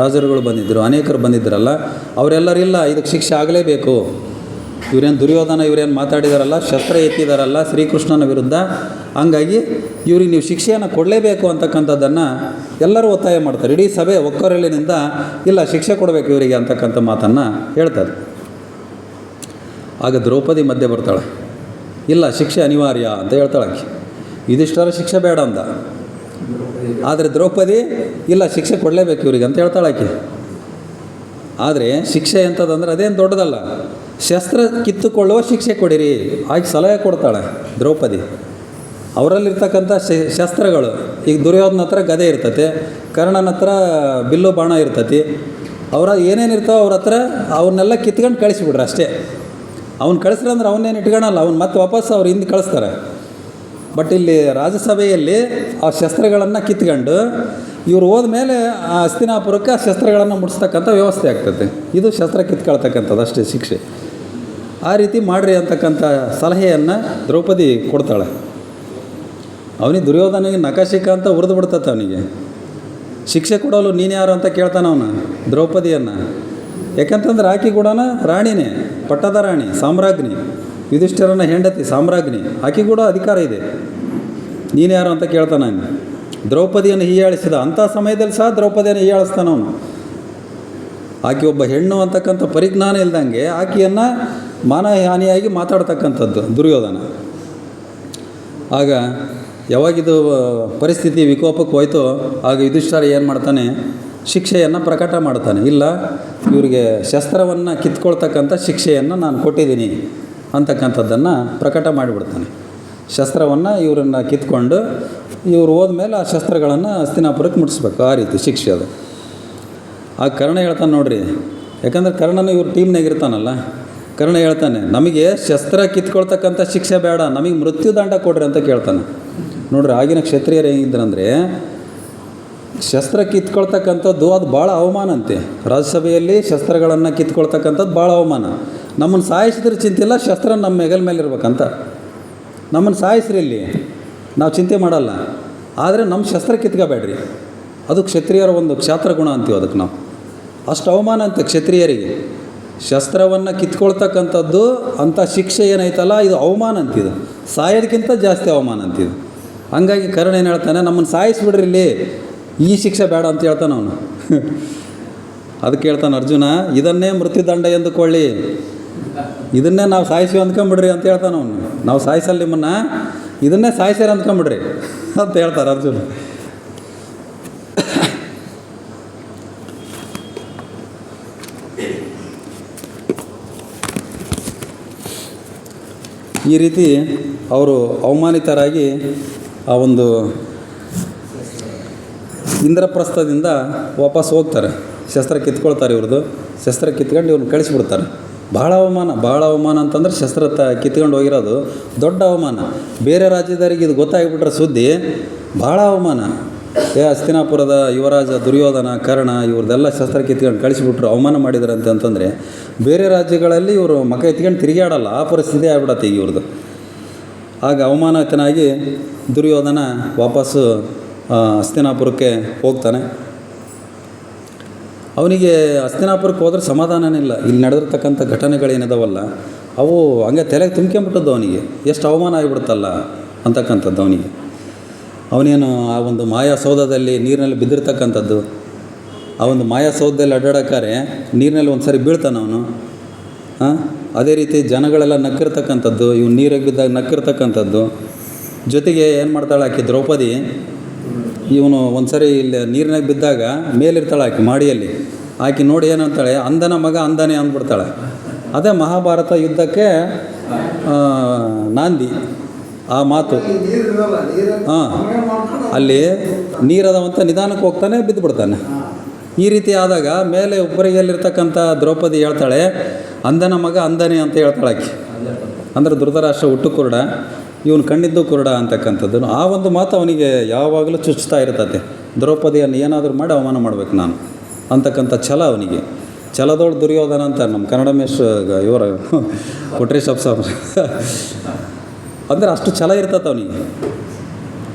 A: ರಾಜರುಗಳು ಬಂದಿದ್ದರು, ಅನೇಕರು ಬಂದಿದ್ದರಲ್ಲ, ಅವರೆಲ್ಲರಿಲ್ಲ ಇದಕ್ಕೆ ಶಿಕ್ಷೆ ಆಗಲೇಬೇಕು. ಇವರೇನು ದುರ್ಯೋಧನ ಇವರೇನು ಮಾತಾಡಿದಾರಲ್ಲ, ಶಸ್ತ್ರ ಎತ್ತಿದಾರಲ್ಲ ಶ್ರೀಕೃಷ್ಣನ ವಿರುದ್ಧ, ಹಂಗಾಗಿ ಇವ್ರಿಗೆ ನೀವು ಶಿಕ್ಷೆಯನ್ನು ಕೊಡಲೇಬೇಕು ಅಂತಕ್ಕಂಥದ್ದನ್ನು ಎಲ್ಲರೂ ಒತ್ತಾಯ ಮಾಡ್ತಾರೆ. ಇಡೀ ಸಭೆ ಒಕ್ಕೊರಲಿನಿಂದ ಇಲ್ಲ ಶಿಕ್ಷೆ ಕೊಡಬೇಕು ಇವರಿಗೆ ಅಂತಕ್ಕಂಥ ಮಾತನ್ನು ಹೇಳ್ತಾರೆ. ಆಗ ದ್ರೌಪದಿ ಮಧ್ಯೆ ಬರ್ತಾಳೆ. ಇಲ್ಲ ಶಿಕ್ಷೆ ಅನಿವಾರ್ಯ ಅಂತ ಹೇಳ್ತಾಳೆ. ಯುಧಿಷ್ಠಿರ ಶಿಕ್ಷೆ ಬೇಡ ಅಂದ, ಆದರೆ ದ್ರೌಪದಿ ಇಲ್ಲ ಶಿಕ್ಷೆ ಕೊಡಲೇಬೇಕು ಇವರಿಗೆ ಅಂತ ಹೇಳ್ತಾಳಾಕೆ. ಆದರೆ ಶಿಕ್ಷೆ ಎಂಥದ್ದಂದ್ರೆ ಅದೇನು ದೊಡ್ಡದಲ್ಲ, ಶಸ್ತ್ರ ಕಿತ್ತುಕೊಳ್ಳುವ ಶಿಕ್ಷೆ ಕೊಡಿರಿ ಆಕೆ ಸಲಹೆ ಕೊಡ್ತಾಳೆ ದ್ರೌಪದಿ. ಅವರಲ್ಲಿರ್ತಕ್ಕಂಥ ಶಸ್ತ್ರಗಳು, ಈಗ ದುರ್ಯೋಧನ ಹತ್ರ ಗದೆ ಇರ್ತತೆ, ಕರ್ಣನ ಹತ್ರ ಬಿಲ್ಲು ಬಾಣ ಇರ್ತತಿ, ಅವರ ಏನೇನಿರ್ತಾವೆ ಅವ್ರ ಹತ್ರ ಅವನ್ನೆಲ್ಲ ಕಿತ್ಕೊಂಡು ಕಳಿಸಿಬಿಡ್ರಿ ಅಷ್ಟೇ. ಅವ್ನು ಕಳಿಸ್ರಿ ಅಂದ್ರೆ ಅವನ್ನೇನು ಇಟ್ಕೊಳಲ್ಲ, ಅವ್ನು ಮತ್ತೆ ವಾಪಸ್ ಅವ್ರು ಹಿಂದೆ ಕಳಿಸ್ತಾರೆ. ಬಟ್ ಇಲ್ಲಿ ರಾಜ್ಯಸಭೆಯಲ್ಲಿ ಆ ಶಸ್ತ್ರಗಳನ್ನು ಕಿತ್ಕೊಂಡು ಇವ್ರು ಹೋದ್ಮೇಲೆ ಆ ಹಸ್ತಿನಾಪುರಕ್ಕೆ ಆ ಶಸ್ತ್ರಗಳನ್ನು ಮುಡಿಸ್ತಕ್ಕಂಥ ವ್ಯವಸ್ಥೆ ಆಗ್ತದೆ. ಇದು ಶಸ್ತ್ರ ಕಿತ್ಕೊಳ್ತಕ್ಕಂಥದ್ದು ಅಷ್ಟೇ ಶಿಕ್ಷೆ. ಆ ರೀತಿ ಮಾಡಿರಿ ಅಂತಕ್ಕಂಥ ಸಲಹೆಯನ್ನು ದ್ರೌಪದಿ ಕೊಡ್ತಾಳೆ. ಅವನಿಗೆ ದುರ್ಯೋಧನಿಗೆ ನಕಾಶಿಕ ಅಂತ ಉರಿದು ಬಿಡ್ತತೆ. ಅವನಿಗೆ ಶಿಕ್ಷೆ ಕೊಡಲು ನೀನು ಯಾರು ಅಂತ ಕೇಳ್ತಾನೆ ಅವನು ದ್ರೌಪದಿಯನ್ನು. ಯಾಕಂತಂದ್ರೆ ಆಕೆ ಕೂಡ ರಾಣಿನೇ, ಪಟ್ಟದ ರಾಣಿ, ಸಾಮ್ರಾಜ್ಞಿ, ಯುಧಿಷ್ಠಿರನ ಹೆಂಡತಿ ಸಾಮ್ರಾಜ್ಞಿ, ಆಕೆ ಕೂಡ ಅಧಿಕಾರ ಇದೆ. ನೀನು ಯಾರು ಅಂತ ಕೇಳ್ತಾನೆ. ದ್ರೌಪದಿಯನ್ನು ಹೀಯಾಳಿಸಿದ ಅಂಥ ಸಮಯದಲ್ಲಿ ಸಹ ದ್ರೌಪದಿಯನ್ನು ಹೀಯಾಳಿಸ್ತಾನೆ ಅವನು. ಆಕೆ ಒಬ್ಬ ಹೆಣ್ಣು ಅಂತಕ್ಕಂಥ ಪರಿಜ್ಞಾನ ಇಲ್ದಂಗೆ ಆಕೆಯನ್ನು ಮಾನಹಾನಿಯಾಗಿ ಮಾತಾಡ್ತಕ್ಕಂಥದ್ದು ದುರ್ಯೋಧನ. ಆಗ ಯಾವಾಗಿದು ಪರಿಸ್ಥಿತಿ ವಿಕೋಪಕ್ಕೆ ಹೋಯ್ತೋ ಆಗ ಯುಧಿಷ್ಠಿರ ಏನು ಮಾಡ್ತಾನೆ, ಶಿಕ್ಷೆಯನ್ನು ಪ್ರಕಟ ಮಾಡ್ತಾನೆ. ಇಲ್ಲ ಇವರಿಗೆ ಶಸ್ತ್ರವನ್ನು ಕಿತ್ಕೊಳ್ತಕ್ಕಂಥ ಶಿಕ್ಷೆಯನ್ನು ನಾನು ಕೊಟ್ಟಿದ್ದೀನಿ ಅಂತಕ್ಕಂಥದ್ದನ್ನು ಪ್ರಕಟ ಮಾಡಿಬಿಡ್ತಾನೆ. ಶಸ್ತ್ರವನ್ನು ಇವರನ್ನು ಕಿತ್ಕೊಂಡು ಇವ್ರು ಹೋದ್ಮೇಲೆ ಆ ಶಸ್ತ್ರಗಳನ್ನು ಹಸ್ತಿನಾಪುರಕ್ಕೆ ಮುಟ್ಟಿಸ್ಬೇಕು, ಆ ರೀತಿ ಶಿಕ್ಷೆ ಅದು. ಆ ಕರ್ಣ ಹೇಳ್ತಾನೆ ನೋಡ್ರಿ, ಯಾಕಂದ್ರೆ ಕರ್ಣನು ಇವ್ರ ಟೀಮ್ನಾಗ ಇರ್ತಾನಲ್ಲ, ಕರ್ಣ ಹೇಳ್ತಾನೆ ನಮಗೆ ಶಸ್ತ್ರ ಕಿತ್ಕೊಳ್ತಕ್ಕಂಥ ಶಿಕ್ಷೆ ಬೇಡ, ನಮಗೆ ಮೃತ್ಯುದಂಡ ಕೊಡ್ರಿ ಅಂತ ಕೇಳ್ತಾನೆ. ನೋಡ್ರಿ ಆಗಿನ ಕ್ಷತ್ರಿಯರು ಹೇಗಿದ್ರಂದರೆ ಶಸ್ತ್ರ ಕಿತ್ಕೊಳ್ತಕ್ಕಂಥದ್ದು ಅದು ಭಾಳ ಅವಮಾನ ಅಂತೆ. ರಾಜ್ಯಸಭೆಯಲ್ಲಿ ಶಸ್ತ್ರಗಳನ್ನು ಕಿತ್ಕೊಳ್ತಕ್ಕಂಥದ್ದು ಭಾಳ ಅವಮಾನ. ನಮ್ಮನ್ನು ಸಾಯಿಸಿದ್ರೆ ಚಿಂತಿಲ್ಲ, ಶಸ್ತ್ರ ನಮ್ಮ ಹೆಗಲ ಮೇಲೆ ಇರ್ಬೇಕಂತ. ನಮ್ಮನ್ನು ಸಾಯಿಸ್ರಿ ಇಲ್ಲಿ ನಾವು ಚಿಂತೆ ಮಾಡಲ್ಲ, ಆದರೆ ನಮ್ಮ ಶಸ್ತ್ರ ಕಿತ್ಕೋಬೇಡ್ರಿ. ಅದು ಕ್ಷತ್ರಿಯರ ಒಂದು ಕ್ಷಾತ್ರ ಗುಣ ಅಂತೀವಿ ಅದಕ್ಕೆ ನಾವು. ಅಷ್ಟು ಅವಮಾನ ಅಂತೆ ಕ್ಷತ್ರಿಯರಿಗೆ. ಶಸ್ತ್ರವನ್ನು ಕಿತ್ಕೊಳ್ತಕ್ಕಂಥದ್ದು ಅಂಥ ಶಿಕ್ಷೆ ಏನೈತಲ್ಲ ಇದು ಅವಮಾನ ಅಂತಿದ್ದು, ಸಾಯೋದಕ್ಕಿಂತ ಜಾಸ್ತಿ ಅವಮಾನ ಅಂತಿದ್ದು. ಹಂಗಾಗಿ ಕರ್ಣ ಏನು ಹೇಳ್ತಾನೆ, ನಮ್ಮನ್ನು ಸಾಯಿಸ್ಬಿಡ್ರಿ ಇಲ್ಲಿ, ಈ ಶಿಕ್ಷೆ ಬೇಡ ಅಂತ ಹೇಳ್ತಾನೆ ಅವನು. ಅದಕ್ಕೆ ಹೇಳ್ತಾನೆ ಅರ್ಜುನ, ಇದನ್ನೇ ಮೃತ್ಯುದಂಡ ಎಂದುಕೊಳ್ಳಿ, ಇದನ್ನೇ ನಾವು ಸಾಯಿಸಿ ಅಂದ್ಕೊಂಬಿಡ್ರಿ ಅಂತ ಹೇಳ್ತಾನೆ ಅವನು. ನಾವು ಸಾಯಿಸಲ್ಲ ನಿಮ್ಮನ್ನು, ಇದನ್ನೇ ಸಾಯಿಸ್ಯಾರ ಅಂದ್ಕೊಂಬಿಡ್ರಿ ಅಂತ ಹೇಳ್ತಾರೆ ಅರ್ಜುನ. ಈ ರೀತಿ ಅವರು ಅವಮಾನಿತರಾಗಿ ಆ ಒಂದು ಇಂದ್ರಪ್ರಸ್ಥದಿಂದ ವಾಪಸ್ ಹೋಗ್ತಾರೆ. ಶಸ್ತ್ರ ಕಿತ್ಕೊಳ್ತಾರೆ ಇವ್ರದ್ದು. ಶಸ್ತ್ರ ಕಿತ್ಕೊಂಡು ಇವ್ರನ್ನ ಕಳಿಸ್ಬಿಡ್ತಾರೆ. ಭಾಳ ಅವಮಾನ ಅಂತಂದ್ರೆ ಶಸ್ತ್ರ ಕಿತ್ಕೊಂಡು ಹೋಗಿರೋದು ದೊಡ್ಡ ಅವಮಾನ. ಬೇರೆ ರಾಜ್ಯದವರಿಗೆ ಇದು ಗೊತ್ತಾಗಿಬಿಟ್ರೆ ಸುದ್ದಿ ಭಾಳ ಅವಮಾನ. ಹಸ್ತಿನಾಪುರದ ಯುವರಾಜ ದುರ್ಯೋಧನ, ಕರ್ಣ ಇವ್ರದ್ದೆಲ್ಲ ಶಸ್ತ್ರ ಕಿತ್ಕೊಂಡು ಕಳಿಸಿಬಿಟ್ರು, ಅವಮಾನ ಮಾಡಿದಾರೆ ಅಂತಂದರೆ ಬೇರೆ ರಾಜ್ಯಗಳಲ್ಲಿ ಇವರು ಮಕ ಎತ್ಕೊಂಡು ತಿರುಗಾಡಲ್ಲ, ಆ ಪರಿಸ್ಥಿತಿ ಆಗ್ಬಿಡತ್ತೆ ಈಗ ಇವ್ರದ್ದು. ಆಗ ಅವಮಾನಿತನಾಗಿ ದುರ್ಯೋಧನ ವಾಪಸ್ಸು ಹಸ್ತಿನಾಪುರಕ್ಕೆ ಹೋಗ್ತಾನೆ. ಅವನಿಗೆ ಹಸ್ತಿನಾಪುರಕ್ಕೆ ಹೋದ್ರೆ ಸಮಾಧಾನನೇ ಇಲ್ಲ. ಇಲ್ಲಿ ನಡೆದಿರ್ತಕ್ಕಂಥ ಘಟನೆಗಳೇನಿದಾವಲ್ಲ ಅವು ಹಂಗೆ ತಲೆಗೆ ತುಂಬ್ಕೊಂಬಿಟ್ಟದ್ದು ಅವನಿಗೆ. ಎಷ್ಟು ಅವಮಾನ ಆಗಿಬಿಡುತ್ತಲ್ಲ ಅಂತಕ್ಕಂಥದ್ದು ಅವನಿಗೆ. ಅವನೇನು ಆ ಒಂದು ಮಾಯಾಸೌಧದಲ್ಲಿ ನೀರಿನಲ್ಲಿ ಬಿದ್ದಿರ್ತಕ್ಕಂಥದ್ದು, ಆ ಒಂದು ಮಾಯಾಸೌಧದಲ್ಲಿ ಅಡ್ಡಾಡೋಕ್ಕಾರೆ ನೀರಿನಲ್ಲಿ ಒಂದು ಸಾರಿ ಬೀಳ್ತಾನೆ ಅವನು. ಅದೇ ರೀತಿ ಜನಗಳೆಲ್ಲ ನಕ್ಕಿರ್ತಕ್ಕಂಥದ್ದು, ಇವ್ನು ನೀರಿಗೆ ಬಿದ್ದಾಗ ನಕ್ಕಿರ್ತಕ್ಕಂಥದ್ದು. ಜೊತೆಗೆ ಏನು ಮಾಡ್ತಾಳೆ ಆಕೆ ದ್ರೌಪದಿ, ಇವನು ಒಂದು ಸರಿ ಇಲ್ಲಿ ನೀರಿನಾಗ ಬಿದ್ದಾಗ ಮೇಲಿರ್ತಾಳೆ ಆಕೆ ಮಾಡಿಯಲ್ಲಿ. ಆಕೆ ನೋಡಿ ಏನಂತಾಳೆ, ಅಂದನ ಮಗ ಅಂದನೇ ಅಂದ್ಬಿಡ್ತಾಳೆ. ಅದೇ ಮಹಾಭಾರತ ಯುದ್ಧಕ್ಕೆ ನಾಂದಿ ಆ ಮಾತು. ಅಲ್ಲಿ ನೀರದವಂತ ನಿಧಾನಕ್ಕೆ ಹೋಗ್ತಾನೆ, ಬಿದ್ದುಬಿಡ್ತಾನೆ. ಈ ರೀತಿ ಆದಾಗ ಮೇಲೆ ಉಪ್ಪರಿಗೆಯಲ್ಲಿರ್ತಕ್ಕಂಥ ದ್ರೌಪದಿ ಹೇಳ್ತಾಳೆ, ಅಂದನ ಮಗ ಅಂದನೇ ಅಂತ ಹೇಳ್ತಾಳೆ ಆಕೆ. ಅಂದರೆ ಧೃತರಾಷ್ಟ್ರ ಹುಟ್ಟು ಕುರುಡ, ಇವನು ಕಣ್ಣಿದ್ದು ಕುರುಡ ಅಂತಕ್ಕಂಥದ್ದು. ಆ ಒಂದು ಮಾತು ಅವನಿಗೆ ಯಾವಾಗಲೂ ಚುಚ್ತಾ ಇರ್ತದೆ. ದ್ರೌಪದಿಯನ್ನು ಏನಾದರೂ ಮಾಡಿ ಅವಮಾನ ಮಾಡಬೇಕು ನಾನು ಅಂತಕ್ಕಂಥ ಛಲ ಅವನಿಗೆ. ಛಲದೋಳು ದುರ್ಯೋಧನ ಅಂತ ನಮ್ಮ ಕನ್ನಡ ಇವರು ಕೊಟ್ರೇಶ್ ಸಾಬ್ ಅಂದರೆ ಅಷ್ಟು ಛಲ ಇರ್ತದೆ ಅವನಿಗೆ.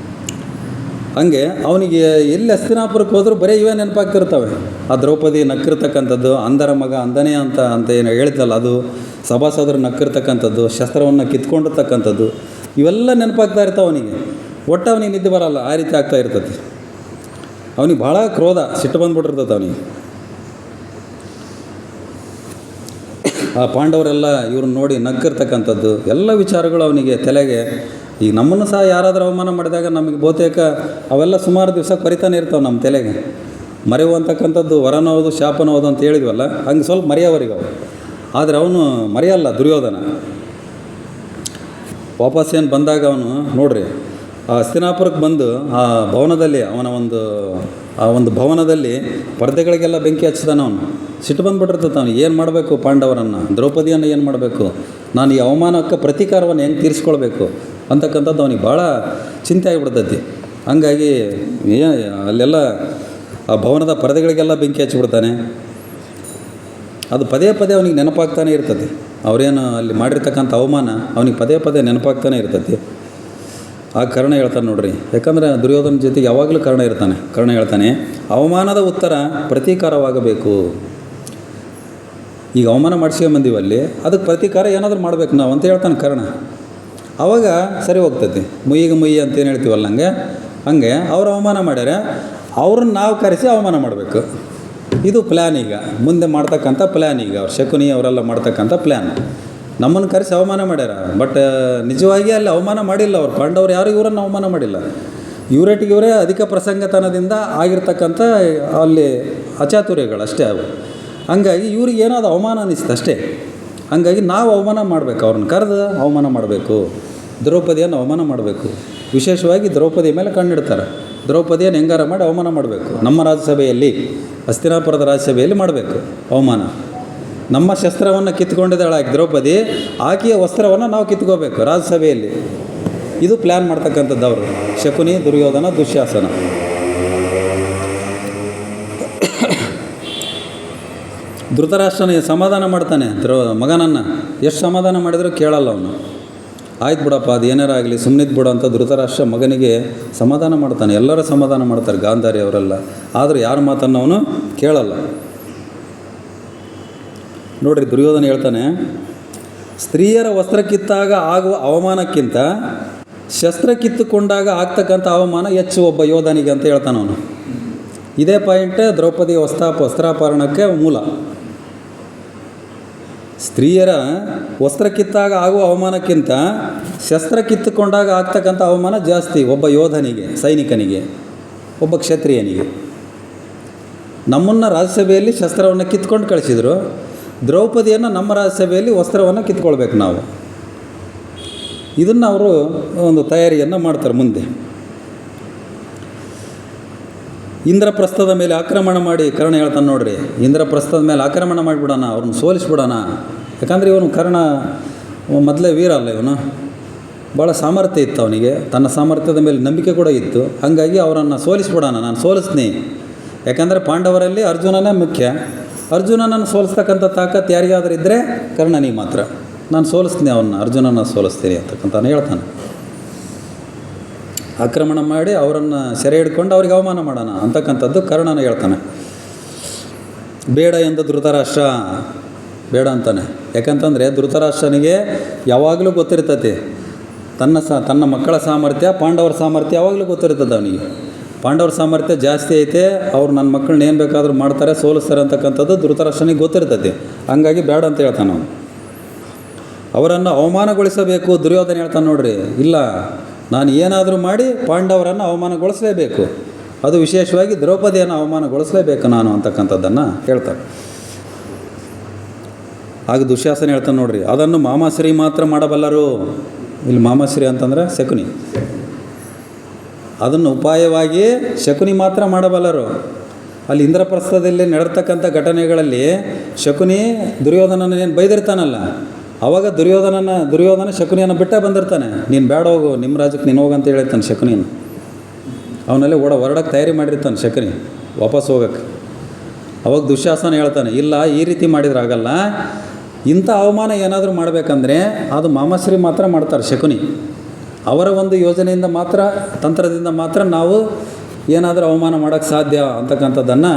A: ಹಂಗೆ ಅವನಿಗೆ ಎಲ್ಲಿ ಹಸ್ತಿನಾಪುರಕ್ಕೆ ಹೋದರೂ ಬರೀ ಇವೇ ನೆನಪಾಗ್ತಿರ್ತವೆ. ಆ ದ್ರೌಪದಿ ನಕ್ಕಿರ್ತಕ್ಕಂಥದ್ದು, ಅಂದರ ಮಗ ಅಂದನೇ ಅಂತ ಏನು ಹೇಳಿದ್ದಲ್ಲ ಅದು, ಸಭಾಸದರು ನಕ್ಕಿರ್ತಕ್ಕಂಥದ್ದು, ಶಸ್ತ್ರವನ್ನು ಕಿತ್ಕೊಂಡಿರ್ತಕ್ಕಂಥದ್ದು, ಇವೆಲ್ಲ ನೆನಪಾಗ್ತಾ ಇರ್ತಾವೆ ಅವನಿಗೆ. ಒಟ್ಟು ಅವನಿಗೆ ನಿದ್ದೆ ಬರಲ್ಲ, ಆ ರೀತಿ ಆಗ್ತಾ ಇರ್ತದೆ ಅವನಿಗೆ. ಭಾಳ ಕ್ರೋಧ, ಸಿಟ್ಟು ಬಂದುಬಿಟ್ಟಿರ್ತದೆ ಅವನಿಗೆ. ಆ ಪಾಂಡವರೆಲ್ಲ ಇವ್ರನ್ನ ನೋಡಿ ನಕ್ಕಿರ್ತಕ್ಕಂಥದ್ದು ಎಲ್ಲ ವಿಚಾರಗಳು ಅವನಿಗೆ ತಲೆಗೆ. ಈಗ ನಮ್ಮನ್ನು ಸಹ ಯಾರಾದರೂ ಅವಮಾನ ಮಾಡಿದಾಗ ನಮಗೆ ಬಹುತೇಕ ಅವೆಲ್ಲ ಸುಮಾರು ದಿವಸ ಬರಿತಾನೆ ಇರ್ತಾವೆ ನಮ್ಮ ತಲೆಗೆ. ಮರೆಯುವಂತಕ್ಕಂಥದ್ದು ವರನೋದು ಶಾಪನೋದು ಅಂತ ಹೇಳಿದ್ವಲ್ಲ, ಹಂಗೆ ಸ್ವಲ್ಪ ಮರೆಯೋವರಿಗೆ ಅವು. ಆದರೆ ಅವನು ಮರೆಯಲ್ಲ ದುರ್ಯೋಧನ. ವಾಪಸ್ಸೇನು ಬಂದಾಗ ಅವನು ನೋಡ್ರಿ, ಆ ಹಸ್ತಿನಾಪುರಕ್ಕೆ ಬಂದು ಆ ಭವನದಲ್ಲಿ ಆ ಒಂದು ಭವನದಲ್ಲಿ ಪರದೆಗಳಿಗೆಲ್ಲ ಬೆಂಕಿ ಹಚ್ಚಿದಾನೆ ಅವನು. ಸಿಟ್ಟು ಬಂದುಬಿಟ್ಟಿರ್ತದೆ ಅವನು. ಏನು ಮಾಡಬೇಕು ಪಾಂಡವರನ್ನು, ದ್ರೌಪದಿಯನ್ನು ಏನು ಮಾಡಬೇಕು, ನಾನು ಈ ಅವಮಾನಕ್ಕೆ ಪ್ರತೀಕಾರವನ್ನು ಹೆಂಗೆ ತೀರಿಸ್ಕೊಳ್ಬೇಕು ಅಂತಕ್ಕಂಥದ್ದು ಅವನಿಗೆ ಭಾಳ ಚಿಂತೆ ಆಗಿಬಿಡ್ತೈತಿ. ಹಂಗಾಗಿ ಅಲ್ಲೆಲ್ಲ ಆ ಭವನದ ಪರದೆಗಳಿಗೆಲ್ಲ ಬೆಂಕಿ ಹಚ್ಚಿಬಿಡ್ತಾನೆ. ಅದು ಪದೇ ಪದೇ ಅವನಿಗೆ ನೆನಪಾಗ್ತಾನೆ ಇರ್ತದೆ. ಅವರೇನು ಅಲ್ಲಿ ಮಾಡಿರ್ತಕ್ಕಂಥ ಅವಮಾನ ಅವನಿಗೆ ಪದೇ ಪದೇ ನೆನಪಾಗ್ತಾನೆ ಇರ್ತೈತಿ. ಆ ಕರ್ಣ ಹೇಳ್ತಾನೆ ನೋಡ್ರಿ, ಯಾಕಂದರೆ ದುರ್ಯೋಧನ ಜೊತೆಗೆ ಯಾವಾಗಲೂ ಕರ್ಣ ಇರ್ತಾನೆ. ಕರ್ಣ ಹೇಳ್ತಾನೆ, ಅವಮಾನದ ಉತ್ತರ ಪ್ರತೀಕಾರವಾಗಬೇಕು. ಈಗ ಅವಮಾನ ಮಾಡಿಸ್ಕೊಂಬಂದೀವಲ್ಲಿ, ಅದಕ್ಕೆ ಪ್ರತೀಕಾರ ಏನಾದರೂ ಮಾಡಬೇಕು ನಾವು ಅಂತ ಹೇಳ್ತಾನೆ ಕರ್ಣ. ಆವಾಗ ಸರಿ ಹೋಗ್ತೈತಿ. ಮುಯ್ಯಿಗೆ ಮುಯ್ಯಿ ಅಂತೇನು ಹೇಳ್ತೀವಲ್ಲ, ಹಂಗೆ ಅವ್ರು ಅವಮಾನ ಮಾಡ್ಯಾರೆ, ಅವ್ರನ್ನ ನಾವು ಕರೆಸಿ ಅವಮಾನ ಮಾಡಬೇಕು. ಇದು ಪ್ಲ್ಯಾನ್. ಈಗ ಮುಂದೆ ಮಾಡ್ತಕ್ಕಂಥ ಪ್ಲ್ಯಾನ್. ಈಗ ಅವ್ರು ಶಕುನಿ ಅವರೆಲ್ಲ ಮಾಡ್ತಕ್ಕಂಥ ಪ್ಲ್ಯಾನ್. ನಮ್ಮನ್ನು ಕರೆಸಿ ಅವಮಾನ ಮಾಡ್ಯಾರ, ಬಟ್ ನಿಜವಾಗಿ ಅಲ್ಲಿ ಅವಮಾನ ಮಾಡಿಲ್ಲ ಅವ್ರು. ಪಾಂಡವ್ರು ಯಾರು ಇವರನ್ನು ಅವಮಾನ ಮಾಡಿಲ್ಲ. ಇವರೇಟಿಗೆ ಇವರೇ ಅಧಿಕ ಪ್ರಸಂಗತನದಿಂದ ಆಗಿರ್ತಕ್ಕಂಥ ಅಲ್ಲಿ ಅಚಾತುರ್ಯಗಳು ಅಷ್ಟೇ ಅವು. ಹಂಗಾಗಿ ಇವ್ರಿಗೆ ಏನಾದ್ರು ಅವಮಾನ ಅನ್ನಿಸ್ತು ಅಷ್ಟೇ. ಹಂಗಾಗಿ ನಾವು ಅವಮಾನ ಮಾಡಬೇಕು, ಅವ್ರನ್ನ ಕರೆದು ಅವಮಾನ ಮಾಡಬೇಕು, ದ್ರೌಪದಿಯನ್ನು ಅವಮಾನ ಮಾಡಬೇಕು. ವಿಶೇಷವಾಗಿ ದ್ರೌಪದಿ ಮೇಲೆ ಕಣ್ಣಿಡ್ತಾರೆ. ದ್ರೌಪದಿಯನ್ನು ಹೆಂಗಾರ ಮಾಡಿ ಅವಮಾನ ಮಾಡಬೇಕು. ನಮ್ಮ ರಾಜ್ಯಸಭೆಯಲ್ಲಿ, ಹಸ್ತಿನಾಪುರದ ರಾಜ್ಯಸಭೆಯಲ್ಲಿ ಮಾಡಬೇಕು ಅವಮಾನ. ನಮ್ಮ ಶಸ್ತ್ರವನ್ನು ಕಿತ್ಕೊಂಡಿದ್ದಾಳೆ ಆಕೆ ದ್ರೌಪದಿ, ಆಕೆಯ ವಸ್ತ್ರವನ್ನು ನಾವು ಕಿತ್ಕೋಬೇಕು ರಾಜ್ಯಸಭೆಯಲ್ಲಿ. ಇದು ಪ್ಲ್ಯಾನ್ ಮಾಡ್ತಕ್ಕಂಥದ್ದು ಅವರು, ಶಕುನಿ, ದುರ್ಯೋಧನ, ದುಶ್ಯಾಸನ. ಧೃತರಾಷ್ಟ್ರನಿಗೆ ಸಮಾಧಾನ ಮಾಡ್ತಾನೆ ಮಗನನ್ನು. ಎಷ್ಟು ಸಮಾಧಾನ ಮಾಡಿದರೂ ಕೇಳಲ್ಲ ಅವನು. ಆಯ್ತು ಬಿಡಪ್ಪ, ಅದು ಏನಾರ ಆಗಲಿ, ಸುಮ್ಮನಿದ್ದು ಬಿಡು ಅಂತ ಧೃತರಾಷ್ಟ್ರ ಮಗನಿಗೆ ಸಮಾಧಾನ ಮಾಡ್ತಾನೆ. ಎಲ್ಲರೂ ಸಮಾಧಾನ ಮಾಡ್ತಾರೆ, ಗಾಂಧಾರಿ ಅವರೆಲ್ಲ. ಆದರೆ ಯಾರ ಮಾತನ್ನು ಅವನು ಕೇಳಲ್ಲ. ನೋಡ್ರಿ, ದುರ್ಯೋಧನ ಹೇಳ್ತಾನೆ, ಸ್ತ್ರೀಯರ ವಸ್ತ್ರ ಕಿತ್ತಾಗ ಆಗುವ ಅವಮಾನಕ್ಕಿಂತ ಶಸ್ತ್ರ ಕಿತ್ತುಕೊಂಡಾಗ ಆಗ್ತಕ್ಕಂಥ ಅವಮಾನ ಹೆಚ್ಚು ಒಬ್ಬ ಯೋಧನಿಗೆ ಅಂತ ಹೇಳ್ತಾನೆ ಅವನು. ಇದೇ ಪಾಯಿಂಟ್ ದ್ರೌಪದಿ ವಸ್ತ್ರಾಪರಣಕ್ಕೆ ಮೂಲ. ಸ್ತ್ರೀಯರ ವಸ್ತ್ರ ಕಿತ್ತಾಗ ಆಗುವ ಅವಮಾನಕ್ಕಿಂತ ಶಸ್ತ್ರ ಕಿತ್ತುಕೊಂಡಾಗ ಆಗ್ತಕ್ಕಂಥ ಅವಮಾನ ಜಾಸ್ತಿ ಒಬ್ಬ ಯೋಧನಿಗೆ, ಸೈನಿಕನಿಗೆ, ಒಬ್ಬ ಕ್ಷತ್ರಿಯನಿಗೆ. ನಮ್ಮನ್ನು ರಾಜ್ಯಸಭೆಯಲ್ಲಿ ಶಸ್ತ್ರವನ್ನು ಕಿತ್ಕೊಂಡು ಕಳಿಸಿದರು. ದ್ರೌಪದಿಯನ್ನು ನಮ್ಮ ರಾಜ್ಯಸಭೆಯಲ್ಲಿ ವಸ್ತ್ರವನ್ನು ಕಿತ್ಕೊಳ್ಬೇಕು ನಾವು. ಇದನ್ನು ಅವರು ಒಂದು ತಯಾರಿಯನ್ನು ಮಾಡ್ತಾರೆ ಮುಂದೆ. ಇಂದ್ರಪ್ರಸ್ಥದ ಮೇಲೆ ಆಕ್ರಮಣ ಮಾಡಿ ಕರ್ಣ ಹೇಳ್ತಾನೆ ನೋಡ್ರಿ, ಇಂದ್ರಪ್ರಸ್ಥದ ಮೇಲೆ ಆಕ್ರಮಣ ಮಾಡಿಬಿಡೋಣ, ಅವ್ರನ್ನ ಸೋಲಿಸ್ಬಿಡೋಣ. ಯಾಕಂದರೆ ಇವನು ಕರ್ಣ ಮೊದಲೇ ವೀರ ಅಲ್ಲ, ಇವನು ಭಾಳ ಸಾಮರ್ಥ್ಯ ಇತ್ತು ಅವನಿಗೆ, ತನ್ನ ಸಾಮರ್ಥ್ಯದ ಮೇಲೆ ನಂಬಿಕೆ ಕೂಡ ಇತ್ತು. ಹಾಗಾಗಿ ಅವರನ್ನು ಸೋಲಿಸ್ಬಿಡೋಣ, ನಾನು ಸೋಲಿಸ್ತೀನಿ. ಯಾಕಂದರೆ ಪಾಂಡವರಲ್ಲಿ ಅರ್ಜುನನೇ ಮುಖ್ಯ. ಅರ್ಜುನನನ್ನು ಸೋಲಿಸ್ತಕ್ಕಂಥ ತಾಕತ್ತು ಯಾರಿಗಾದ್ರೂ ಇದ್ದರೆ ಕರ್ಣನಿಗೆ ಮಾತ್ರ. ನಾನು ಸೋಲಿಸ್ತೀನಿ ಅವನ್ನ, ಅರ್ಜುನನ ಸೋಲಿಸ್ತೀನಿ ಅಂತಕ್ಕಂತಾನೆ ಹೇಳ್ತಾನೆ. ಆಕ್ರಮಣ ಮಾಡಿ ಅವರನ್ನು ಸೆರೆ ಹಿಡ್ಕೊಂಡು ಅವ್ರಿಗೆ ಅವಮಾನ ಮಾಡೋಣ ಅಂತಕ್ಕಂಥದ್ದು ಕರ್ಣನ ಹೇಳ್ತಾನೆ. ಬೇಡ ಎಂದ ಧೃತರಾಷ್ಟ್ರ ಬೇಡ ಅಂತಾನೆ. ಯಾಕಂತಂದರೆ ಧೃತರಾಷ್ಟ್ರನಿಗೆ ಯಾವಾಗಲೂ ಗೊತ್ತಿರ್ತೈತಿ ತನ್ನ ಮಕ್ಕಳ ಸಾಮರ್ಥ್ಯ, ಪಾಂಡವರ ಸಾಮರ್ಥ್ಯ ಯಾವಾಗಲೂ ಗೊತ್ತಿರ್ತದೆ ಅವನಿಗೆ. ಪಾಂಡವರ ಸಾಮರ್ಥ್ಯ ಜಾಸ್ತಿ ಐತೆ, ಅವ್ರು ನನ್ನ ಮಕ್ಕಳನ್ನ ಏನು ಬೇಕಾದರೂ ಮಾಡ್ತಾರೆ, ಸೋಲಿಸ್ತಾರೆ ಅಂತಕ್ಕಂಥದ್ದು ಧೃತರಾಷ್ಟ್ರನಿಗೆ ಗೊತ್ತಿರ್ತೈತಿ. ಹಂಗಾಗಿ ಬೇಡ ಅಂತ ಹೇಳ್ತಾನೆ ಅವನು. ಅವರನ್ನು ಅವಮಾನಗೊಳಿಸಬೇಕು. ದುರ್ಯೋಧನ ಹೇಳ್ತಾನೆ ನೋಡ್ರಿ, ಇಲ್ಲ, ನಾನು ಏನಾದರೂ ಮಾಡಿ ಪಾಂಡವರನ್ನು ಅವಮಾನಗೊಳಿಸಲೇಬೇಕು, ಅದು ವಿಶೇಷವಾಗಿ ದ್ರೌಪದಿಯನ್ನು ಅವಮಾನಗೊಳಿಸಲೇಬೇಕು ನಾನು ಅಂತಕ್ಕಂಥದ್ದನ್ನು ಹೇಳ್ತಾರೆ. ಆಗ ದುಶ್ಯಾಸನ ಹೇಳ್ತಾನೆ ನೋಡ್ರಿ, ಅದನ್ನು ಮಾಮಾಶ್ರೀ ಮಾತ್ರ ಮಾಡಬಲ್ಲರು. ಇಲ್ಲಿ ಮಾಮಾಶ್ರೀ ಅಂತಂದರೆ ಶಕುನಿ. ಅದನ್ನು ಉಪಾಯವಾಗಿ ಶಕುನಿ ಮಾತ್ರ ಮಾಡಬಲ್ಲರು. ಅಲ್ಲಿ ಇಂದ್ರಪ್ರಸ್ಥದಲ್ಲಿ ನಡೆರ್ತಕ್ಕಂಥ ಘಟನೆಗಳಲ್ಲಿ ಶಕುನಿ ದುರ್ಯೋಧನನ ಏನು ಬೈದಿರ್ತಾನಲ್ಲ, ಆವಾಗ ದುರ್ಯೋಧನ ಶಕುನಿಯನ್ನು ಬಿಟ್ಟೇ ಬಂದಿರ್ತಾನೆ. ನೀನು ಬೇಡ ಹೋಗು, ನಿಮ್ಮ ರಾಜ್ಯಕ್ಕೆ ನೀನು ಹೋಗಂತ ಹೇಳಿರ್ತಾನೆ ಶಕುನಿಯನ್ನು. ಅವನಲ್ಲಿ ಹೊರಡಕ್ಕೆ ತಯಾರಿ ಮಾಡಿರ್ತಾನೆ ಶಕುನಿ ವಾಪಸ್ ಹೋಗೋಕ್ಕೆ. ಅವಾಗ ದುಶ್ಯಾಸನ ಹೇಳ್ತಾನೆ, ಇಲ್ಲ, ಈ ರೀತಿ ಮಾಡಿದ್ರಾಗಲ್ಲ, ಇಂಥ ಅವಮಾನ ಏನಾದರೂ ಮಾಡಬೇಕಂದ್ರೆ ಅದು ಮಾಮಾಶ್ರೀ ಮಾತ್ರ ಮಾಡ್ತಾರೆ ಶಕುನಿ. ಅವರ ಒಂದು ಯೋಜನೆಯಿಂದ ಮಾತ್ರ, ತಂತ್ರದಿಂದ ಮಾತ್ರ ನಾವು ಏನಾದರೂ ಅವಮಾನ ಮಾಡೋಕ್ಕೆ ಸಾಧ್ಯ ಅಂತಕ್ಕಂಥದ್ದನ್ನು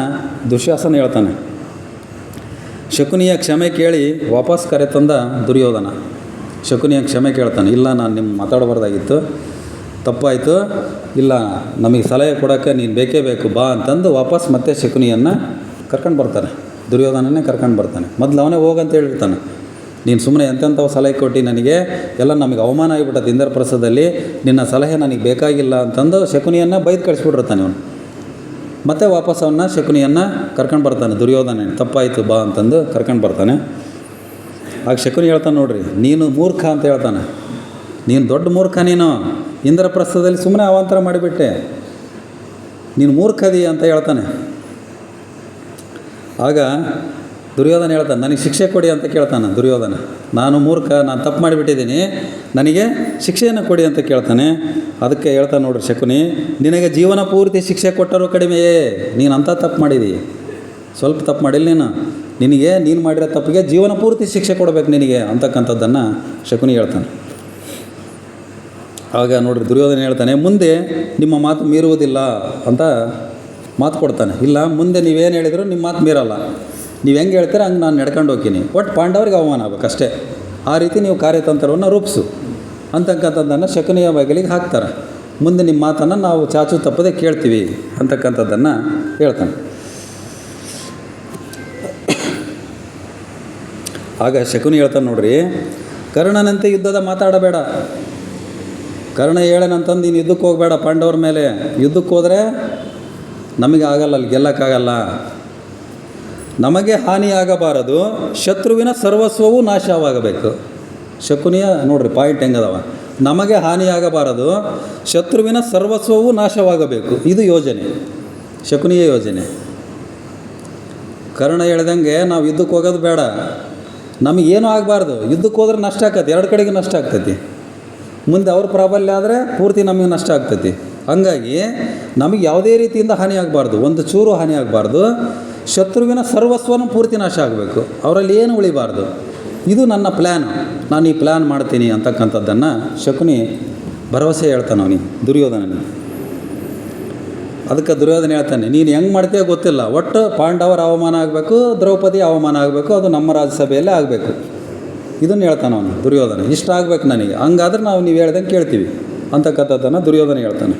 A: ದುಶ್ಯಾಸನ ಹೇಳ್ತಾನೆ. ಶಕುನಿಯ ಕ್ಷಮೆ ಕೇಳಿ ವಾಪಸ್ ಕರೆತಂದ ದುರ್ಯೋಧನ ಶಕುನಿಯ ಕ್ಷಮೆ ಕೇಳ್ತಾನೆ. ಇಲ್ಲ, ನಾನು ನಿಮ್ಮ ಮಾತಾಡಬಾರ್ದಾಗಿತ್ತು, ತಪ್ಪಾಯಿತು, ಇಲ್ಲ, ನಮಗೆ ಸಲಹೆ ಕೊಡೋಕ್ಕೆ ನೀನು ಬೇಕೇ ಬೇಕು, ಬಾ ಅಂತಂದು ವಾಪಸ್ ಮತ್ತೆ ಶಕುನಿಯನ್ನು ಕರ್ಕೊಂಡು ಬರ್ತಾನೆ. ದುರ್ಯೋಧನನೇ ಕರ್ಕೊಂಡು ಬರ್ತಾನೆ. ಮೊದಲು ಅವನೇ ಹೋಗಂತ ಹೇಳಿರ್ತಾನೆ. ನೀನು ಸುಮ್ಮನೆ ಎಂತೆಂಥವು ಸಲಹೆ ಕೊಟ್ಟು ನನಗೆ ಎಲ್ಲ ನಮಗೆ ಅವಮಾನ ಆಗಿಬಿಟ್ಟದ್ದು ಇಂದ್ರಪ್ರಸ್ಥದಲ್ಲಿ, ನಿನ್ನ ಸಲಹೆ ನನಗೆ ಬೇಕಾಗಿಲ್ಲ ಅಂತಂದು ಶಕುನಿಯನ್ನು ಬೈದು ಕಳಿಸ್ಬಿಟ್ಟಿರ್ತಾನೆ ಅವನು. ಮತ್ತೆ ವಾಪಸ್ ಶಕುನಿಯನ್ನು ಕರ್ಕೊಂಡು ಬರ್ತಾನೆ. ದುರ್ಯೋಧನ ತಪ್ಪಾಯಿತು ಬಾ ಅಂತಂದು ಕರ್ಕೊಂಡು ಬರ್ತಾನೆ. ಆಗ ಶಕುನಿ ಹೇಳ್ತಾನೆ ನೋಡ್ರಿ, ನೀನು ಮೂರ್ಖ ಅಂತ ಹೇಳ್ತಾನೆ. ನೀನು ದೊಡ್ಡ ಮೂರ್ಖ, ನೀನು ಇಂದ್ರಪ್ರಸ್ಥದಲ್ಲಿ ಸುಮ್ಮನೆ ಅವಾಂತರ ಮಾಡಿಬಿಟ್ಟೆ, ನೀನು ಮೂರ್ಖದಿ ಅಂತ ಹೇಳ್ತಾನೆ. ಆಗ ದುರ್ಯೋಧನ ಹೇಳ್ತಾನೆ, ನನಗೆ ಶಿಕ್ಷೆ ಕೊಡಿ ಅಂತ ಕೇಳ್ತಾನೆ ದುರ್ಯೋಧನ. ನಾನು ಮೂರ್ಖ, ನಾನು ತಪ್ಪು ಮಾಡಿಬಿಟ್ಟಿದ್ದೀನಿ, ನನಗೆ ಶಿಕ್ಷೆಯನ್ನು ಕೊಡಿ ಅಂತ ಕೇಳ್ತಾನೆ. ಅದಕ್ಕೆ ಹೇಳ್ತಾನೆ ನೋಡ್ರಿ ಶಕುನಿ, ನಿನಗೆ ಜೀವನ ಪೂರ್ತಿ ಶಿಕ್ಷೆ ಕೊಟ್ಟರೂ ಕಡಿಮೆಯೇ, ನೀನು ಅಂಥ ತಪ್ಪು ಮಾಡಿದಿ, ಸ್ವಲ್ಪ ತಪ್ಪು ಮಾಡಿಲ್ಲ ನೀನು ಮಾಡಿರೋ ತಪ್ಪಿಗೆ ಜೀವನ ಪೂರ್ತಿ ಶಿಕ್ಷೆ ಕೊಡಬೇಕು ನಿನಗೆ ಅಂತಕ್ಕಂಥದ್ದನ್ನು ಶಕುನಿ ಹೇಳ್ತಾನೆ. ಆಗ ನೋಡ್ರಿ ದುರ್ಯೋಧನ ಹೇಳ್ತಾನೆ, ಮುಂದೆ ನಿಮ್ಮ ಮಾತು ಮೀರುವುದಿಲ್ಲ ಅಂತ ಮಾತು ಕೊಡ್ತಾನೆ. ಇಲ್ಲ, ಮುಂದೆ ನೀವೇನು ಹೇಳಿದ್ರು ನಿಮ್ಮ ಮಾತು ಮೀರಲ್ಲ, ನೀವು ಹೆಂಗೆ ಹೇಳ್ತೀರ ಹಂಗೆ ನಾನು ನಡ್ಕೊಂಡು ಹೋಗ್ತೀನಿ, ಒಟ್ಟು ಪಾಂಡವರಿಗೆ ಅವಮಾನ ಆಗ್ಬೇಕು ಅಷ್ಟೇ, ಆ ರೀತಿ ನೀವು ಕಾರ್ಯತಂತ್ರವನ್ನು ರೂಪಿಸು ಅಂತಕ್ಕಂಥದ್ದನ್ನು ಶಕುನಿಯ ಬಗಲಿಗೆ ಹಾಕ್ತಾರೆ. ಮುಂದೆ ನಿಮ್ಮ ಮಾತನ್ನು ನಾವು ಚಾಚು ತಪ್ಪದೆ ಕೇಳ್ತೀವಿ ಅಂತಕ್ಕಂಥದ್ದನ್ನು ಹೇಳ್ತಾನೆ. ಆಗ ಶಕುನಿ ಹೇಳ್ತಾನೆ ನೋಡ್ರಿ, ಕರ್ಣನಂತೆ ಯುದ್ಧದ ಮಾತಾಡಬೇಡ. ಕರ್ಣ ಹೇಳೇನಂತಂದು ನೀನು ಯುದ್ಧಕ್ಕೆ ಹೋಗಬೇಡ ಪಾಂಡವರ ಮೇಲೆ. ಯುದ್ಧಕ್ಕೆ ಹೋದರೆ ನಮಗೆ ಆಗಲ್ಲ, ಅಲ್ಲಿ ಗೆಲ್ಲಕ್ಕಾಗಲ್ಲ. ನಮಗೆ ಹಾನಿಯಾಗಬಾರದು, ಶತ್ರುವಿನ ಸರ್ವಸ್ವವೂ ನಾಶವಾಗಬೇಕು. ಶಕುನಿಯ ನೋಡ್ರಿ ಪಾಯಿಂಟ್ ಹೆಂಗದವ, ನಮಗೆ ಹಾನಿಯಾಗಬಾರದು, ಶತ್ರುವಿನ ಸರ್ವಸ್ವವೂ ನಾಶವಾಗಬೇಕು. ಇದು ಯೋಜನೆ, ಶಕುನಿಯ ಯೋಜನೆ. ಕರ್ಣ ಹೇಳ್ದಂಗೆ ನಾವು ಯುದ್ಧಕ್ಕೆ ಹೋಗೋದು ಬೇಡ, ನಮಗೇನೂ ಆಗಬಾರ್ದು. ಯುದ್ಧಕ್ಕೆ ಹೋದ್ರೆ ನಷ್ಟ ಆಗ್ತೈತಿ, ಎರಡು ಕಡೆಗೆ ನಷ್ಟ ಆಗ್ತೈತಿ. ಮುಂದೆ ಅವ್ರ ಪ್ರಾಬಲ್ಯ ಆದರೆ ಪೂರ್ತಿ ನಮಗೆ ನಷ್ಟ ಆಗ್ತೈತಿ. ಹಂಗಾಗಿ ನಮಗೆ ಯಾವುದೇ ರೀತಿಯಿಂದ ಹಾನಿ ಆಗಬಾರ್ದು, ಒಂದು ಚೂರು ಹಾನಿ ಆಗಬಾರ್ದು. ಶತ್ರುವಿನ ಸರ್ವಸ್ವನೂ ಪೂರ್ತಿ ನಾಶ ಆಗಬೇಕು, ಅವರಲ್ಲಿ ಏನು ಉಳಿಬಾರ್ದು. ಇದು ನನ್ನ ಪ್ಲ್ಯಾನು, ನಾನು ಈ ಪ್ಲ್ಯಾನ್ ಮಾಡ್ತೀನಿ ಅಂತಕ್ಕಂಥದ್ದನ್ನು ಶಕುನಿ ಭರವಸೆ ಹೇಳ್ತಾನೆ ಅವನಿಗೆ, ದುರ್ಯೋಧನನಿಗೆ. ಅದಕ್ಕೆ ದುರ್ಯೋಧನ ಹೇಳ್ತಾನೆ, ನೀನು ಹೆಂಗೆ ಮಾಡ್ತೀಯೋ ಗೊತ್ತಿಲ್ಲ, ಒಟ್ಟು ಪಾಂಡವರ ಅವಮಾನ ಆಗಬೇಕು, ದ್ರೌಪದಿ ಅವಮಾನ ಆಗಬೇಕು, ಅದು ನಮ್ಮ ರಾಜ್ಯಸಭೆಯಲ್ಲೇ ಆಗಬೇಕು. ಇದನ್ನು ಹೇಳ್ತಾನೆ ಅವನು ದುರ್ಯೋಧನ. ಇಷ್ಟ ಆಗಬೇಕು ನನಗೆ, ಹಂಗಾದ್ರೆ ನೀವು ಹೇಳ್ದಂಗೆ ಕೇಳ್ತೀವಿ ಅಂತಕ್ಕಂಥದ್ದನ್ನು ದುರ್ಯೋಧನ ಹೇಳ್ತಾನೆ.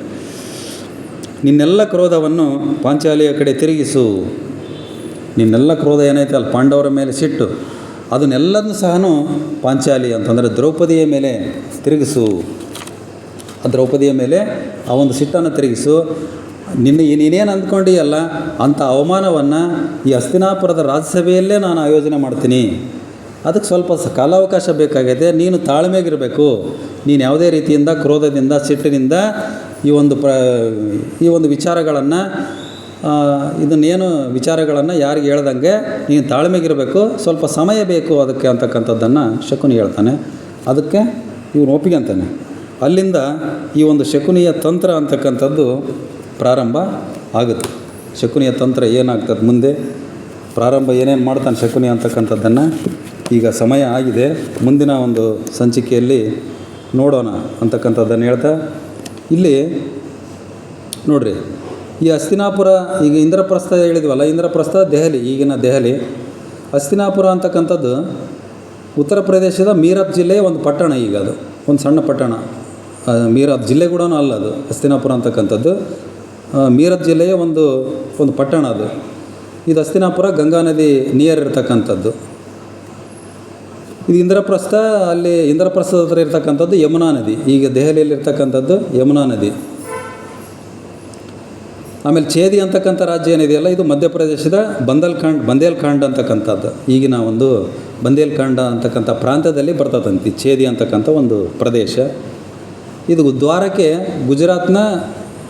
A: ನಿನ್ನೆಲ್ಲ ಕ್ರೋಧವನ್ನು ಪಾಂಚಾಲಿಯ ಕಡೆ ತಿರುಗಿಸು. ನಿನ್ನೆಲ್ಲ ಕ್ರೋಧ ಏನೈತೆ ಅಲ್ಲಿ ಪಾಂಡವರ ಮೇಲೆ ಸಿಟ್ಟು, ಅದನ್ನೆಲ್ಲದನ್ನು ಸಹ ಪಾಂಚಾಲಿ ಅಂತಂದರೆ ದ್ರೌಪದಿಯ ಮೇಲೆ ತಿರುಗಿಸು. ಆ ದ್ರೌಪದಿಯ ಮೇಲೆ ಆ ಒಂದು ಸಿಟ್ಟನ್ನು ತಿರುಗಿಸು. ನೀನೇನು ಅಂದ್ಕೊಂಡಿಯಲ್ಲ ಅಂಥ ಅವಮಾನವನ್ನು ಈ ಹಸ್ತಿನಾಪುರದ ರಾಜ್ಯಸಭೆಯಲ್ಲೇ ನಾನು ಆಯೋಜನೆ ಮಾಡ್ತೀನಿ. ಅದಕ್ಕೆ ಸ್ವಲ್ಪ ಕಾಲಾವಕಾಶ ಬೇಕಾಗಿದೆ, ನೀನು ತಾಳ್ಮೆಗಿರಬೇಕು. ನೀನು ಯಾವುದೇ ರೀತಿಯಿಂದ ಕ್ರೋಧದಿಂದ ಸಿಟ್ಟಿನಿಂದ ಈ ಒಂದು ವಿಚಾರಗಳನ್ನು ಇದನ್ನೇನು ವಿಚಾರಗಳನ್ನು ಯಾರಿಗೆ ಹೇಳ್ದಂಗೆ ನೀನು ತಾಳ್ಮೆಗಿರಬೇಕು, ಸ್ವಲ್ಪ ಸಮಯ ಬೇಕು ಅದಕ್ಕೆ ಅಂತಕ್ಕಂಥದ್ದನ್ನು ಶಕುನಿ ಹೇಳ್ತಾನೆ. ಅದಕ್ಕೆ ಇವನು ಒಪ್ಪಿಗೆ ಅಂತಾನೆ. ಅಲ್ಲಿಂದ ಈ ಒಂದು ಶಕುನಿಯ ತಂತ್ರ ಅಂತಕ್ಕಂಥದ್ದು ಪ್ರಾರಂಭ ಆಗುತ್ತೆ. ಶಕುನಿಯ ತಂತ್ರ ಏನಾಗ್ತದೆ ಮುಂದೆ, ಪ್ರಾರಂಭ ಏನೇನು ಮಾಡ್ತಾನೆ ಶಕುನಿ ಅಂತಕ್ಕಂಥದ್ದನ್ನು ಈಗ ಸಮಯ ಆಗಿದೆ, ಮುಂದಿನ ಒಂದು ಸಂಚಿಕೆಯಲ್ಲಿ ನೋಡೋಣ ಅಂತಕ್ಕಂಥದ್ದನ್ನು ಹೇಳ್ತಾ, ಇಲ್ಲಿ ನೋಡ್ರಿ, ಈ ಹಸ್ತಿನಾಪುರ, ಈಗ ಇಂದ್ರಪ್ರಸ್ಥ ಹೇಳಿದ್ವಲ್ಲ, ಇಂದ್ರಪ್ರಸ್ಥ ದೆಹಲಿ, ಈಗಿನ ದೆಹಲಿ. ಹಸ್ತಿನಾಪುರ ಅಂತಕ್ಕಂಥದ್ದು ಉತ್ತರ ಪ್ರದೇಶದ ಮೀರತ್ ಜಿಲ್ಲೆಯ ಒಂದು ಪಟ್ಟಣ. ಈಗ ಅದು ಒಂದು ಸಣ್ಣ ಪಟ್ಟಣ, ಮೀರತ್ ಜಿಲ್ಲೆ ಕೂಡ ಅಲ್ಲ ಅದು. ಹಸ್ತಿನಾಪುರ ಅಂತಕ್ಕಂಥದ್ದು ಮೀರತ್ ಜಿಲ್ಲೆಯ ಒಂದು ಪಟ್ಟಣ ಅದು. ಇದು ಹಸ್ತಿನಾಪುರ ಗಂಗಾ ನದಿ ನಿಯರ್ ಇರತಕ್ಕಂಥದ್ದು. ಇದು ಇಂದ್ರಪ್ರಸ್ಥ, ಅಲ್ಲಿ ಇಂದ್ರಪ್ರಸ್ಥದ ಹತ್ರ ಇರ್ತಕ್ಕಂಥದ್ದು ಯಮುನಾ ನದಿ. ಈಗ ದೆಹಲಿಯಲ್ಲಿ ಇರ್ತಕ್ಕಂಥದ್ದು ಯಮುನಾ ನದಿ. ಆಮೇಲೆ ಛೇದಿ ಅಂತಕ್ಕಂಥ ರಾಜ್ಯ ಏನಿದೆಯಲ್ಲ, ಇದು ಮಧ್ಯಪ್ರದೇಶದ ಬಂದೇಲ್ಖಂಡ್ ಅಂತಕ್ಕಂಥದ್ದು. ಈಗಿನ ಒಂದು ಬಂದೇಲ್ಖಂಡ ಅಂತಕ್ಕಂಥ ಪ್ರಾಂತ್ಯದಲ್ಲಿ ಬರ್ತದಂತೆ ಛೇದಿ ಅಂತಕ್ಕಂಥ ಒಂದು ಪ್ರದೇಶ. ಇದು ದ್ವಾರಕ್ಕೆ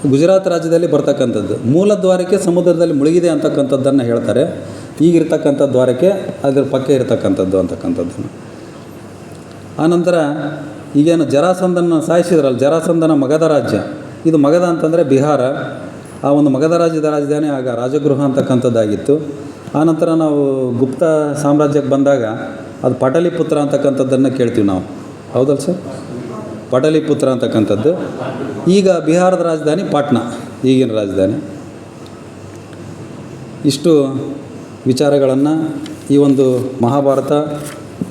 A: ಗುಜರಾತ್ ರಾಜ್ಯದಲ್ಲಿ ಬರ್ತಕ್ಕಂಥದ್ದು. ಮೂಲ ದ್ವಾರಕ್ಕೆ ಸಮುದ್ರದಲ್ಲಿ ಮುಳುಗಿದೆ ಅಂತಕ್ಕಂಥದ್ದನ್ನು ಹೇಳ್ತಾರೆ. ಈಗಿರ್ತಕ್ಕಂಥ ದ್ವಾರಕ್ಕೆ ಅದರ ಪಕ್ಕ ಇರತಕ್ಕಂಥದ್ದು ಅಂತಕ್ಕಂಥದ್ದನ್ನು. ಆನಂತರ ಈಗೇನು ಜರಾಸಂಧನ ಸಾಯಿಸಿದ್ರಲ್ಲ, ಜರಾಸಂಧನ ಮಗಧ ರಾಜ್ಯ, ಇದು ಮಗಧ ಅಂತಂದರೆ ಬಿಹಾರ. ಆ ಒಂದು ಮಗಧ ರಾಜ್ಯದ ರಾಜಧಾನಿ ಆಗ ರಾಜಗೃಹ ಅಂತಕ್ಕಂಥದ್ದಾಗಿತ್ತು. ಆನಂತರ ನಾವು ಗುಪ್ತ ಸಾಮ್ರಾಜ್ಯಕ್ಕೆ ಬಂದಾಗ ಅದು ಪಟಲಿಪುತ್ರ ಅಂತಕ್ಕಂಥದ್ದನ್ನು ಕೇಳ್ತೀವಿ ನಾವು, ಹೌದಲ್ಲ ಸರ್? ಪಟಲಿಪುತ್ರ ಅಂತಕ್ಕಂಥದ್ದು. ಈಗ ಬಿಹಾರದ ರಾಜಧಾನಿ ಪಾಟ್ನಾ, ಈಗಿನ ರಾಜಧಾನಿ. ಇಷ್ಟು ವಿಚಾರಗಳನ್ನು ಈ ಒಂದು ಮಹಾಭಾರತ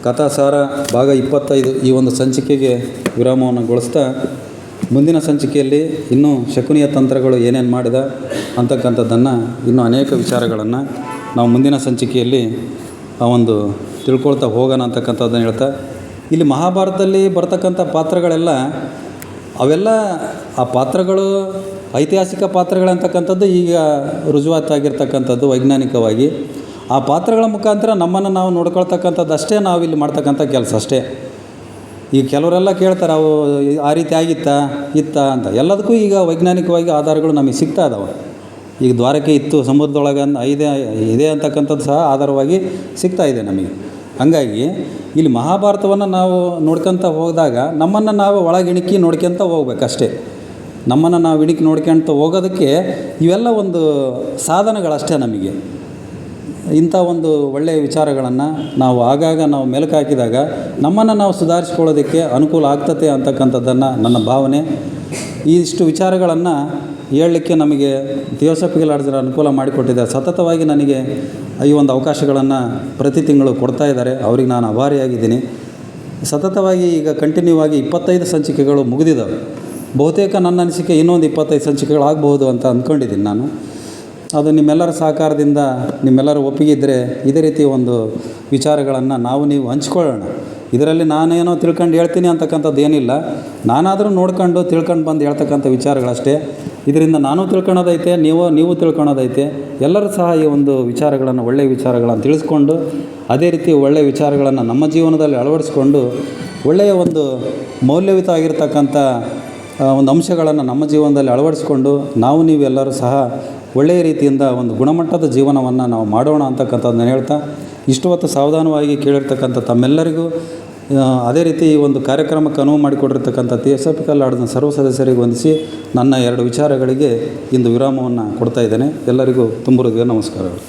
A: ಕಥಾಸಾರ ಭಾಗ 25 ಈ ಒಂದು ಸಂಚಿಕೆಗೆ ವಿರಾಮವನ್ನುಗೊಳಿಸ್ತಾ, ಮುಂದಿನ ಸಂಚಿಕೆಯಲ್ಲಿ ಇನ್ನೂ ಶಕುನಿಯ ತಂತ್ರಗಳು ಏನೇನು ಮಾಡಿದ ಅಂತಕ್ಕಂಥದ್ದನ್ನು, ಇನ್ನೂ ಅನೇಕ ವಿಚಾರಗಳನ್ನು ನಾವು ಮುಂದಿನ ಸಂಚಿಕೆಯಲ್ಲಿ ಆ ಒಂದು ತಿಳ್ಕೊಳ್ತಾ ಹೋಗೋಣ ಅಂತಕ್ಕಂಥದ್ದನ್ನು ಹೇಳ್ತಾ, ಇಲ್ಲಿ ಮಹಾಭಾರತದಲ್ಲಿ ಬರ್ತಕ್ಕಂಥ ಪಾತ್ರಗಳೆಲ್ಲ ಅವೆಲ್ಲ ಆ ಪಾತ್ರಗಳು ಐತಿಹಾಸಿಕ ಪಾತ್ರಗಳಂತಕ್ಕಂಥದ್ದು ಈಗ ರುಜುವಾತಾಗಿರ್ತಕ್ಕಂಥದ್ದು ವೈಜ್ಞಾನಿಕವಾಗಿ. ಆ ಪಾತ್ರಗಳ ಮುಖಾಂತರ ನಮ್ಮನ್ನು ನಾವು ನೋಡ್ಕೊಳ್ತಕ್ಕಂಥದ್ದು ಅಷ್ಟೇ ನಾವು ಇಲ್ಲಿ ಮಾಡ್ತಕ್ಕಂಥ ಕೆಲಸ ಅಷ್ಟೇ. ಈಗ ಕೆಲವರೆಲ್ಲ ಕೇಳ್ತಾರೆ, ಅವು ಆ ರೀತಿ ಆಗಿತ್ತಾ ಅಂತ. ಎಲ್ಲದಕ್ಕೂ ಈಗ ವೈಜ್ಞಾನಿಕವಾಗಿ ಆಧಾರಗಳು ನಮಗೆ ಸಿಗ್ತಾ ಇದ್ದಾವೆ. ಈಗ ದ್ವಾರಕೆ ಇತ್ತು, ಸಮುದ್ರದೊಳಗೆ ಇದೆ ಅಂತಕ್ಕಂಥದ್ದು ಸಹ ಆಧಾರವಾಗಿ ಸಿಗ್ತಾ ಇದೆ ನಮಗೆ. ಹಾಗಾಗಿ ಇಲ್ಲಿ ಮಹಾಭಾರತವನ್ನು ನಾವು ನೋಡ್ಕೊತ ಹೋದಾಗ ನಮ್ಮನ್ನು ನಾವು ಒಳಗಿಣಿಕಿ ನೋಡ್ಕೊತ ಹೋಗ್ಬೇಕಷ್ಟೇ. ನಮ್ಮನ್ನು ನಾವು ಇಣಿಕಿ ನೋಡ್ಕೊತ ಹೋಗೋದಕ್ಕೆ ಇವೆಲ್ಲ ಒಂದು ಸಾಧನಗಳಷ್ಟೇ ನಮಗೆ. ಇಂಥ ಒಂದು ಒಳ್ಳೆಯ ವಿಚಾರಗಳನ್ನು ನಾವು ಆಗಾಗ ನಾವು ಮೆಲುಕು ಹಾಕಿದಾಗ ನಮ್ಮನ್ನು ನಾವು ಸುಧಾರಿಸ್ಕೊಳ್ಳೋದಕ್ಕೆ ಅನುಕೂಲ ಆಗ್ತದೆ ಅಂತಕ್ಕಂಥದ್ದನ್ನು ನನ್ನ ಭಾವನೆ. ಇಷ್ಟು ವಿಚಾರಗಳನ್ನು ಹೇಳಲಿಕ್ಕೆ ನಮಗೆ ಥಿಯೋಸಫಿಕಲ್ ಆರ್ಟ್ಸ್ ಅನುಕೂಲ ಮಾಡಿಕೊಟ್ಟಿದ್ದಾರೆ. ಸತತವಾಗಿ ನನಗೆ ಈ ಒಂದು ಅವಕಾಶಗಳನ್ನು ಪ್ರತಿ ತಿಂಗಳು ಕೊಡ್ತಾ ಇದ್ದಾರೆ, ಅವ್ರಿಗೆ ನಾನು ಆಭಾರಿಯಾಗಿದ್ದೀನಿ. ಸತತವಾಗಿ ಈಗ ಕಂಟಿನ್ಯೂ ಆಗಿ 25 ಸಂಚಿಕೆಗಳು ಮುಗಿದಿದ್ದಾವೆ. ಬಹುತೇಕ ನನ್ನ ಅನಿಸಿಕೆ ಇನ್ನೊಂದು 25 ಸಂಚಿಕೆಗಳಾಗಬಹುದು ಅಂತ ಅಂದ್ಕೊಂಡಿದ್ದೀನಿ ನಾನು. ಅದು ನಿಮ್ಮೆಲ್ಲರ ಸಹಕಾರದಿಂದ, ನಿಮ್ಮೆಲ್ಲರ ಒಪ್ಪಿಗೆ ಇದ್ದರೆ ಇದೇ ರೀತಿ ಒಂದು ವಿಚಾರಗಳನ್ನು ನೀವು ಹಂಚ್ಕೊಳ್ಳೋಣ. ಇದರಲ್ಲಿ ನಾನೇನೋ ತಿಳ್ಕೊಂಡು ಹೇಳ್ತೀನಿ ಅಂತಕ್ಕಂಥದ್ದು ಏನಿಲ್ಲ. ನಾನಾದರೂ ನೋಡ್ಕೊಂಡು ತಿಳ್ಕೊಂಡು ಬಂದು ಹೇಳ್ತಕ್ಕಂಥ ವಿಚಾರಗಳಷ್ಟೇ. ಇದರಿಂದ ನಾನು ತಿಳ್ಕೊಳೋದೈತೆ, ನೀವು ತಿಳ್ಕೊಳೋದೈತೆ. ಎಲ್ಲರೂ ಸಹ ಈ ಒಂದು ವಿಚಾರಗಳನ್ನು, ಒಳ್ಳೆಯ ವಿಚಾರಗಳನ್ನು ತಿಳಿಸ್ಕೊಂಡು ಅದೇ ರೀತಿ ಒಳ್ಳೆಯ ವಿಚಾರಗಳನ್ನು ನಮ್ಮ ಜೀವನದಲ್ಲಿ ಅಳವಡಿಸ್ಕೊಂಡು ಒಳ್ಳೆಯ ಒಂದು ಮೌಲ್ಯಯುತ ಆಗಿರ್ತಕ್ಕಂಥ ಒಂದು ಅಂಶಗಳನ್ನು ನಮ್ಮ ಜೀವನದಲ್ಲಿ ಅಳವಡಿಸ್ಕೊಂಡು ನೀವೆಲ್ಲರೂ ಸಹ ಒಳ್ಳೆಯ ರೀತಿಯಿಂದ ಒಂದು ಗುಣಮಟ್ಟದ ಜೀವನವನ್ನು ನಾವು ಮಾಡೋಣ ಅಂತಕ್ಕಂಥದ್ದನ್ನು ಹೇಳ್ತಾ, ಇಷ್ಟು ಹೊತ್ತು ಸಾವಧಾನವಾಗಿ ಕೇಳಿರ್ತಕ್ಕಂಥ ತಮ್ಮೆಲ್ಲರಿಗೂ, ಅದೇ ರೀತಿ ಈ ಒಂದು ಕಾರ್ಯಕ್ರಮಕ್ಕೆ ಅನುವು ಮಾಡಿಕೊಟ್ಟಿರ್ತಕ್ಕಂಥ ಥಿಯೋಸಫಿಕಲ್ ಆರ್ಟ್ಸ್ನ ಸರ್ವ ಸದಸ್ಯರಿಗೆ ವಂದಿಸಿ ನನ್ನ 2 ವಿಚಾರಗಳಿಗೆ ಇಂದು ವಿರಾಮವನ್ನು ಕೊಡ್ತಾ ಇದ್ದೇನೆ. ಎಲ್ಲರಿಗೂ ತುಂಬ ಹೃದಯ ನಮಸ್ಕಾರಗಳು.